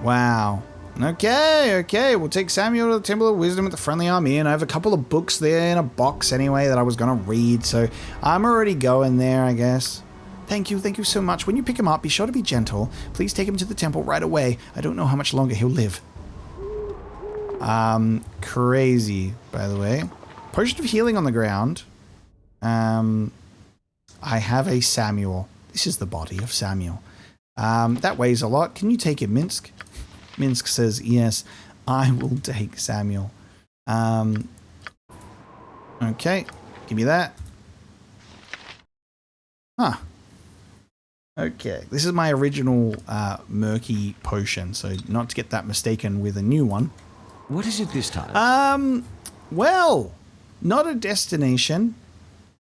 Wow. Okay. We'll take Samuel to the Temple of Wisdom at the Friendly Arm Inn. I have a couple of books there in a box anyway that I was going to read, so I'm already going there, I guess. Thank you so much. When you pick him up, be sure to be gentle. Please take him to the temple right away. I don't know how much longer he'll live. Crazy, by the way. Potion of healing on the ground. I have a Samuel. This is the body of Samuel. That weighs a lot. Can you take it, Minsk? Minsk says, yes, I will take Samuel. Okay, give me that. Huh. Okay, this is my original murky potion, so not to get that mistaken with a new one. What is it this time? Well, not a destination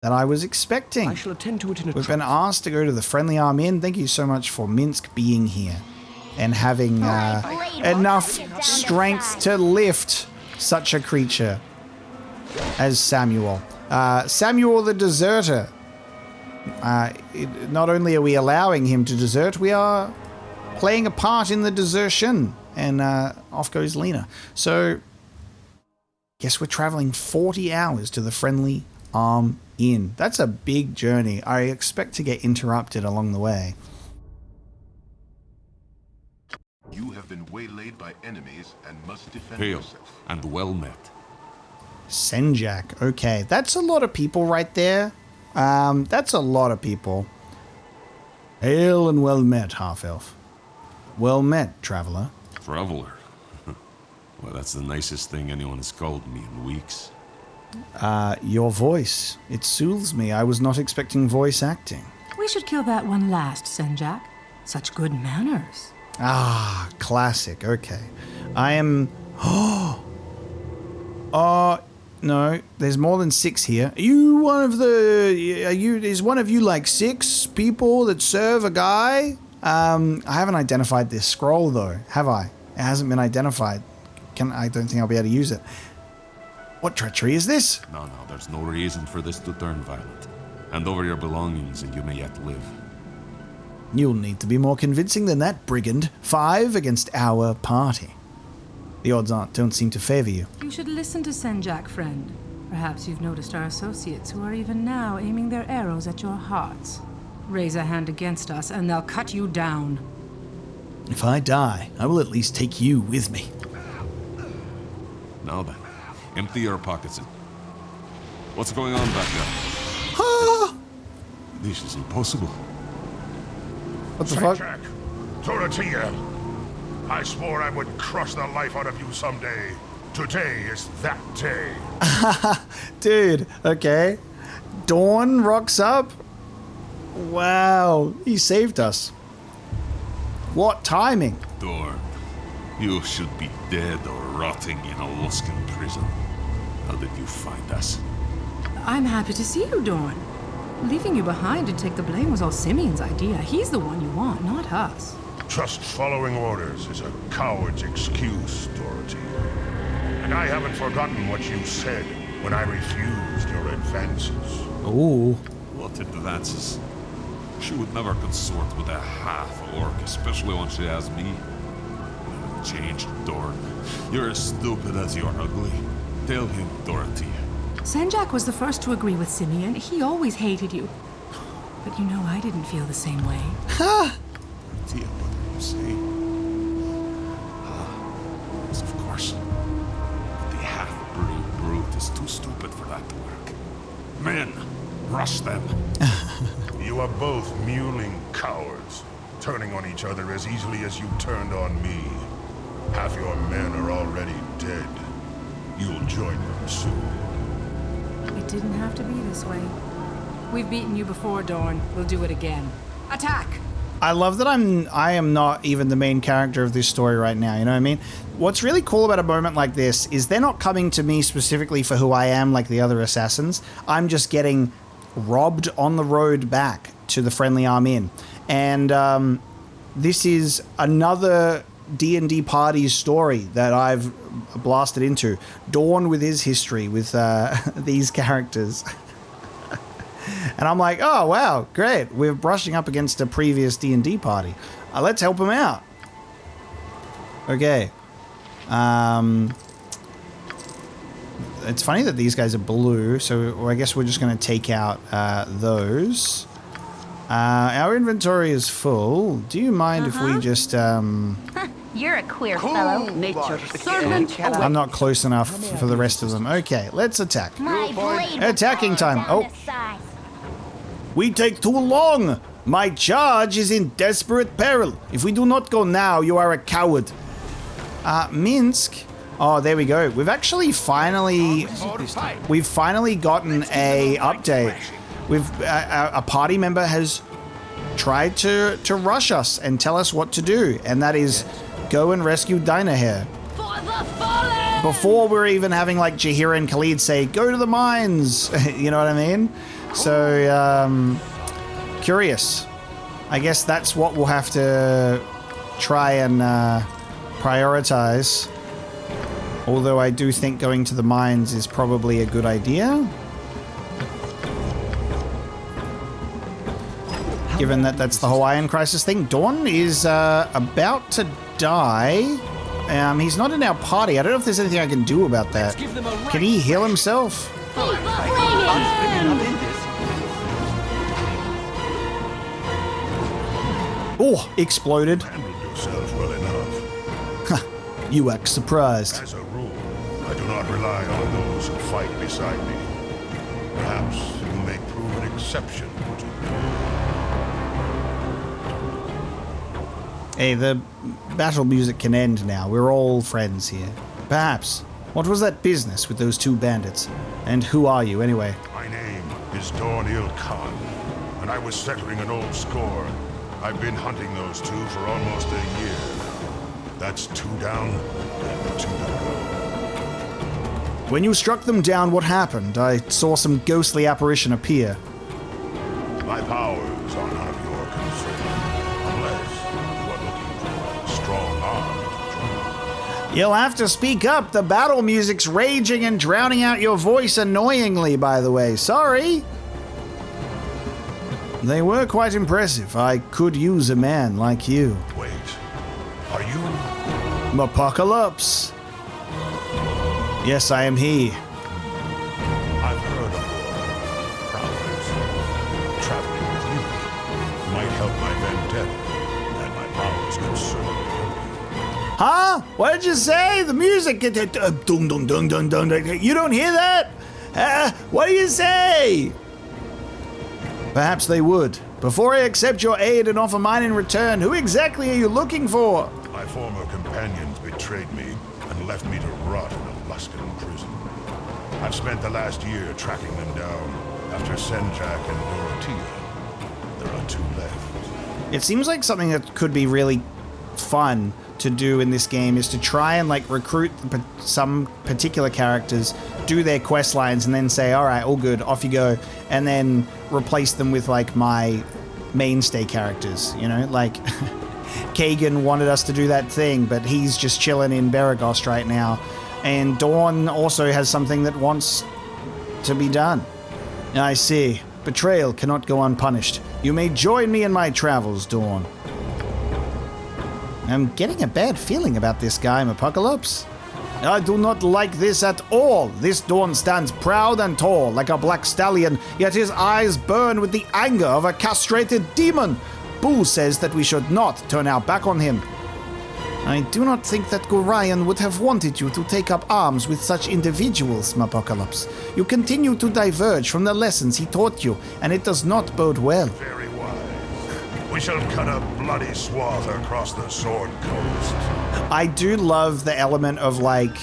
that I was expecting. I shall attend to it in a We've been asked to go to the Friendly Arm Inn. Thank you so much for Minsk being here and having enough strength to lift such a creature as Samuel. Samuel the deserter. Not only are we allowing him to desert, we are playing a part in the desertion. And off goes Lena. So, guess we're traveling 40 hours to the Friendly Arm Inn. That's a big journey. I expect to get interrupted along the way. You have been waylaid by enemies and must defend Hail, yourself. and well met. Senjak. Okay, that's a lot of people right there. That's a lot of people. Hail and well met, half-elf. Well met, traveler. Traveler? Well, that's the nicest thing anyone has called me in weeks. Your voice. It soothes me. I was not expecting voice acting. We should kill that one last, Senjak. Such good manners. Ah, classic. Okay. I am... no, there's more than 6 here. Are you one of the... Is one of you like 6 people that serve a guy? I haven't identified this scroll though, have I? It hasn't been identified. I don't think I'll be able to use it. What treachery is this? No, there's no reason for this to turn violent. Hand over your belongings and you may yet live. You'll need to be more convincing than that, brigand. 5 against our party. The odds don't seem to favor you. You should listen to Senjak, friend. Perhaps you've noticed our associates who are even now aiming their arrows at your hearts. Raise a hand against us and they'll cut you down. If I die, I will at least take you with me. Now then, empty your pockets. What's going on back there? This is impossible. What the fuck? Dorothea, I swore I would crush the life out of you someday. Today is that day. Dude, okay. Dawn rocks up. Wow, he saved us. What timing? Dorn, you should be dead or rotting in a Luskan prison. How did you find us? I'm happy to see you, Dorn. Leaving you behind to take the blame was all Simeon's idea. He's the one you want, not us. Just following orders is a coward's excuse, Dorothy. And I haven't forgotten what you said when I refused your advances. Ooh. What advances? She would never consort with a half-orc, especially when she has me. You haven't changed, Dorn. You're as stupid as you're ugly. Tell him, Dorothy. Senjak was the first to agree with Simeon. He always hated you. But you know I didn't feel the same way. Ha! Dorothy, what do you say? Yes, of course. But the half-breed brute is too stupid for that to work. Men, rush them. You are both mewling cowards, turning on each other as easily as you turned on me. Half your men are already dead. You'll join them soon. It didn't have to be this way. We've beaten you before, Dorn. We'll do it again. Attack! I love that I am not even the main character of this story right now, you know what I mean? What's really cool about a moment like this is they're not coming to me specifically for who I am like the other assassins. I'm just getting robbed on the road back to the Friendly Arm Inn. And this is another D&D party's story that I've blasted into. Dorn with his history with these characters. And I'm like, oh, wow, great. We're brushing up against a previous D&D party. Let's help him out. Okay. It's funny that these guys are blue, so I guess we're just going to take out those. Our inventory is full. Do you mind if we just... You're a queer fellow. Nature servant. I'm not close enough for the rest of them. Okay, let's attack. My blade will Attacking fall time. down Oh. to size. We take too long. My charge is in desperate peril. If we do not go now, you are a coward. Minsk. Oh, there we go. We've actually finally... We've finally gotten a update. A party member has tried to rush us and tell us what to do. And that is go and rescue Dynahair. Before we're even having like Jahira and Khalid say, go to the mines. You know what I mean? So, curious. I guess that's what we'll have to try and prioritize. Although I do think going to the mines is probably a good idea. Given that that's the whole Iron Crisis thing. Dawn is about to die. He's not in our party. I don't know if there's anything I can do about that. Can he heal himself? Oh, exploded. Handled yourself well enough. You act surprised. As a rule, I do not rely on those who fight beside me. Perhaps you may prove an exception to Hey, the battle music can end now. We're all friends here. Perhaps. What was that business with those two bandits? And who are you, anyway? My name is Dornil Khan, and I was settling an old score. I've been hunting those two for almost a year. That's 2 down and 2 to go. When you struck them down, what happened? I saw some ghostly apparition appear. My powers are none of your concern, unless you are looking for a strong arm to join. You'll have to speak up. The battle music's raging and drowning out your voice annoyingly, by the way. Sorry. They were quite impressive. I could use a man like you. Wait, are you? Apocalypse. Yes, I am he. I've heard of your prowess. Traveling with you might help my vendetta, and my powers could certainly help you. Huh? What did you say? The music. Dung, dung, dung, dung, dung. You don't hear that? What do you say? Perhaps they would. Before I accept your aid and offer mine in return, who exactly are you looking for? My former companions betrayed me and left me to rot in a Luskan prison. I've spent the last year tracking them down. After Senjak and Dorothea, there are 2 left. It seems like something that could be really fun to do in this game is to try and like recruit some particular characters, do their quest lines, and then say, all right, all good, off you go, and then replace them with like my mainstay characters, you know, like Kagan wanted us to do that thing, but he's just chilling in Baragost right now, and Dawn also has something that wants to be done. I see. Betrayal cannot go unpunished. You may join me in my travels, Dawn. I'm getting a bad feeling about this guy, Apocalypse. I do not like this at all. This Dawn stands proud and tall, like a black stallion, yet his eyes burn with the anger of a castrated demon. Boo says that we should not turn our back on him. I do not think that Gorion would have wanted you to take up arms with such individuals, Apocalypse. You continue to diverge from the lessons he taught you, and it does not bode well. Very wise. We shall cut a bloody swath across the Sword Coast. I do love the element of like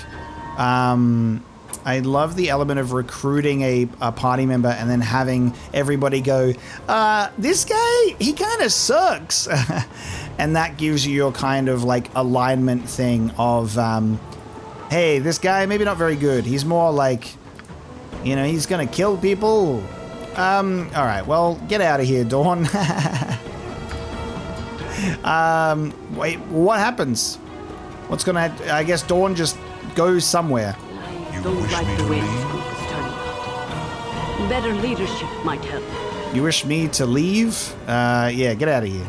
I love the element of recruiting a party member and then having everybody go, this guy, he kind of sucks. And that gives you your kind of like alignment thing of, hey, this guy, maybe not very good. He's more like, you know, he's going to kill people. All right, well, get out of here, Dawn. Wait, what happens? What's going to, I guess Dawn just goes somewhere. Don't like the way this group is turning out. Better leadership might help. You wish me to leave? Yeah, get out of here.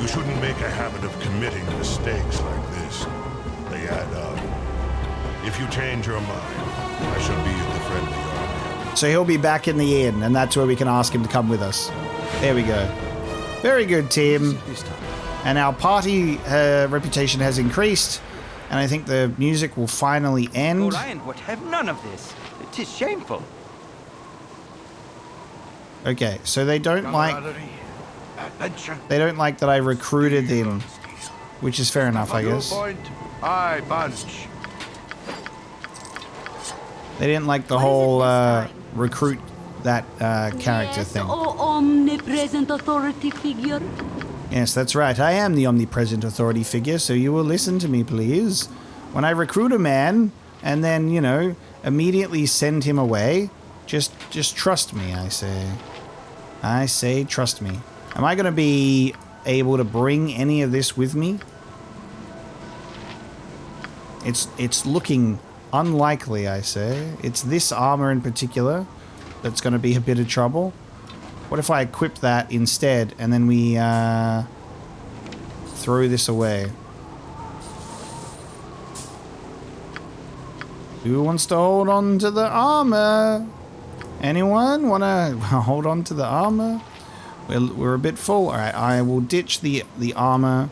You shouldn't make a habit of committing mistakes like this. They add up. If you change your mind, I shall be at the friendly army. So he'll be back in the inn, and that's where we can ask him to come with us. There we go. Very good, team. And our party reputation has increased. And I think the music will finally end. Orion would have none of this. It is shameful. Okay, so they don't like that I recruited them, which is fair enough, I guess. Aye, bunch. They didn't like the whole recruit that character thing. Oh, omnipresent authority figure. Yes, that's right. I am the omnipresent authority figure, so you will listen to me, please. When I recruit a man and then, you know, immediately send him away, just trust me, I say. I say trust me. Am I going to be able to bring any of this with me? It's looking unlikely, I say. It's this armor in particular that's going to be a bit of trouble. What if I equip that instead and then we throw this away? Who wants to hold on to the armor? Anyone want to hold on to the armor? We're a bit full. All right, I will ditch the armor.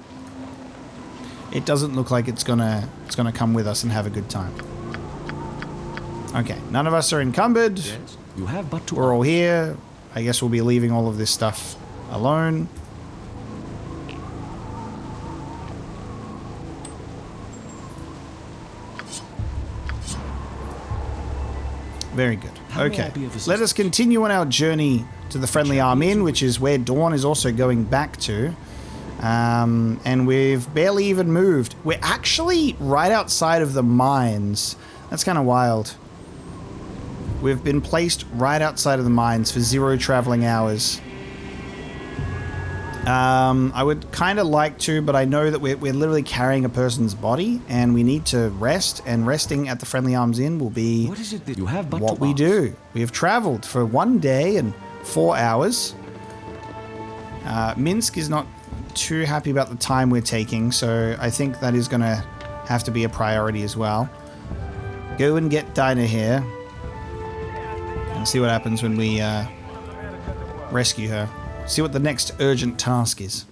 It doesn't look like it's gonna come with us and have a good time. Okay, none of us are encumbered. Yes, you have but to. We're all here. I guess we'll be leaving all of this stuff alone. Very good. Okay, let us continue on our journey to the Friendly Arm Inn, which is where Dawn is also going back to. And we've barely even moved. We're actually right outside of the mines. That's kind of wild. We've been placed right outside of the mines for 0 traveling hours. I would kind of like to, but I know that we're literally carrying a person's body and we need to rest, and resting at the Friendly Arms Inn will be what is it that you have but what we do. We have traveled for 1 day and 4 hours. Minsk is not too happy about the time we're taking, so I think that is going to have to be a priority as well. Go and get Dinah here. And see what happens when we rescue her. See what the next urgent task is.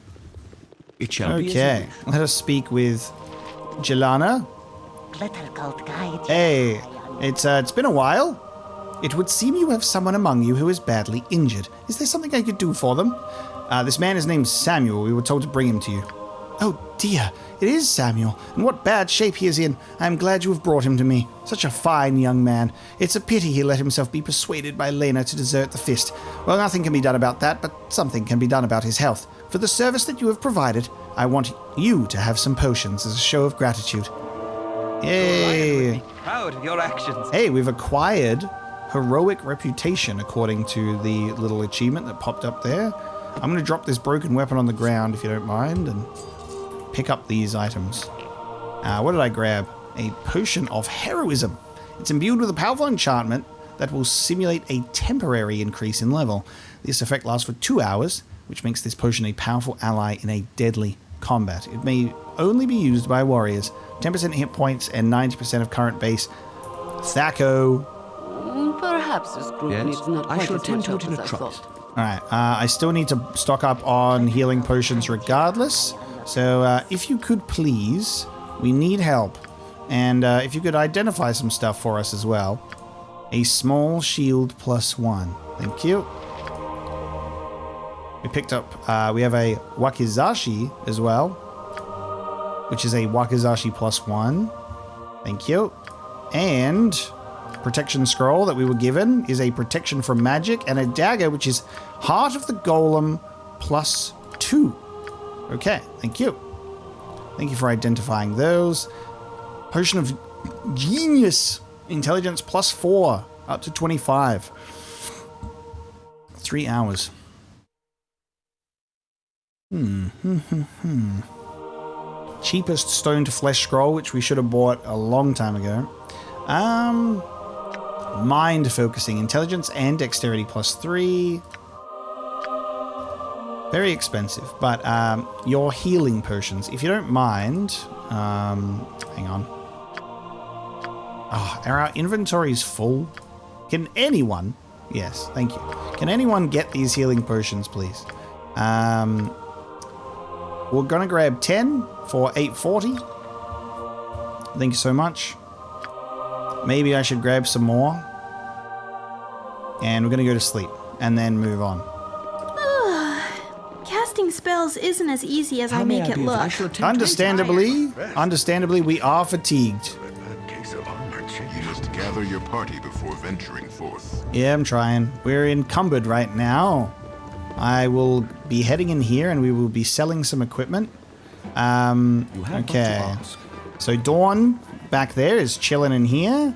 It shall be. Okay, let us speak with Jelana. Hey, it's been a while. It would seem you have someone among you who is badly injured. Is there something I could do for them? This man is named Samuel. We were told to bring him to you. Oh dear, it is Samuel. And what bad shape he is in. I am glad you have brought him to me. Such a fine young man. It's a pity he let himself be persuaded by Lena to desert the fist. Well, nothing can be done about that, but something can be done about his health. For the service that you have provided, I want you to have some potions as a show of gratitude. Yay! Proud of your actions. Hey, we've acquired heroic reputation according to the little achievement that popped up there. I'm going to drop this broken weapon on the ground if you don't mind and pick up these items. What did I grab? A potion of heroism. It's imbued with a powerful enchantment that will simulate a temporary increase in level. This effect lasts for 2 hours, which makes this potion a powerful ally in a deadly combat. It may only be used by warriors. 10% hit points and 90% of current base. Thaco. Perhaps this group needs not quite as much help as I thought. Alright, I still need to stock up on healing potions regardless. So if you could please, we need help. And if you could identify some stuff for us as well. A small shield +1. Thank you. We picked up, we have a wakizashi as well, which is a wakizashi +1. Thank you. And protection scroll that we were given is a protection from magic, and a dagger, which is Heart of the Golem +2. Okay, thank you. Thank you for identifying those. Potion of Genius. Intelligence +4. Up to 25. 3 hours. Cheapest stone to flesh scroll, which we should have bought a long time ago. Mind focusing. Intelligence and dexterity +3. Very expensive, but your healing potions, if you don't mind. Hang on. Oh, our inventory is full. Can anyone? Yes, thank you. Can anyone get these healing potions, please? We're gonna grab 10 for 840. Thank you so much. Maybe I should grab some more. And we're gonna go to sleep and then move on. Casting spells isn't as easy as I make it look. Understandably, we are fatigued. You must gather your party before venturing forth. Yeah, I'm trying. We're encumbered right now. I will be heading in here and we will be selling some equipment. Okay. So Dawn back there is chilling in here.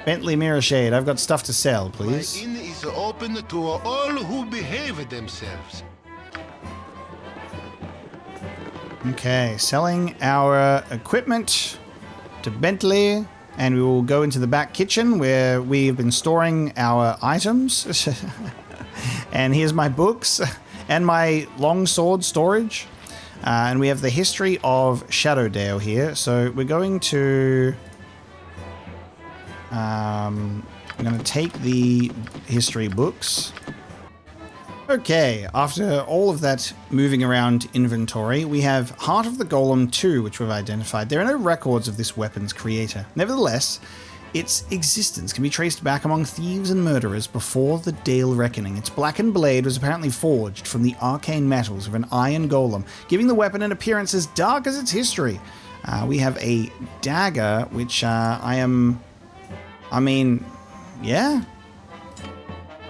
Bentley Mirror Shade, I've got stuff to sell, please. My inn is open to all who behave themselves. Okay, selling our equipment to Bentley. And we will go into the back kitchen where we've been storing our items. And here's my books and my longsword storage. And we have the history of Shadowdale here. So we're going to... I'm going to take the history books. Okay, after all of that moving around inventory, we have Heart of the Golem 2, which we've identified. There are no records of this weapon's creator. Nevertheless, its existence can be traced back among thieves and murderers before the Dale Reckoning. Its blackened blade was apparently forged from the arcane metals of an iron golem, giving the weapon an appearance as dark as its history. We have a dagger, which I mean,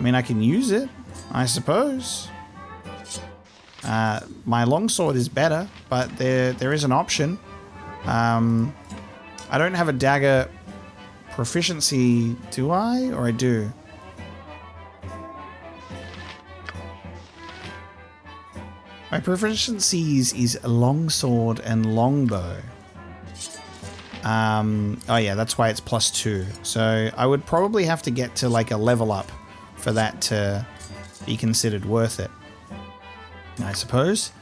I can use it, I suppose. My longsword is better, but there is an option. I don't have a dagger proficiency, do I? Or I do? My proficiencies is longsword and longbow. Oh yeah, that's why it's +2. So I would probably have to get to like a level up for that to be considered worth it, I suppose.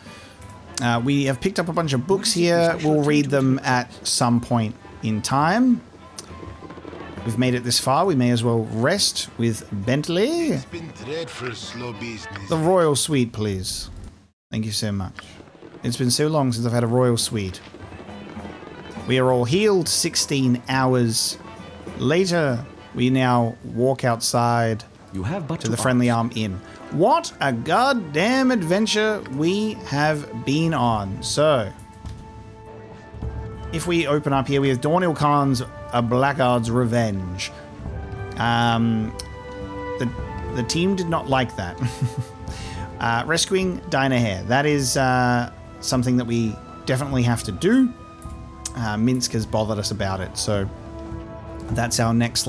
We have picked up a bunch of books here. We'll read them at some point in time. We've made it this far. We may as well rest with Bentley. It's been dreadful slow business. The royal suite, please. Thank you so much. It's been so long since I've had a royal suite. We are all healed. 16 hours later, we now walk outside to the Friendly Arm Inn. What a goddamn adventure we have been on. So, if we open up here, we have Dornil Khan's A Blackguard's Revenge. The team did not like that. Rescuing Dinah Hare. That is something that we definitely have to do. Minsk has bothered us about it, so that's our next,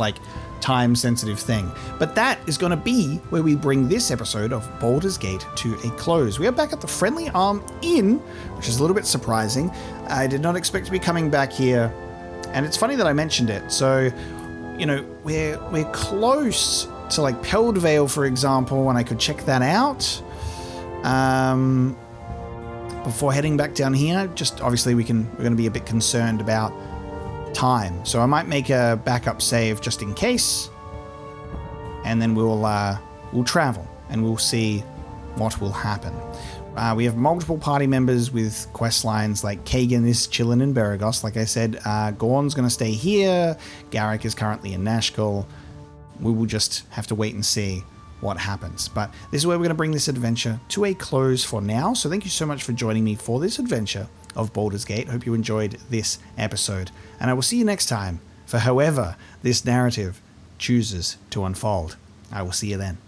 time-sensitive thing. But that is going to be where we bring this episode of Baldur's Gate to a close. We are back at the Friendly Arm Inn, which is a little bit surprising. I did not expect to be coming back here, and it's funny that I mentioned it. So, we're close to Peldvale, for example, and I could check that out before heading back down here. Just obviously we're going to be a bit concerned about time, so I might make a backup save just in case, and then we'll travel and we'll see what will happen. We have multiple party members with quest lines, like Kagan is chilling in Beragos. Like I said, Gorn's going to stay here. Garrick is currently in Nashkel. We will just have to wait and see what happens. But this is where we're going to bring this adventure to a close for now. So thank you so much for joining me for this adventure of Baldur's Gate. Hope you enjoyed this episode. And I will see you next time for however this narrative chooses to unfold. I will see you then.